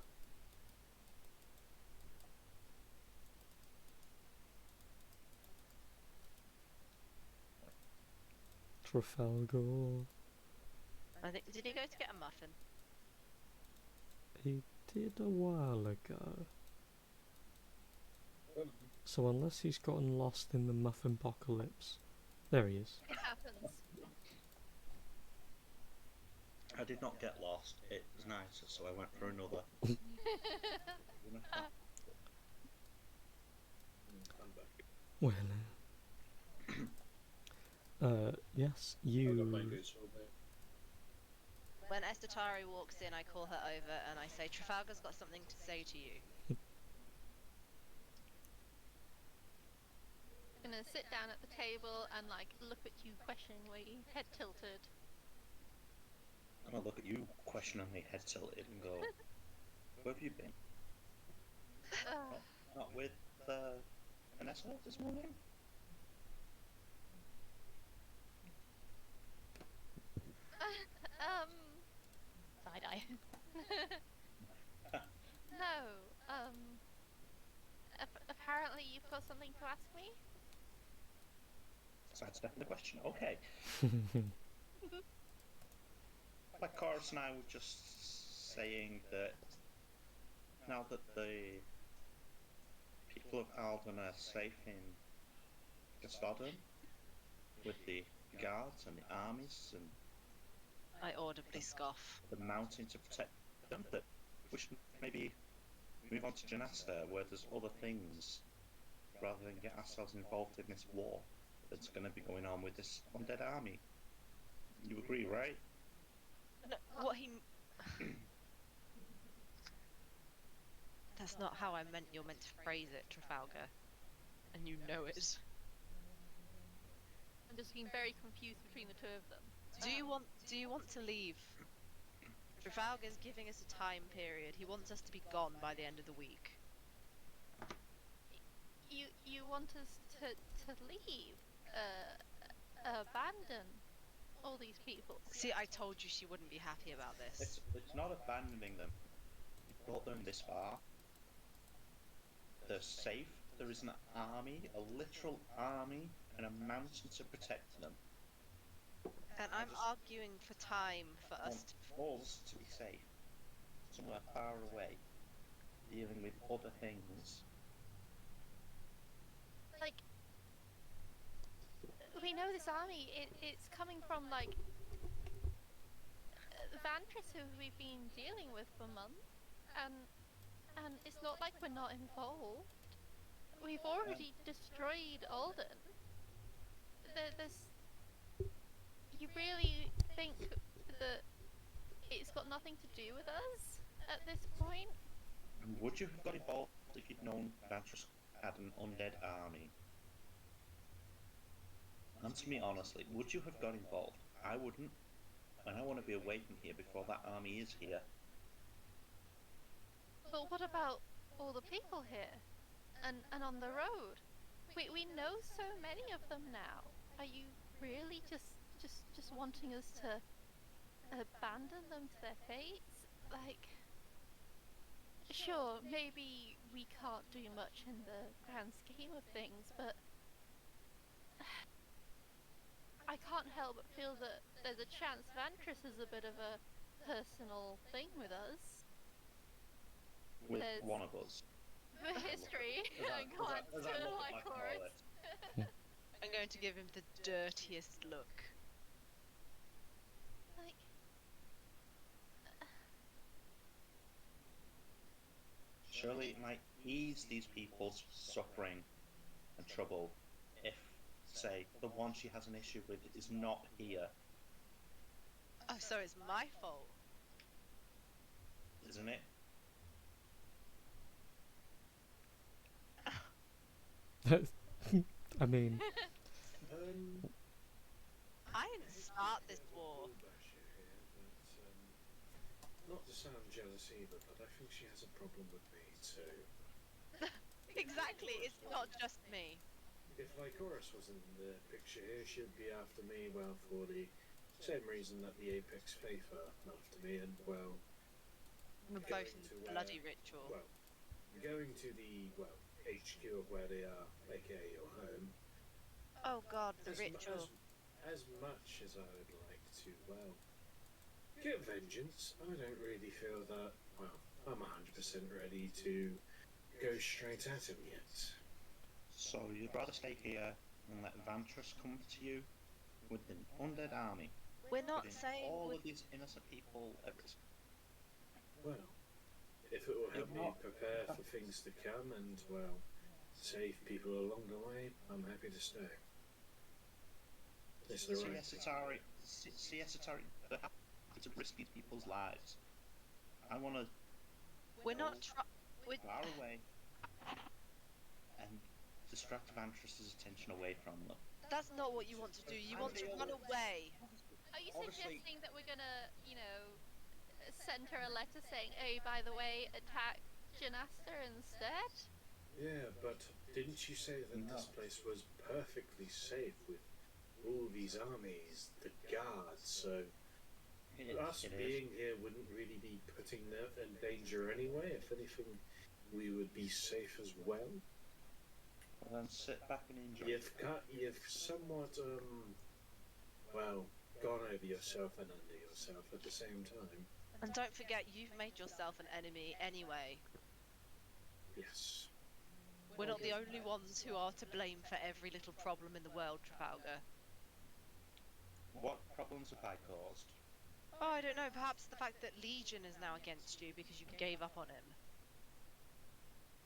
Trafalgar. I think did he go to get a muffin? He did a while ago. So unless he's gotten lost in the muffin apocalypse. There he is. It happens. I did not get lost. It was nicer, so I went for another. I'm back. Well, yes, I got you... mangoes all day. When Estatari walks in, I call her over and I say, Trafalgar's got something to say to you. I'm gonna sit down at the table and like look at you questioningly, head tilted. I'm gonna look at you questioningly, head tilted, and go, where have you been? Not with Vanessa this morning? Side eye. No, apparently you've got something to ask me? Sidestepping the question. Okay. Like Chorus and I were just saying that now that the people of Alden are safe in Gastodon with the guards and the armies and I audibly scoff. the mountain to protect them, that we should maybe move on to Janasta where there's other things rather than get ourselves involved in this war that's going to be going on with this undead army. You agree, right? No, what he... That's not how you're meant to phrase it, Trafalgar. And you know it. I'm just getting very confused between the two of them. Do you want to leave? Trafalgar's giving us a time period. He wants us to be gone by the end of the week. You want us to leave? Abandon all these people? See, I told you she wouldn't be happy about this. It's not abandoning them. You've brought them this far. They're safe. There is an army, a literal army, and a mountain to protect them. And I'm arguing for time for us to... all to be safe. Somewhere far away. Dealing with other things. Like, we know this army, it's coming from, like, Vantris who we've been dealing with for months, and it's not like we're not involved. We've already destroyed Alden. There's... you really think that it's got nothing to do with us at this point? And would you have got involved if you'd known Vantress had an undead army? Answer me honestly, would you have got involved? I wouldn't, and I want to be away from here before that army is here. But what about all the people here? And on the road? We know so many of them now. Are you really just wanting us to abandon them to their fates? Like, sure, maybe we can't do much in the grand scheme of things, but I can't help but feel that there's a chance Vantress has a bit of a personal thing with us. With There's one of us. the history and glance to Lycoris. I'm going to give him the dirtiest look. Like, Surely it might ease these people's suffering and trouble if, say, the one she has an issue with is not here. Oh, so it's my fault. Isn't it? I mean, I didn't start this war. Not to sound jealous either, but I think she has a problem with me too. Exactly, it's not just me. If Lycoris wasn't in the picture here, she'd be after me, well, for the same reason that the Apex Faith are after me, and, well... We're both in the bloody ritual. Well, going to the, well, HQ of where they are, aka your home... Oh god, the ritual. As much as I would like to, well... get vengeance, I don't really feel that, well, I'm 100% ready to go straight at him yet. So you'd rather stay here and let Vantress come to you with an undead army? We're not putting saying all of these innocent people at risk. Well, if it will help You're me not- prepare for things to come and, well, save people along the way, I'm happy to stay. It's the right thing. Atari, they're happy to risk these people's lives. I want to we're not we're far away and distract Vantress's attention away from them. That's not what you want to do. You want to run away. Are you Obviously- suggesting that we're gonna, you know, send her a letter saying, "Hey, by the way, attack Janasta instead"? Yeah, but didn't you say that No. this place was perfectly safe with all these armies, the guards, so us It is. being here wouldn't really be putting them in danger anyway. If anything, we would be safe as well. Well, then sit back and enjoy. You've somewhat, well, gone over yourself and under yourself at the same time. And don't forget, you've made yourself an enemy anyway. Yes. We're not the only ones who are to blame for every little problem in the world, Trafalgar. What problems have I caused? Oh, I don't know. Perhaps the fact that Legion is now against you because you gave up on him.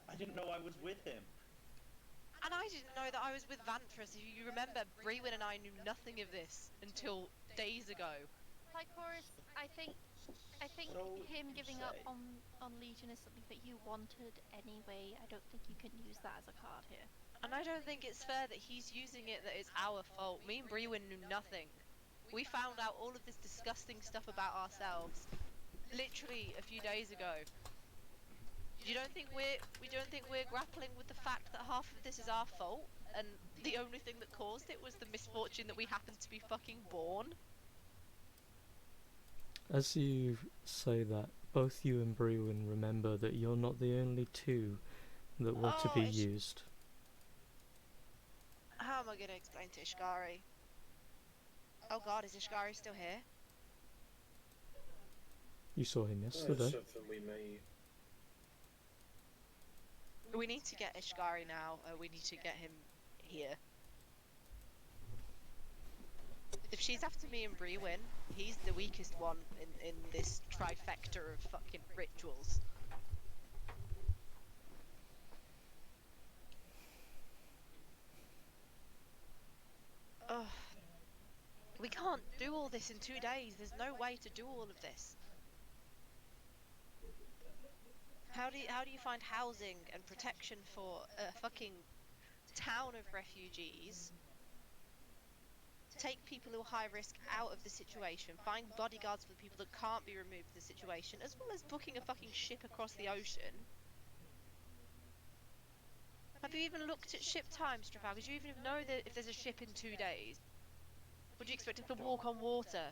I didn't know I was with him. And I didn't know that I was with Vantress. If you remember, Brewin and I knew nothing of this until days ago. Lycoris, I think So him you giving up say. on Legion is something that you wanted anyway. I don't think you can use that as a card here. And I don't think it's fair that he's using it that it's our fault. Me and Brewin knew nothing. We found out all of this disgusting stuff about ourselves literally a few days ago. You don't think we're grappling with the fact that half of this is our fault and the only thing that caused it was the misfortune that we happened to be fucking born? as you say that, both you and Brewin remember that you're not the only two that were to Oh, be it's- used. How am I going to explain to Ishgari? Oh god, is Ishgari still here? You saw him That's yesterday. something we may... We need to get Ishgari now. We need to get him here. If she's after me and Brewin, he's the weakest one in this trifecta of fucking rituals. Ugh. We can't do all this in 2 days. There's no way to do all of this. How do you find housing and protection for a fucking town of refugees? Take people who are high risk out of the situation, find bodyguards for the people that can't be removed from the situation, as well as booking a fucking ship across the ocean. Have you even looked at ship times, Trafalgar? Do you even know that if there's a ship in 2 days? Would you expect it to walk on water?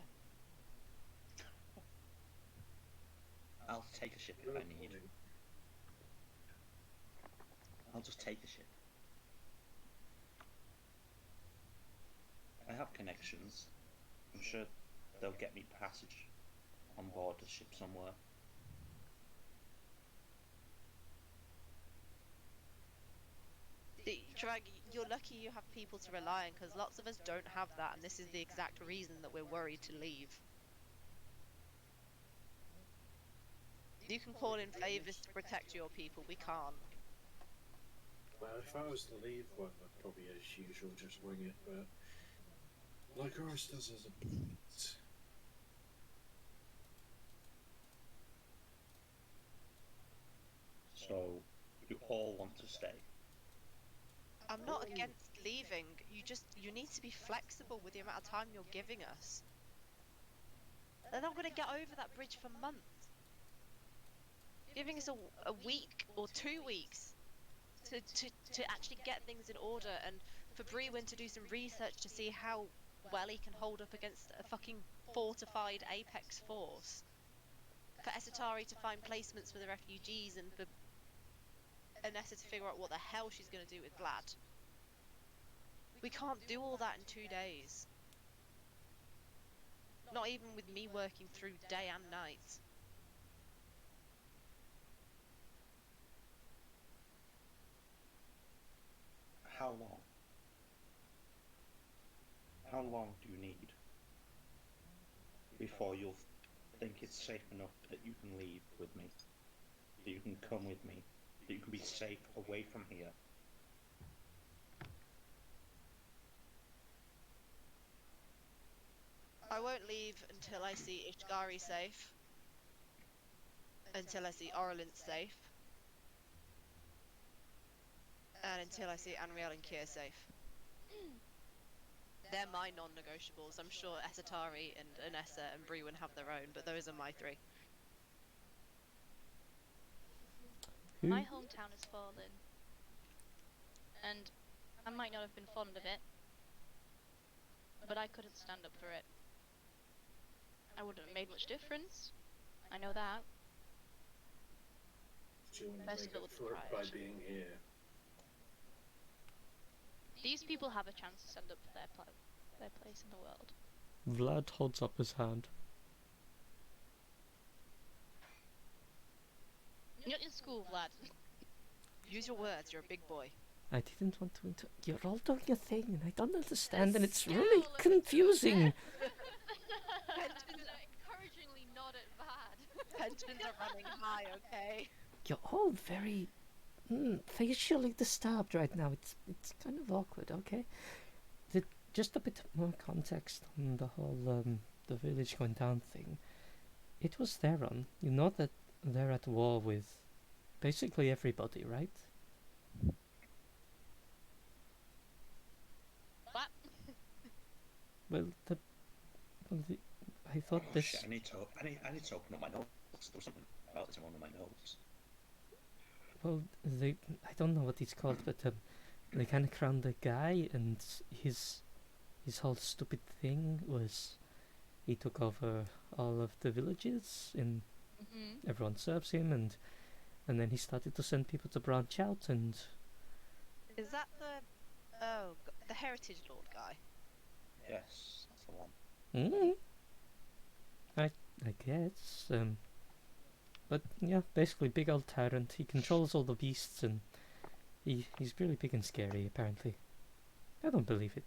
I'll take a ship if I need. I'll just take the ship. I have connections. I'm sure they'll get me passage on board a ship somewhere. Trafalgar, you're lucky you have people to rely on, because lots of us don't have that, and this is the exact reason that we're worried to leave. You can call in favours to protect your people, we can't. Well, if I was to leave one, I'd probably, as usual, just wing it, but like ours does as a point. So, you all want to stay? I'm not against leaving, you need to be flexible with the amount of time you're giving us. They're not going to get over that bridge for months. Giving us a week or 2 weeks to actually get things in order, and for Brewin to do some research to see how well he can hold up against a fucking fortified Apex force. For Esatari to find placements for the refugees, and for Anessa to figure out what the hell she's going to do with Vlad. We can't do all that in 2 days. Not even with me working through day and night. How long? How long do you need before you'll think it's safe enough that you can leave with me? That you can come with me? That you can be safe away from here? I won't leave until I see Ishgari safe. Until I see Orlint safe. And until I see Anriel and Kier safe. They're my non-negotiables. I'm sure Esatari and Anessa and Brewin have their own, but those are my 3. My hometown has fallen, and I might not have been fond of it, but I couldn't stand up for it. I wouldn't have made much difference. I know that. Do you want to Best make of it up with for it by pride. being here? These people have a chance to stand up for their place in the world. Vlad holds up his hand. You're not in school, Vlad. Use your words, you're a big boy. I didn't want to You're all doing your thing, and I don't understand, and it's really confusing. Encouragingly nod at Vad. Pensions are running high, okay? You're all very facially disturbed right now. It's kind of awkward, okay? Just a bit more context on the whole the village going down thing. It was Theron. You know that they're at war with basically everybody, right? What? Well, I thought Oh this. shit! I need to open up my notes. There was something about this in one of my notes. Well, I don't know what he's called, but they kind of crowned a guy, and his whole stupid thing was he took over all of the villages, and everyone serves him, and then he started to send people to branch out, and Is that the Heritage Lord guy? Yes, that's the one. I guess, but yeah, basically big old tyrant. He controls all the beasts, and he's really big and scary, apparently. I don't believe it.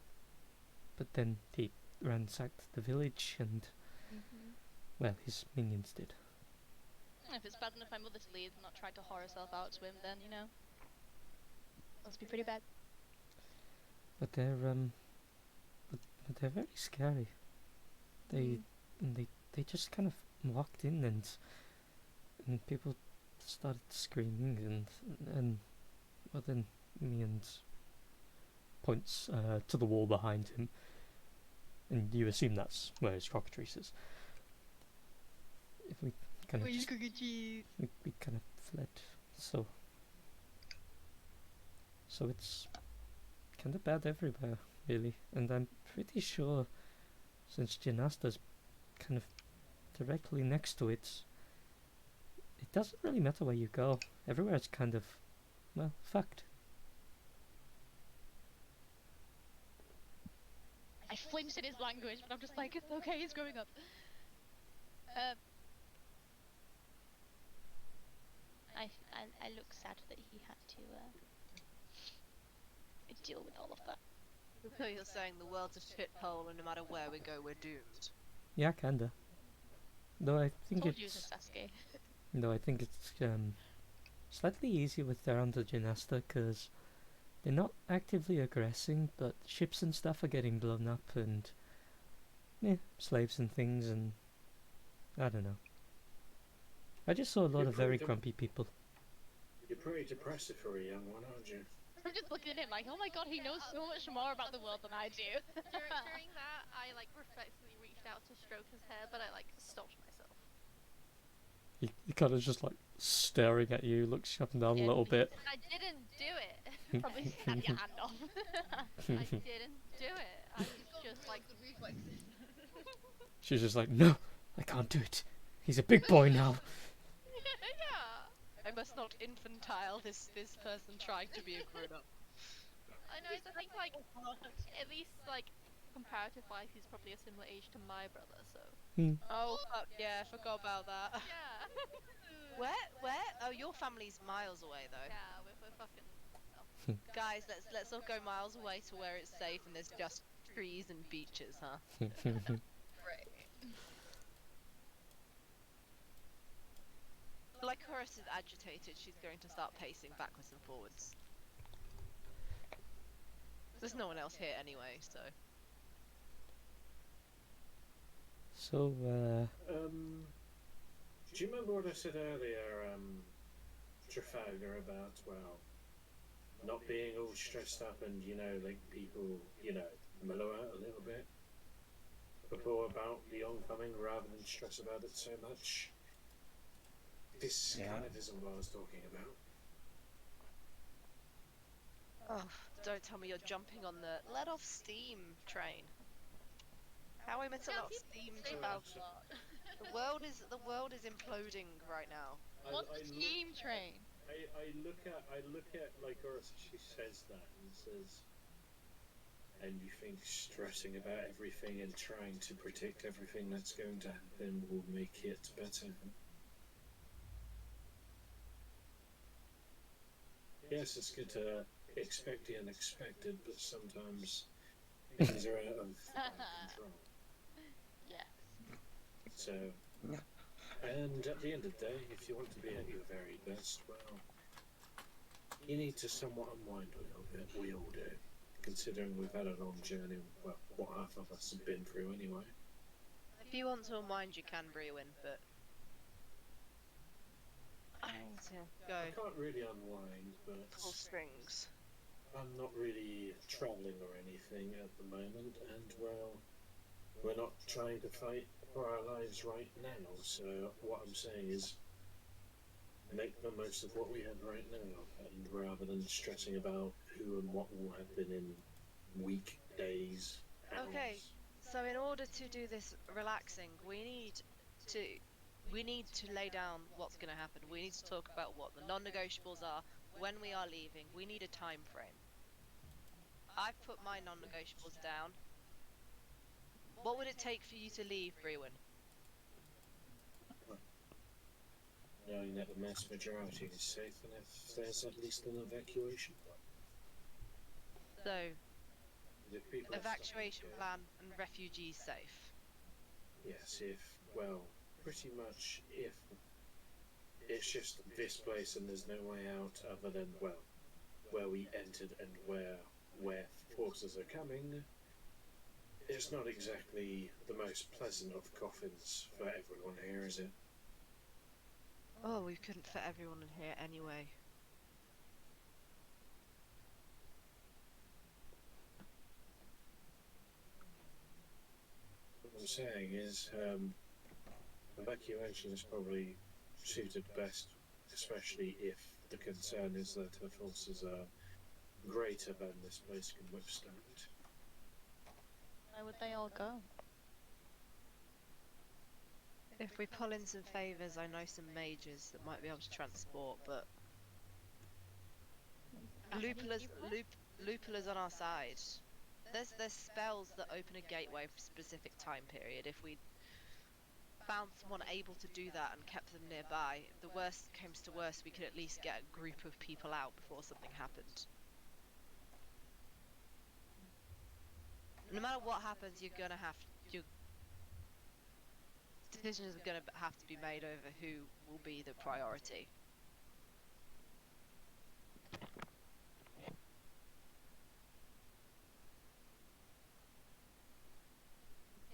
But then he ransacked the village, and well, his minions did. If it's bad enough my mother to leave and not try to whore herself out to him, then, you know, must be pretty bad. But they're very scary. they they just kind of walked in, and people started screaming, and well, then Mian points to the wall behind him, and you assume that's where his cockatrice is. If we kind of Where's just, cookie? we kind of fled, so it's kind of bad everywhere, really. And I'm pretty sure, since Gymnasta's kind of directly next to it, it doesn't really matter where you go. Everywhere is kind of, well, fucked. I flinched at his language, but I'm just like, it's okay, he's growing up. I look sad that he had to deal with all of that. So you're saying the world's a shithole and no matter where we go, we're doomed. Yeah, kinda. Though I think Told you it's it's a Sasuke. though I think it's slightly easier with they're under Gymnasta because they're not actively aggressing, but ships and stuff are getting blown up, and slaves and things, and I don't know. I just saw a lot of very grumpy people. You're pretty depressive for a young one, aren't you? I'm just looking at him like, oh my god, he knows so much more about the world than I do. During that, I like reflexively reached out to stroke his hair, but I like stopped myself. He kind of just like staring at you, looks up and down a little bit. I didn't do it. Probably snap your hand off. I didn't do it. I was just like, She's just like, no, I can't do it. He's a big boy now. yeah. I must not infantile this person trying to be a grown-up. I know. I think like at least like comparative-wise, he's probably a similar age to my brother. So. Oh fuck yeah, forgot about that. Yeah. Where? Oh, your family's miles away though. Yeah, we're fucking. Guys, let's all go miles away to where it's safe and there's just trees and beaches, huh? Right. Like Chorus is agitated, she's going to start pacing backwards and forwards. There's no one else here anyway, so. So, Do you remember what I said earlier, Trafalgar, about, well, not being all stressed up and, like people, mellow out a little bit before about the oncoming rather than stress about it so much? This kind of isn't what I was talking about. Oh, don't tell me you're jumping on the let off steam train. How are we meant to let off steam train? The world is imploding right now. What's the steam train? I look at Lycoris, she says that and says, and you think stressing about everything and trying to predict everything that's going to happen will make it better. Yes, it's good to expect the unexpected, but sometimes things are out of control. Yes. So, and at the end of the day, if you want to be at your very best, well, you need to somewhat unwind a little bit. We all do, considering we've had a long journey. Well, what half of us have been through anyway. If you want to unwind, you can, Brewin, but I need to go. I can't really unwind, but Pull strings. I'm not really travelling or anything at the moment, and well, we're not trying to fight for our lives right now, so what I'm saying is make the most of what we have right now, and rather than stressing about who and what will happen in weekdays, hours. Okay, so in order to do this relaxing, we need to lay down what's going to happen. We need to talk about what the non-negotiables are, when we are leaving. We need a time frame. I've put my non-negotiables down. What would it take for you to leave, Brewin? Knowing that the mass majority is safe, and if there's at least an evacuation plan. So, If people evacuation plan and refugees safe. Yes, pretty much if it's just this place and there's no way out other than, where we entered and where forces are coming, It's not exactly the most pleasant of coffins for everyone here, is it? Oh, we couldn't fit everyone in here anyway. What I'm saying is, evacuation is probably suited best, especially if the concern is that her forces are greater than this place can withstand. Where would they all go? If we pull in some favours, I know some mages that might be able to transport, but Lupula's on our side. There's spells that open a gateway for a specific time period. If we found someone able to do that and kept them nearby, if the worst comes to worst, we could at least get a group of people out before something happened. No matter what happens, your decisions are gonna have to be made over who will be the priority.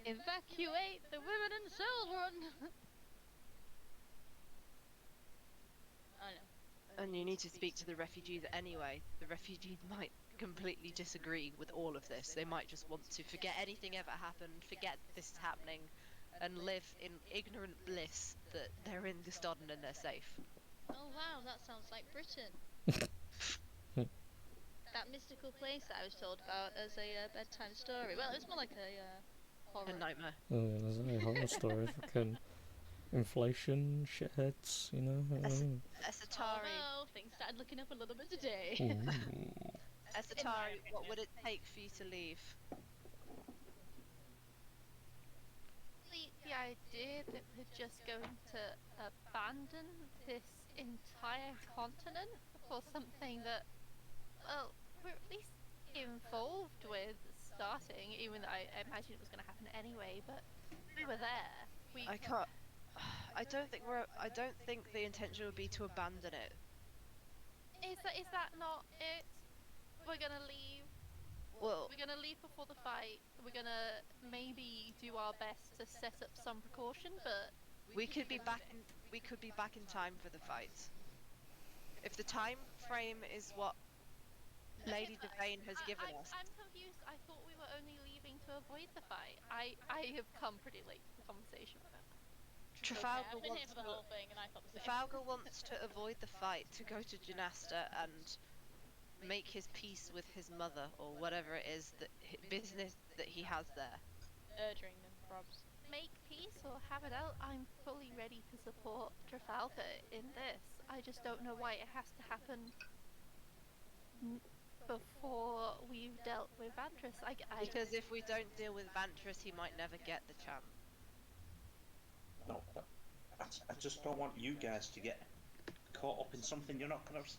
Evacuate the women and children! I know. And you need to speak to the refugees anyway. The refugees might completely disagree with all of this. They might just want to forget anything ever happened, forget this is happening, and live in ignorant bliss that they're in Gustodon and they're safe. Oh wow, that sounds like Britain. That mystical place that I was told about as a bedtime story. Well, it's more like a horror. A nightmare. Oh yeah, there's a horror story. Fucking inflation, shitheads, you know. Esatari. Oh no, things started looking up a little bit today. Esatari, what would it take for you to leave? The idea that we're just going to abandon this entire continent for something that, well, we're at least involved with starting, even though I imagine it was going to happen anyway, but we were there. I can't. I don't think the intention would be to abandon it. Is that not it? We're gonna leave. Well, We're gonna leave before the fight. We're gonna maybe do our best to set up some precaution, but we could be back in time for the fight. If the time frame is what Lady Devane has given us. I'm confused. I thought we were only leaving to avoid the fight. I have come pretty late to the conversation, remember? Trafalgar I've been here for the whole thing, and I thought the same. Trafalgar wants to avoid the fight, to go to Janasta and make his peace with his mother, or whatever it is that business that he has there. Urging them, probs. Make peace or have it out. I'm fully ready to support Trafalgar in this. I just don't know why it has to happen before we've dealt with Vantress. Because if we don't deal with Vantress, he might never get the chance. No, I just don't want you guys to get caught up in something you're not going to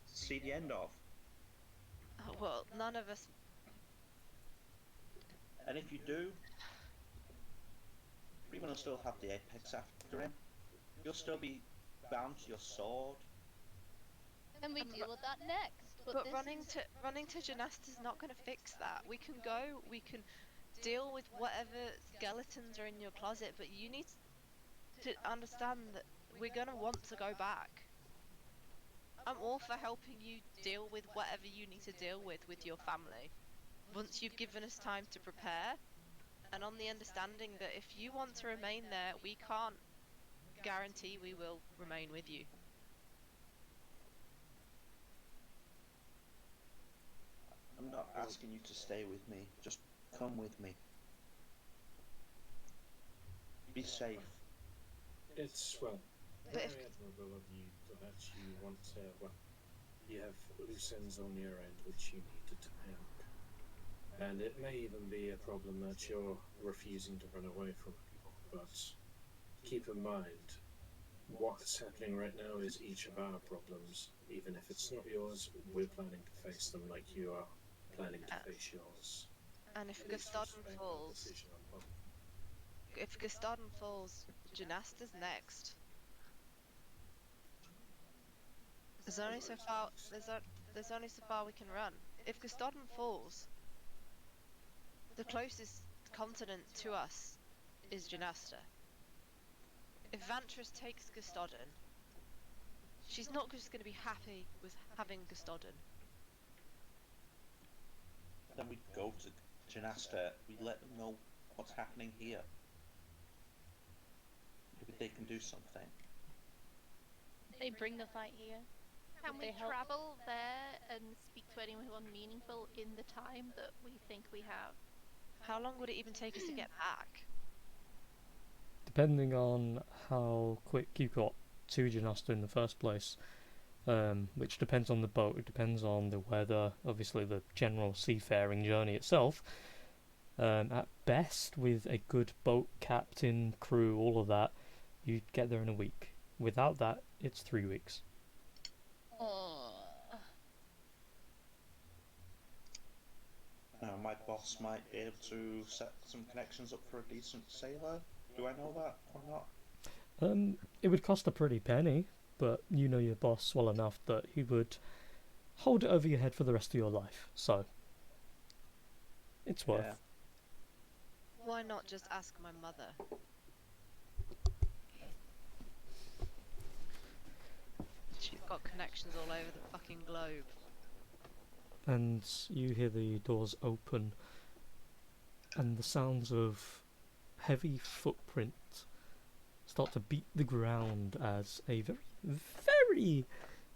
see the end of. Oh, well, none of us. And if you do, Freeman will still have the apex after him. You'll still be bound to your sword. And we deal with that next. But running to Janasta's not going to fix that. We can deal with whatever skeletons are in your closet, but you need to understand that we're going to want to go back. I'm all for helping you deal with whatever you need to deal with your family. Once you've given us time to prepare, and on the understanding that if you want to remain there, we can't guarantee we will remain with you. I'm not asking you to stay with me, just come with me. Be safe. It's, well, But very admirable of you that you want to, well, you have loose ends on your end which you need to tie up. And it may even be a problem that you're refusing to run away from anymore, but keep in mind, what's happening right now is each of our problems. Even if it's not yours, we're planning to face them like you are planning to face yours. And if Gustodon falls, Janasta's next. There's only so far we can run. If Gustodon falls, The closest continent to us is Janasta. If Vantris takes Gustodon, she's not just going to be happy with having Gustodon. Then we'd go to Janasta, we'd let them know what's happening here. Maybe they can do something. They bring the fight here. Can we They help. travel there and speak to anyone meaningful in the time that we think we have? How long would it even take us to get back? Depending on how quick you got to Janasta in the first place, which depends on the boat, it depends on the weather, obviously the general seafaring journey itself. At best, with a good boat, captain, crew, all of that, you'd get there in a week. Without that, it's 3 weeks. My boss might be able to set some connections up for a decent sailor. Do I know that or not? It would cost a pretty penny, but you know your boss well enough that he would hold it over your head for the rest of your life, so it's worth. Yeah. Why not just ask my mother? She's got connections all over the fucking globe. And you hear the doors open and the sounds of heavy footprint start to beat the ground as a very, very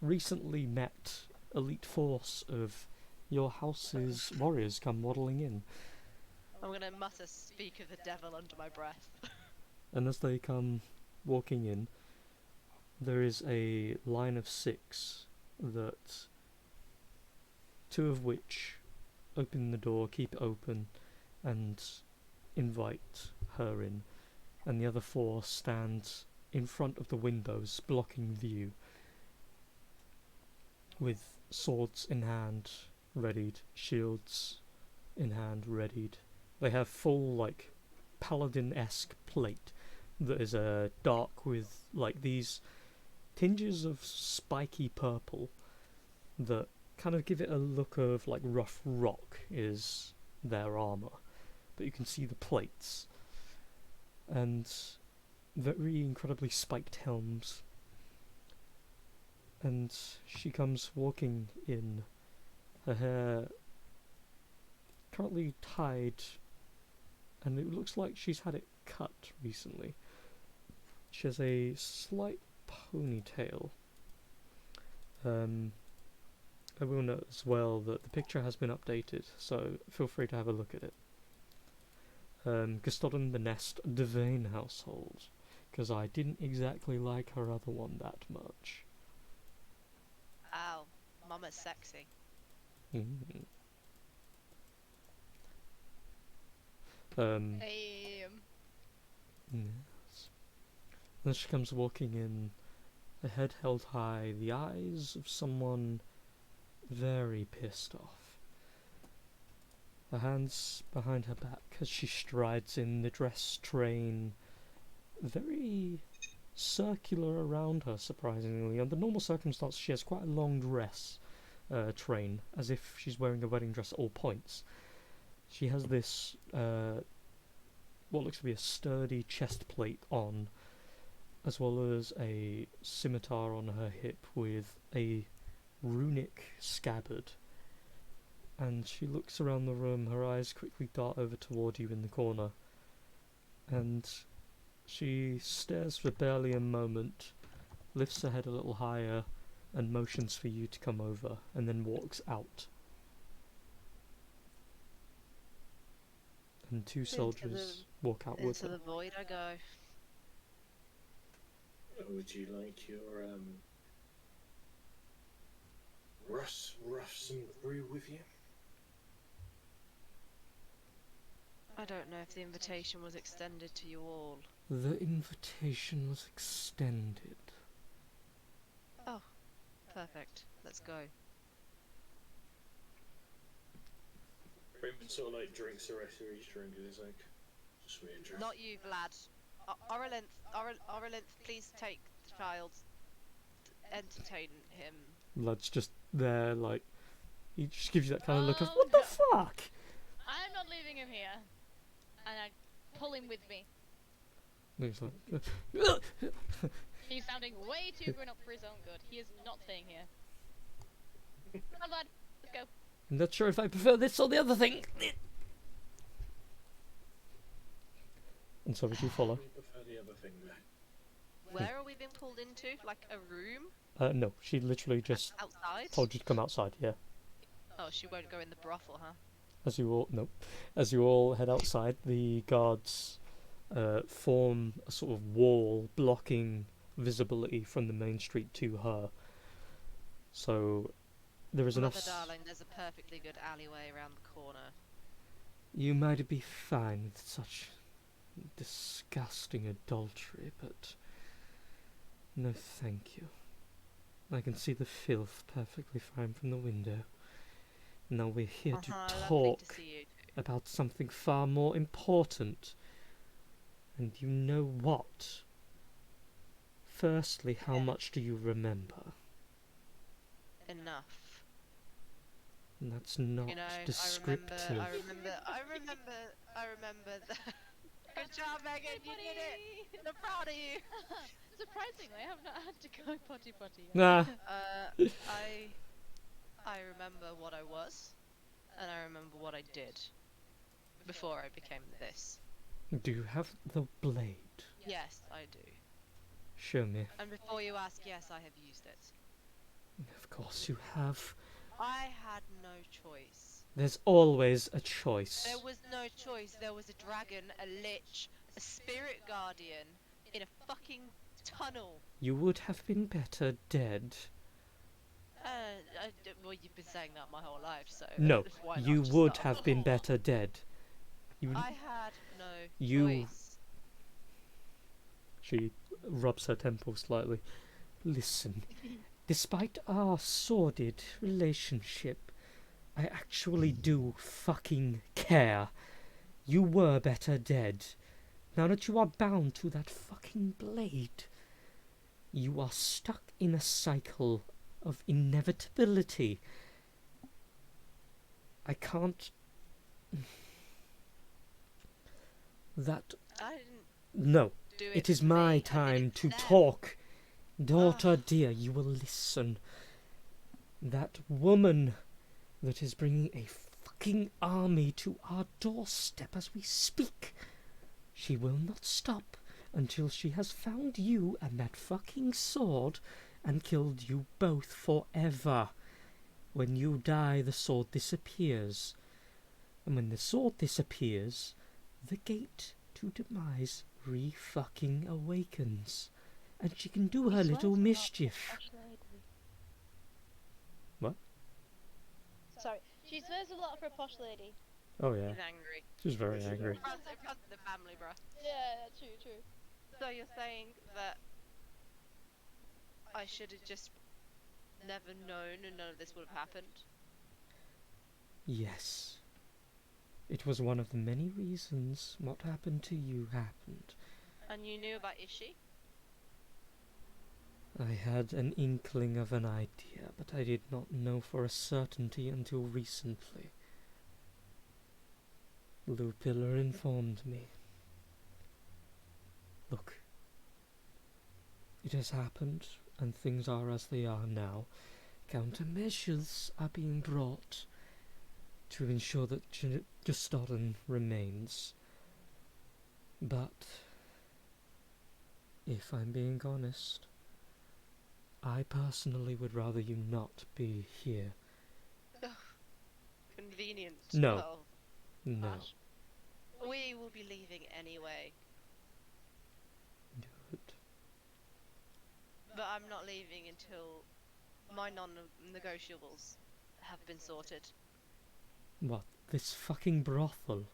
recently met elite force of your house's warriors come waddling in. I'm gonna mutter "speak of the devil" under my breath. And as they come walking in, there is a line of 6 that 2 of which open the door, keep it open, and invite her in, and the other 4 stand in front of the windows, blocking view, with swords in hand, readied, shields in hand, readied. They have full, like, paladin-esque plate that is dark with, like, these tinges of spiky purple that kind of give it a look of, like, rough rock is their armour. But you can see the plates. And very incredibly spiked helms. And she comes walking in, her hair currently tied, and it looks like she's had it cut recently. She has a slight ponytail. I will note as well that the picture has been updated, so feel free to have a look at it. Gustodon the Nest Devane household, because I didn't exactly like her other one that much. Ow, Mama's sexy. Mm. Yes. Then she comes walking in, her head held high, the eyes of someone very pissed off. Her hands behind her back as she strides in, the dress train very circular around her, surprisingly. Under normal circumstances, she has quite a long dress train, as if she's wearing a wedding dress at all points. She has this, what looks to be a sturdy chest plate on, as well as a scimitar on her hip with a runic scabbard. And she looks around the room, her eyes quickly dart over toward you in the corner, and she stares for barely a moment, lifts her head a little higher, and motions for you to come over, and then walks out. And 2 soldiers walk out with Into her. the void I go. Would you like your Russ and crew with you? I don't know if the invitation was extended to you all. The invitation was extended. Oh, perfect. Let's go. Raymond sort of like drinks the rest of his drink and is like, just me and Not you, Vlad. Oralinth, please take the child. Entertain him. Vlad's just there, like, he just gives you that kind of look of, what the fuck? I'm not leaving him here. And I pull him with me. He's like, He's sounding way too grown up for his own good. He is not staying here. Come on, let's go. I'm not sure if I prefer this or the other thing. And so would you follow? We prefer the other thing. Where are we being pulled into? Like a room? No, she literally just Outside? told you to come outside, yeah. Oh, she won't go in the brothel, huh? As you all head outside, the guards form a sort of wall blocking visibility from the main street to her. So there is enough. Mother darling, there's a perfectly good alleyway around the corner. You might be fine with such disgusting adultery, but no, thank you. I can see the filth perfectly fine from the window. Now we're here to Lovely to talk see you. about something far more important. And you know what? Firstly, how much do you remember? Enough. And that's not You know, descriptive. I remember that. Good job, Megan, you did it! I'm proud of you! Surprisingly, I have not had to go potty yet. Nah. I remember what I was, and I remember what I did before I became this. Do you have the blade? Yes, I do. Show me. And before you ask, yes, I have used it. Of course you have. I had no choice. There's always a choice. There was no choice. There was a dragon, a lich, a spirit guardian in a fucking tunnel. You would have been better dead. Well, you've been saying that my whole life, so... No, why not you just would start? have been better dead. I had no You- choice. She rubs her temple slightly. Listen, despite our sordid relationship, I actually do fucking care. You were better dead. Now that you are bound to that fucking blade, you are stuck in a cycle of inevitability. I can't... That... I didn't No. do It is for my me, I did time it to for them. talk. Daughter dear, you will listen. That woman that is bringing a fucking army to our doorstep as we speak. She will not stop until she has found you and that fucking sword and killed you both forever. When you die, the sword disappears. And when the sword disappears, the gate to demise re-fucking awakens. And she can do her little mischief. What? Sorry, she swears a lot for a posh lady. Oh yeah, He's angry. she's very angry. It runs in the family, bruh. Yeah, true. So you're saying that I should have just never known and none of this would have happened? Yes. It was one of the many reasons what happened to you happened. And you knew about Ishi? I had an inkling of an idea, but I did not know for a certainty until recently. Lupilla informed me. Look, it has happened, and things are as they are now. Countermeasures are being brought to ensure that Justodden remains. But, if I'm being honest, I personally would rather you not be here. Convenient. No. Oh, No. gosh. We will be leaving anyway. Good. But I'm not leaving until my non-negotiables have been sorted. What, this fucking brothel?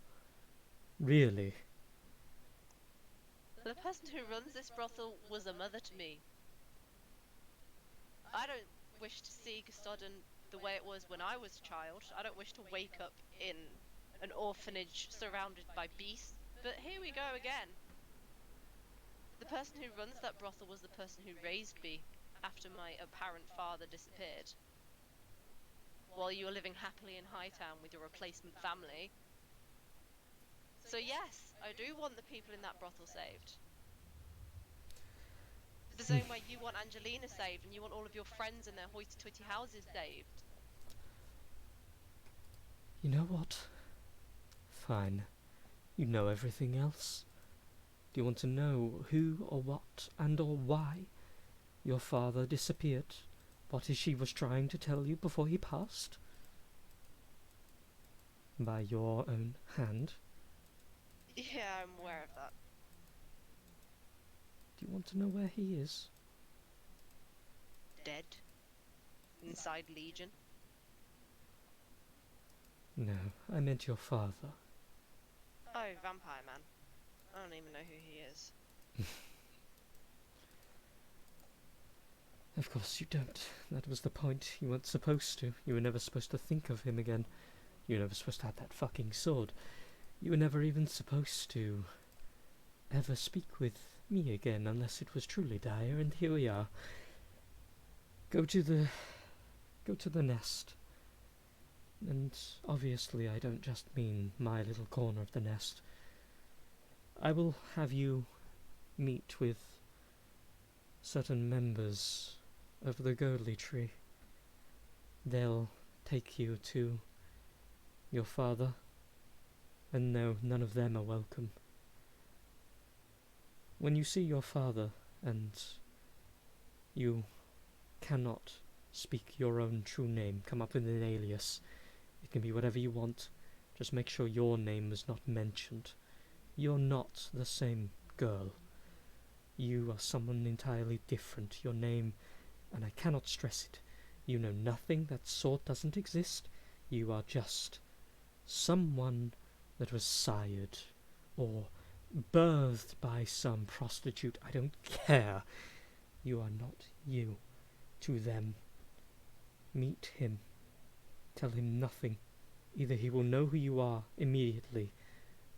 Really? The person who runs this brothel was a mother to me. I don't wish to see Gustodden the way it was when I was a child. I don't wish to wake up in an orphanage surrounded by beasts. But here we go again. The person who runs that brothel was the person who raised me after my apparent father disappeared. While you were living happily in Hightown with your replacement family, So yes, I do want the people in that brothel saved. The same way you want Angelina saved and you want all of your friends and their hoity-toity houses saved. You know what? Fine. You know everything else. Do you want to know who or what and or why your father disappeared? What he was trying to tell you before he passed? By your own hand? Yeah, I'm aware of that. Do you want to know where he is? Dead. Inside Legion. No, I meant your father. Oh, Vampire Man. I don't even know who he is. Of course you don't. That was the point. You weren't supposed to. You were never supposed to think of him again. You were never supposed to have that fucking sword. You were never even supposed to ever speak with me again unless it was truly dire, and here we are. Go to the nest. And obviously I don't just mean my little corner of the nest. I will have you meet with certain members of the girdly tree. They'll take you to your father, and no, none of them are welcome. When you see your father and you cannot speak your own true name, come up with an alias. It can be whatever you want. Just make sure your name is not mentioned. You're not the same girl. You are someone entirely different. Your name, and I cannot stress it, you know nothing. That sort doesn't exist. You are just someone that was sired or birthed by some prostitute. I don't care. You are not you to them. Meet him. Tell him nothing. Either he will know who you are immediately,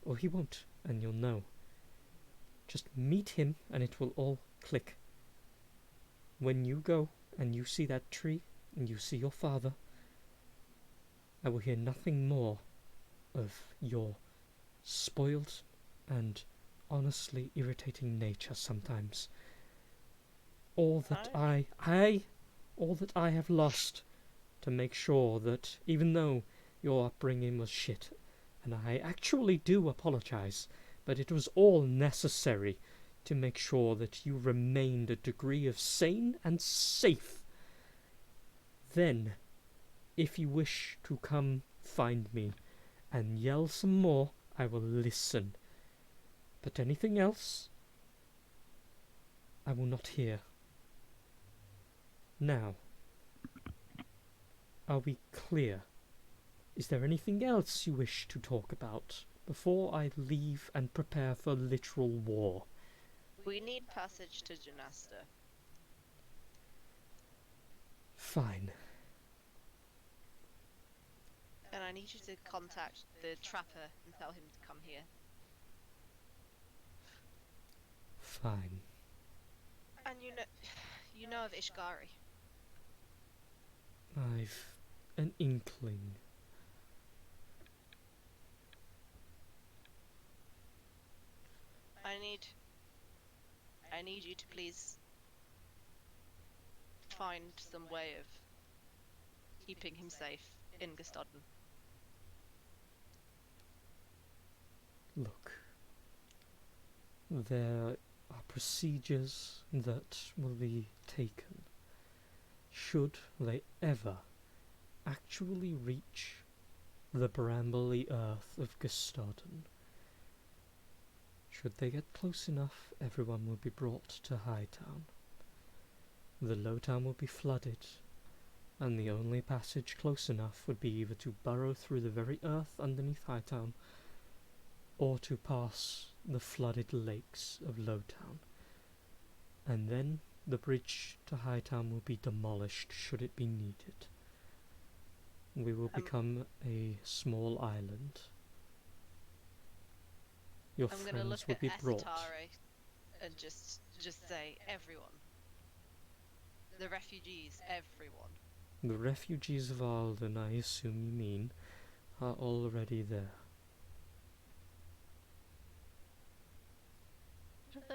or he won't, and you'll know. Just meet him, and it will all click. When you go, and you see that tree, and you see your father, I will hear nothing more of your spoiled and honestly irritating nature sometimes. All that all that I have lost to make sure that, even though your upbringing was shit, and I actually do apologize, but it was all necessary to make sure that you remained a degree of sane and safe. Then, if you wish to come find me and yell some more, I will listen. But anything else, I will not hear. Now, are we clear? Is there anything else you wish to talk about before I leave and prepare for literal war? We need passage to Janasta. Fine. And I need you to contact the trapper and tell him to come here. Fine. And you know of Ishgari. I've an inkling. I need you to please find some way of keeping him safe in Gustodden. Look, there are procedures that will be taken should they ever actually reach the brambly earth of Gustodden. Should they get close enough, everyone will be brought to Hightown. The Lowtown will be flooded, and the only passage close enough would be either to burrow through the very earth underneath Hightown, or to pass the flooded lakes of Lowtown. And then the bridge to Hightown will be demolished should it be needed. We will become a small island. Your I'm gonna look friends will at be brought. Esatare and just say everyone. The refugees, everyone. The refugees of Alden, I assume you mean, are already there.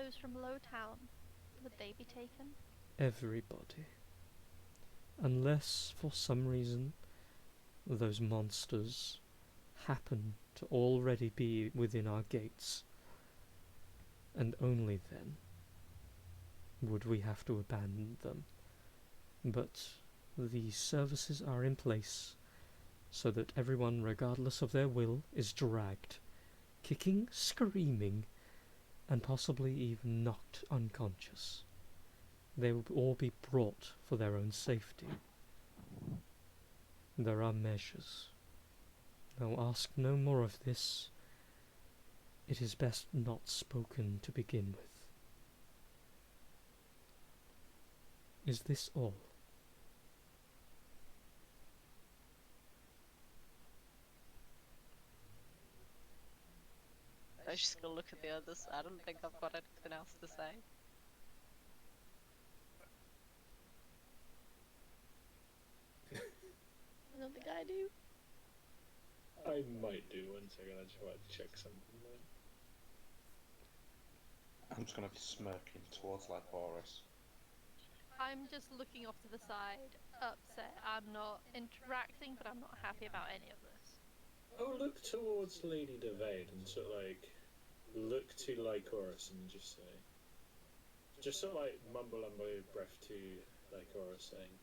those from Lowtown, would they be taken? Everybody. Unless, for some reason, those monsters happen to already be within our gates. And only then would we have to abandon them. But the services are in place so that everyone, regardless of their will, is dragged, kicking, screaming, and possibly even knocked unconscious. They will all be brought for their own safety. There are measures. Now ask no more of this. It is best not spoken to begin with. Is this all? I was just gonna look at the others. I don't think I've got anything else to say. I don't think I do. I might do one second. I just want to check something. I'm just gonna be smirking towards Lycoris. I'm just looking off to the side, upset. I'm not interacting, but I'm not happy about any of this. I'll look towards Lady Devane and sort of like look to Lycoris and just say, just sort of like mumble under your breath to Lycoris saying,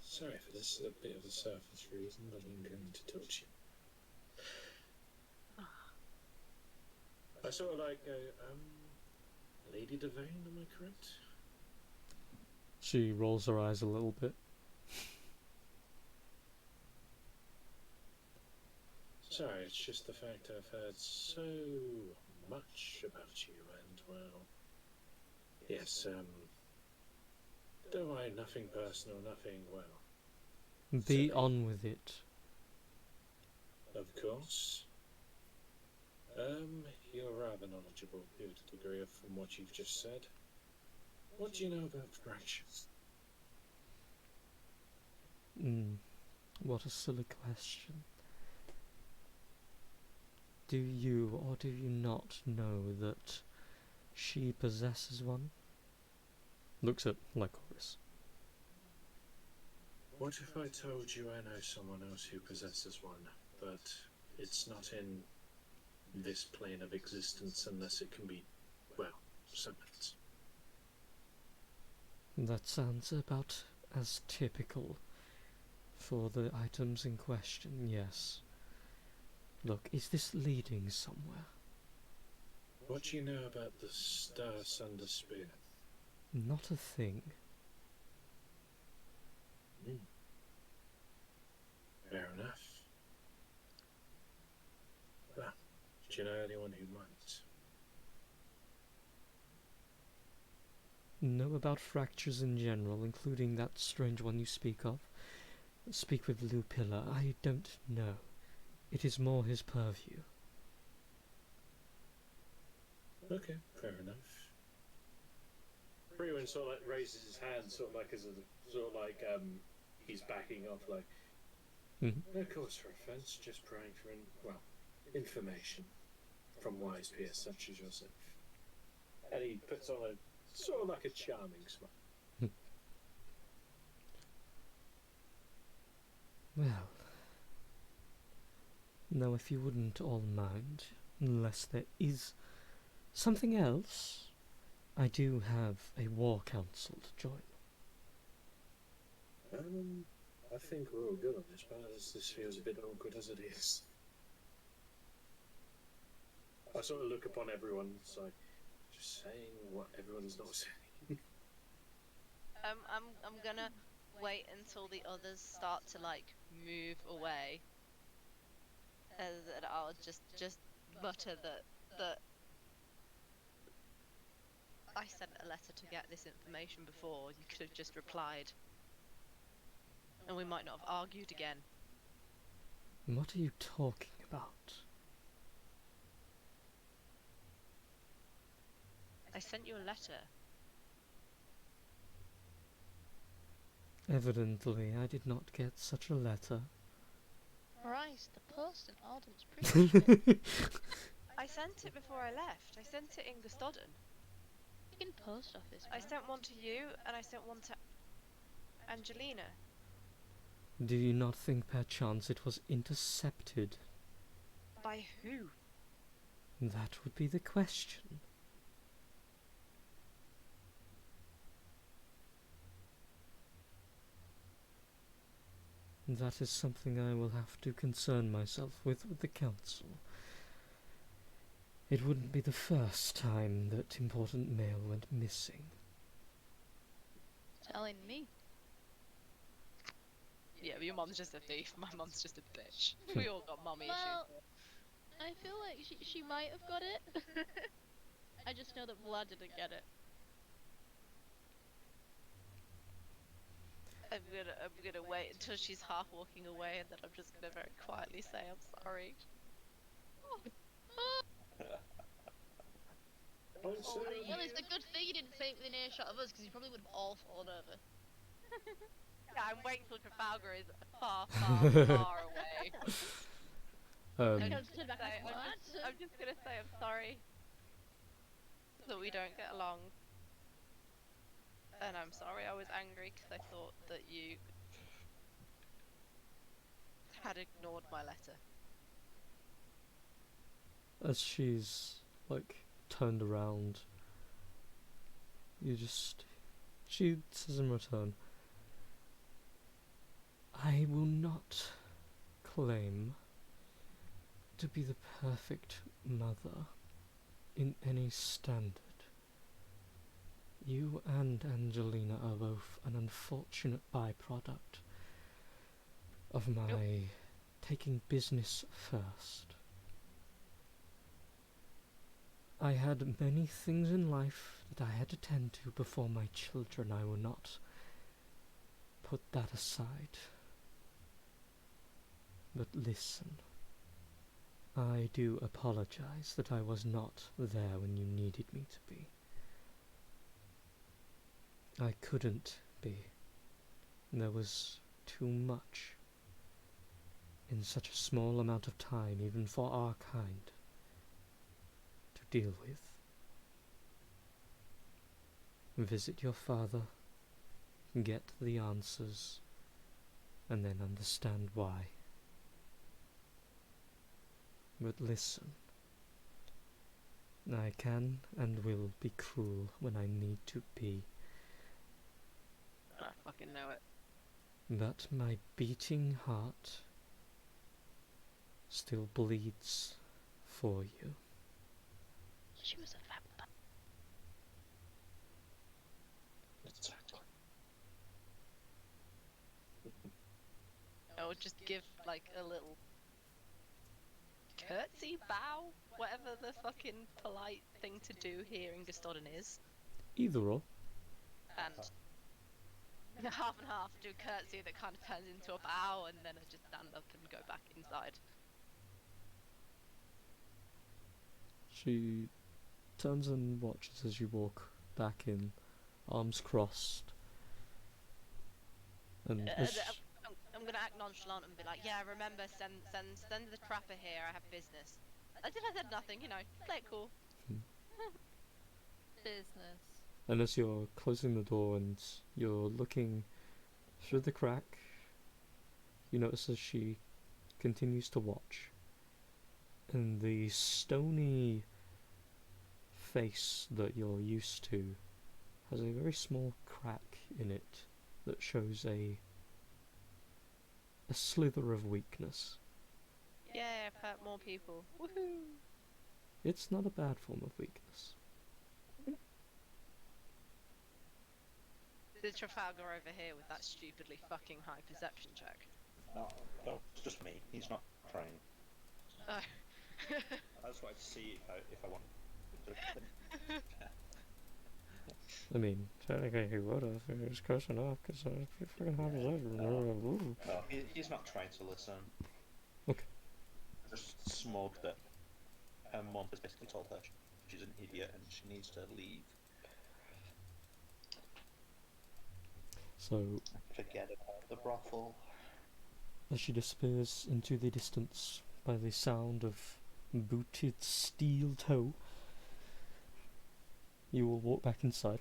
sorry for this, a bit of a surface reason, but I'm going to talk to you. I sort of like go, Lady Devane, am I correct? She rolls her eyes a little bit. Sorry, it's just the fact I've heard so much about you, and well, yes, don't mind, nothing personal, nothing, well. Be silly. on with it. Of course. You're rather knowledgeable to a degree from what you've just said. What do you know about fractures? What a silly question. Do you or do you not know that she possesses one? Looks at Lycoris. What if I told you I know someone else who possesses one, but it's not in this plane of existence unless it can be, well, summoned? That sounds about as typical for the items in question, yes. Look, is this leading somewhere? What do you know about the Star Sunder Spear? Not a thing. Fair enough. Well, do you know anyone who might? Know about fractures in general, including that strange one you speak of. Speak with Lupilla. I don't know. It is more his purview. Okay, fair enough. Freeman sort of like raises his hand, sort of like as a sort of like he's backing off, like. No cause for offence, just praying for information from wise peers such as yourself. And he puts on a sort of like a charming smile. Well, now if you wouldn't all mind, unless there is something else, I do have a war council to join. I think we're all good on this, but this feels a bit awkward as it is. I sort of look upon everyone, it's like, just saying what everyone's not saying. I'm gonna wait until the others start to like move away. And I'll just mutter that I sent a letter to get this information before. You could have just replied, and we might not have argued again. What are you talking about? I sent you a letter. Evidently, I did not get such a letter. Christ, the post in Arden's pretty shit. I sent it before I left. I sent it in Gustodden. In post office. I Man. sent one to you, and I sent one to Angelina. Do you not think perchance it was intercepted? By who? That would be the question. That is something I will have to concern myself with the council. It wouldn't be the first time that important mail went missing. Telling me. Yeah, but your mum's just a thief. My mum's just a bitch. We all got mummy Well, issues. I feel like she might have got it. I just know that Vlad didn't get it. I'm gonna wait until she's half walking away, and then I'm just gonna very quietly say I'm sorry. Well, so Well, it's a good thing you didn't say it within earshot of us, because you probably would have all fallen over. Yeah, I'm waiting till Trafalgar is far, far, far away. I just turn back and I'm just gonna say I'm sorry that we don't get along. And I'm sorry I was angry because I thought that you had ignored my letter. As she's, turned around, she says in return, I will not claim to be the perfect mother in any standard. You and Angelina are both an unfortunate byproduct of my taking business first. I had many things in life that I had to tend to before my children. I will not put that aside. But listen, I do apologize that I was not there when you needed me to be. I couldn't be. There was too much in such a small amount of time, even for our kind, to deal with. Visit your father, get the answers, and then understand why. But listen, I can and will be cruel when I need to be. I fucking know it. But my beating heart still bleeds for you. She was a vampire. Exactly. I would just give a little curtsy, bow, whatever the fucking polite thing to do here in Gustodden is. Either or. And half and half, do curtsy that kind of turns into a bow, and then I just stand up and go back inside. She turns and watches as you walk back in, arms crossed. And I'm gonna act nonchalant and be like, yeah, remember, send the trapper here, I have business. I said nothing, play it cool. Business. And as you're closing the door and you're looking through the crack, you notice as she continues to watch, and the stony face that you're used to has a very small crack in it that shows a slither of weakness. Yeah, I've hurt more people. Woohoo! It's not a bad form of weakness. Did Trafalgar over here with that stupidly fucking high perception check? No, it's just me. He's not trying. Oh. I just wanted to see if I want to. I mean, technically he would have. He was close enough, because I was pretty fucking high perception. No, he's not trying to listen. Okay. Just smug that her mom has basically told her she's an idiot and she needs to leave. So, Forget about the brothel. as she disappears into the distance by the sound of booted steel toe, you will walk back inside.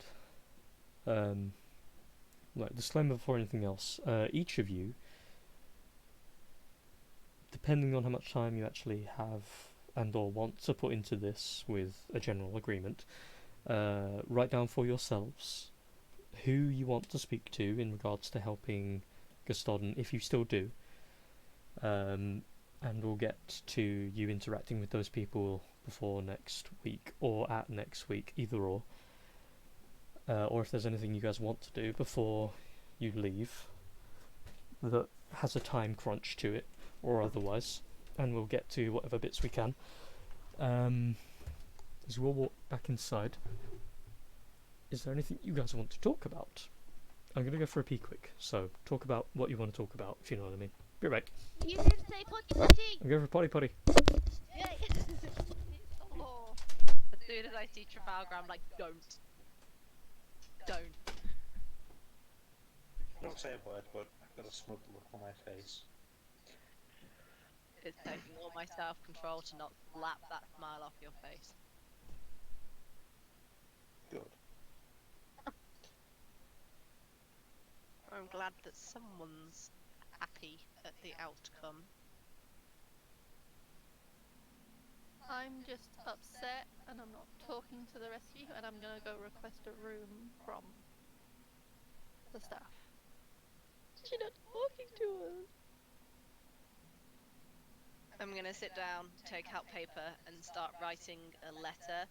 Like, disclaimer before anything else, each of you, depending on how much time you actually have and or want to put into this with a general agreement, write down for yourselves who you want to speak to in regards to helping Gaston, if you still do. And we'll get to you interacting with those people before next week or at next week, either or if there's anything you guys want to do before you leave that has a time crunch to it or otherwise, and we'll get to whatever bits we can. As we'll walk back inside, is there anything you guys want to talk about? I'm going to go for a pee quick, so talk about what you want to talk about, if you know what I mean. Be right back. You didn't say potty potty! I'm going for potty potty. Yay! Oh, As soon as I see Trafalgar, I'm like, don't. Don't say a word, but I've got a smug look on my face. It's taking all my self-control to not slap that smile off your face. Good. I'm glad that someone's happy at the outcome. I'm just upset and I'm not talking to the rest of you, and I'm gonna go request a room from the staff. She's not talking to us. I'm gonna sit down, take out paper, and start writing a letter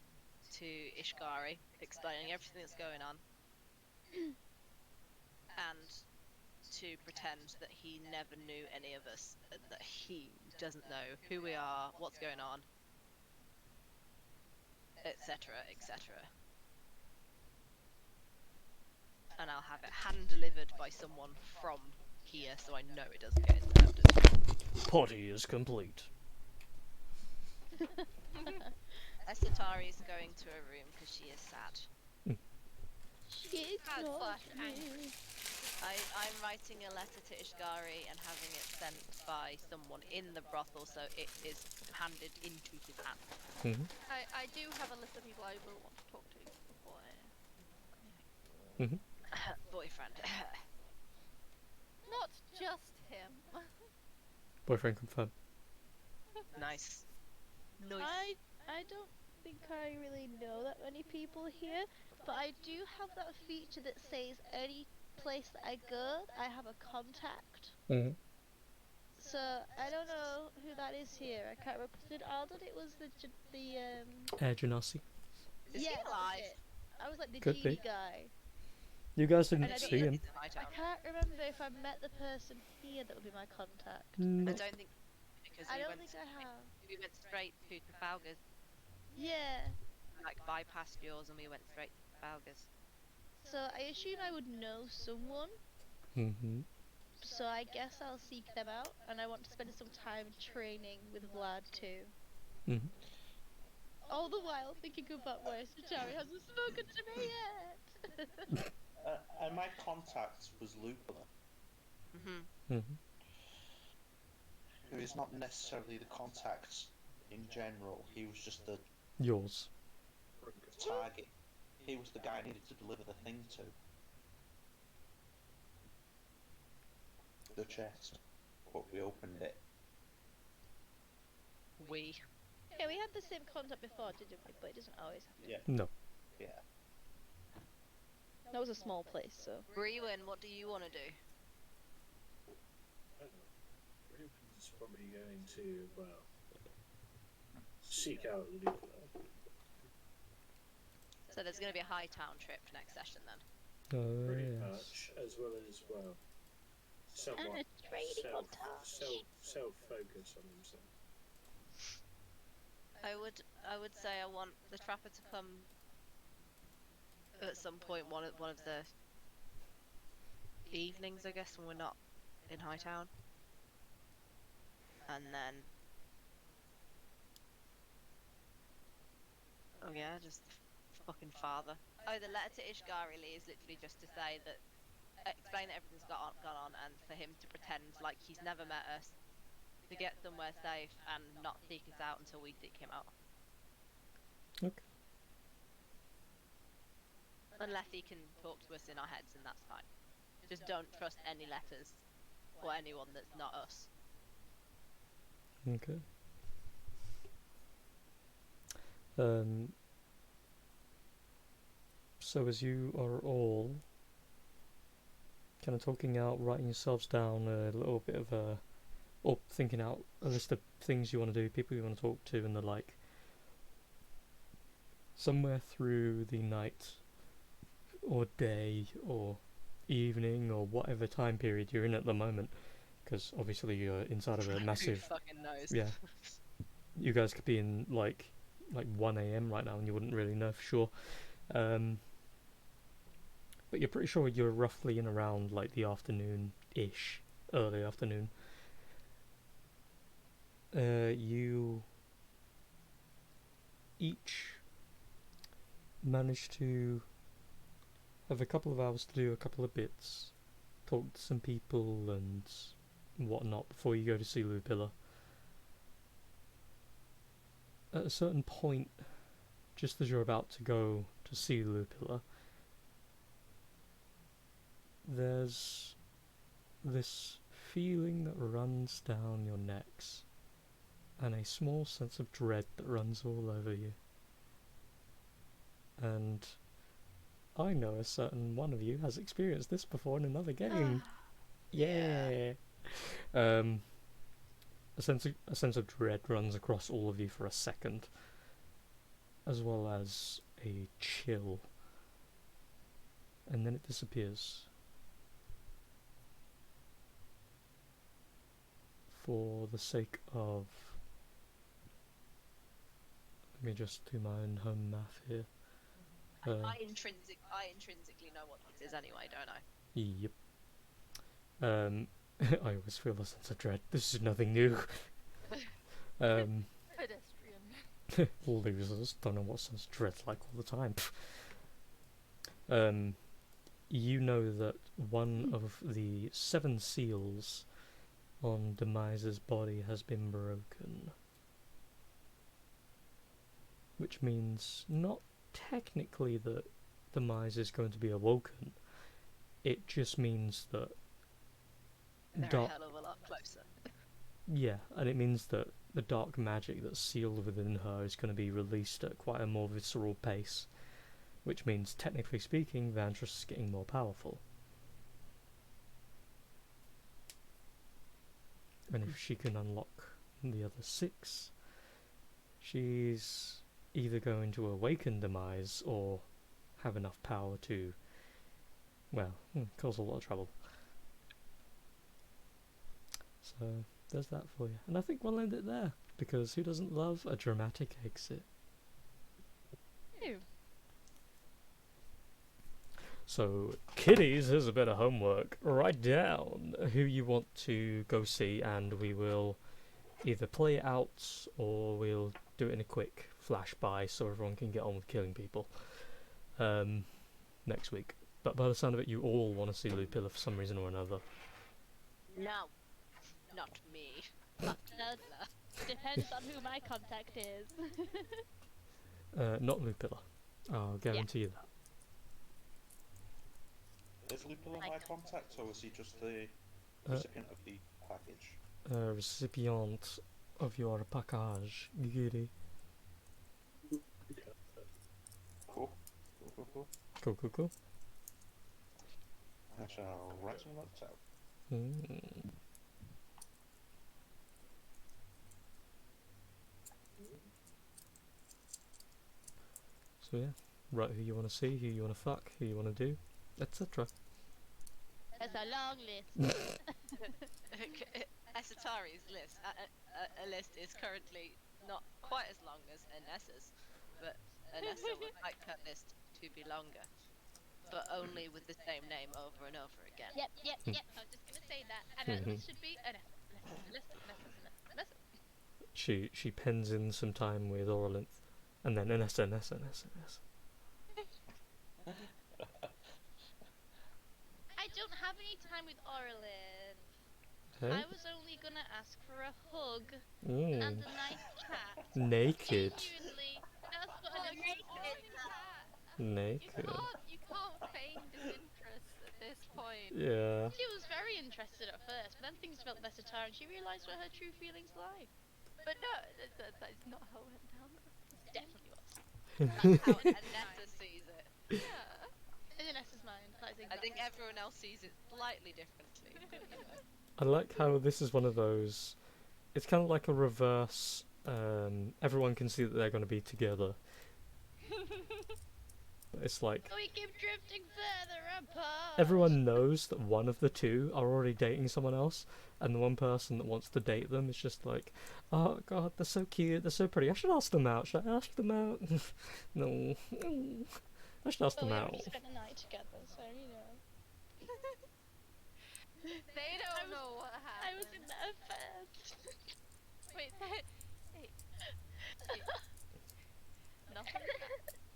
to Ishgari, explaining everything that's going on, and to pretend that he never knew any of us, and that he doesn't know who we are, what's going on, etc., etc. And I'll have it hand-delivered by someone from here, so I know it doesn't get intercepted. Potty is complete. Esatari is going to a room because she is sad. She Sad ignored slash me. angry. I'm writing a letter to Ishgari and having it sent by someone in the brothel, so it is handed into his hands. Mm-hmm. I do have a list of people I will want to talk to before I... Mm-hmm. Boyfriend. Not just him. Boyfriend confirmed. Nice. I don't think I really know that many people here, but I do have that feature that says any place that I go, I have a contact. Mm-hmm. So I don't know who that is here. I can't remember. Did Alden? It was the Genasi. Is he yeah, that was alive? it. I was like the Could genie be. guy. You guys And didn't I don't see know- him. I can't remember if I met the person here that would be my contact. I No. don't think because I we don't went think I have. we went straight to Trafalgar's, Yeah. like bypassed yours, and we went straight to Trafalgar's. So I assume I would know someone. Mm-hmm. So I guess I'll seek them out, and I want to spend some time training with Vlad too. Mm-hmm. All the while thinking about why Satari hasn't spoken to me yet. And my contact was Lupula, Mm-hmm. Mm-hmm. who is not necessarily the contact in general. He was just the Yours. target. He was the guy I needed to deliver the thing to. The chest. But we opened it. Yeah, we had the same contact before, didn't we? But it doesn't always happen. Yeah. No. Yeah. That was a small place, so. Brewin, what do you want to do? I don't know. Ruben's probably going to, well, seek out Luca. So there's going to be a Hightown trip next session then. Oh, Pretty yes. much, as well as, well, somewhat And a trading montage. self-focus on himself. I would say I want the trapper to come at some point one of the evenings, I guess, when we're not in Hightown. And then oh yeah, just fucking father. Oh, the letter to Ishgari Lee is literally just to say that explain that everything's gone on and for him to pretend like he's never met us, to get somewhere safe and not seek us out until we seek him out. Okay. Unless he can talk to us in our heads, and that's fine. Just don't trust any letters or anyone that's not us. Okay. So as you are all kind of talking out, writing yourselves down a little bit of a, or thinking out a list of things you want to do, people you want to talk to, and the like, somewhere through the night or day or evening or whatever time period you're in at the moment, because obviously you're inside of a massive, Who fucking knows? yeah, you guys could be in like 1 a.m. right now and you wouldn't really know for sure, but you're pretty sure you're roughly in around like the afternoon-ish, early afternoon. You each manage to have a couple of hours to do a couple of bits, talk to some people and whatnot before you go to see Lupilla. At a certain point, just as you're about to go to see Lupilla, there's this feeling that runs down your necks, and a small sense of dread that runs all over you. And I know a certain one of you has experienced this before in another game. Yeah. A sense of dread runs across all of you for a second, as well as a chill, and then it disappears. For the sake of, let me just do my own home math here. I intrinsically know what this is anyway, don't I? Yep. I always feel a sense of dread. This is nothing new. Pedestrian. Losers don't know what sense of dread's like all the time. You know that one of the 7 seals on Demise's body has been broken, which means not technically that Demise is going to be awoken. It just means that They're a hell of a lot closer. yeah, and it means that the dark magic that's sealed within her is going to be released at quite a more visceral pace, which means, technically speaking, Vantress is getting more powerful. And if she can unlock the other 6, she's either going to awaken Demise or have enough power to, well, cause a lot of trouble. So there's that for you. And I think we'll end it there, because who doesn't love a dramatic exit? Ew. So, kiddies, here's a bit of homework. Write down who you want to go see, and we will either play it out or we'll do it in a quick flash by so everyone can get on with killing people next week. But by the sound of it, you all want to see Lupilla for some reason or another. No, not me. Depends on who my contact is. Not Lupilla. I'll guarantee you that. Is Lupilla my contact, or is he just the recipient of the package? Recipient of your package, Giri. Cool. Cool. Cool. I shall write some notes out. So yeah, write who you want to see, who you want to fuck, who you want to do, etc. That's a long list. Esatari's list. A list is currently not quite as long as Anessa's, but Anessa would like her list to be longer, but only with the same name over and over again. Yep. I was just gonna say that. And this should be Anessa. She pens in some time with Oralinth, and then Anessa. I don't have any time with Orlin. Hey? I was only gonna ask for a hug Mm. and a nice chat. Naked. Genuinely, that's what Oh, an you emotional can't. Naked. You can't feign disinterest at this point. Yeah. She was very interested at first, but then things felt better to her and she realised where her true feelings lie. But no, that is not how it went down. Definitely was. That's how Anessa sees it. Yeah. In Nessa's mind, that is I exactly. think everyone else sees it slightly differently, but you know. I like how this is one of those. It's kind of like a reverse. Everyone can see that they're going to be together. But it's like We keep drifting further apart. everyone knows that one of the two are already dating someone else, and the one person that wants to date them is just like, oh god, they're so cute, they're so pretty. I should ask them out. Should I ask them out? No, I should ask Well, them we out. already spent the night together, so you know. They don't know what happened. I was in there first. Wait, nothing.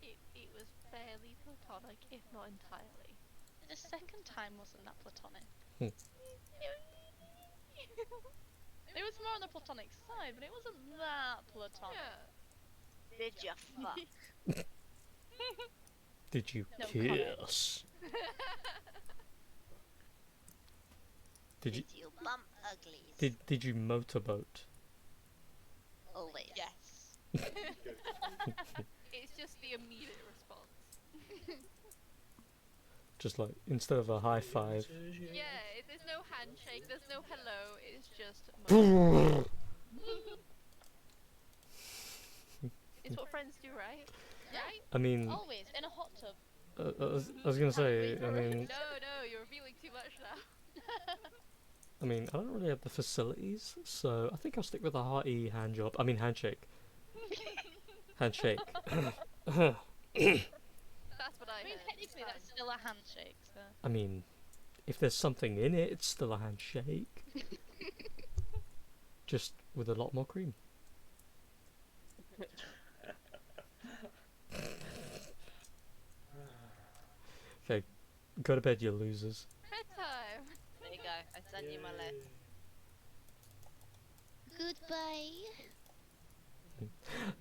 It was fairly platonic, if not entirely. The second time wasn't that platonic. Hmm. It was more on the platonic side, but it wasn't that platonic. Yeah. Did you fuck? Did you No kiss? Did you bump uglies? did you motorboat? Always. Yes. It's just the immediate response. Just like instead of a high five. Yeah, there's no handshake, there's no hello, it's just. It's what friends do, right? Yeah. Right? I mean, Always in a hot tub. I was gonna say. I mean, No, you're revealing too much now. I don't really have the facilities, so I think I'll stick with a hearty hand job. I mean, handshake. Handshake. That's what I I mean, heard. technically that's still a handshake, so. I mean, if there's something in it, it's still a handshake. Just with a lot more cream. Okay, go to bed, you losers. Bedtime. There you go. I sent you my list. Goodbye.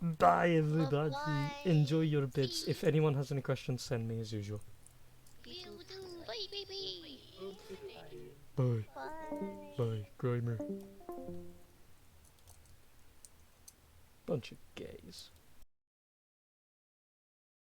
Bye, everybody. Bye-bye. Enjoy your beds. If anyone has any questions, send me as usual. You do. Bye, baby. Bye. Bye. Bye, Grimer. Bunch of gays.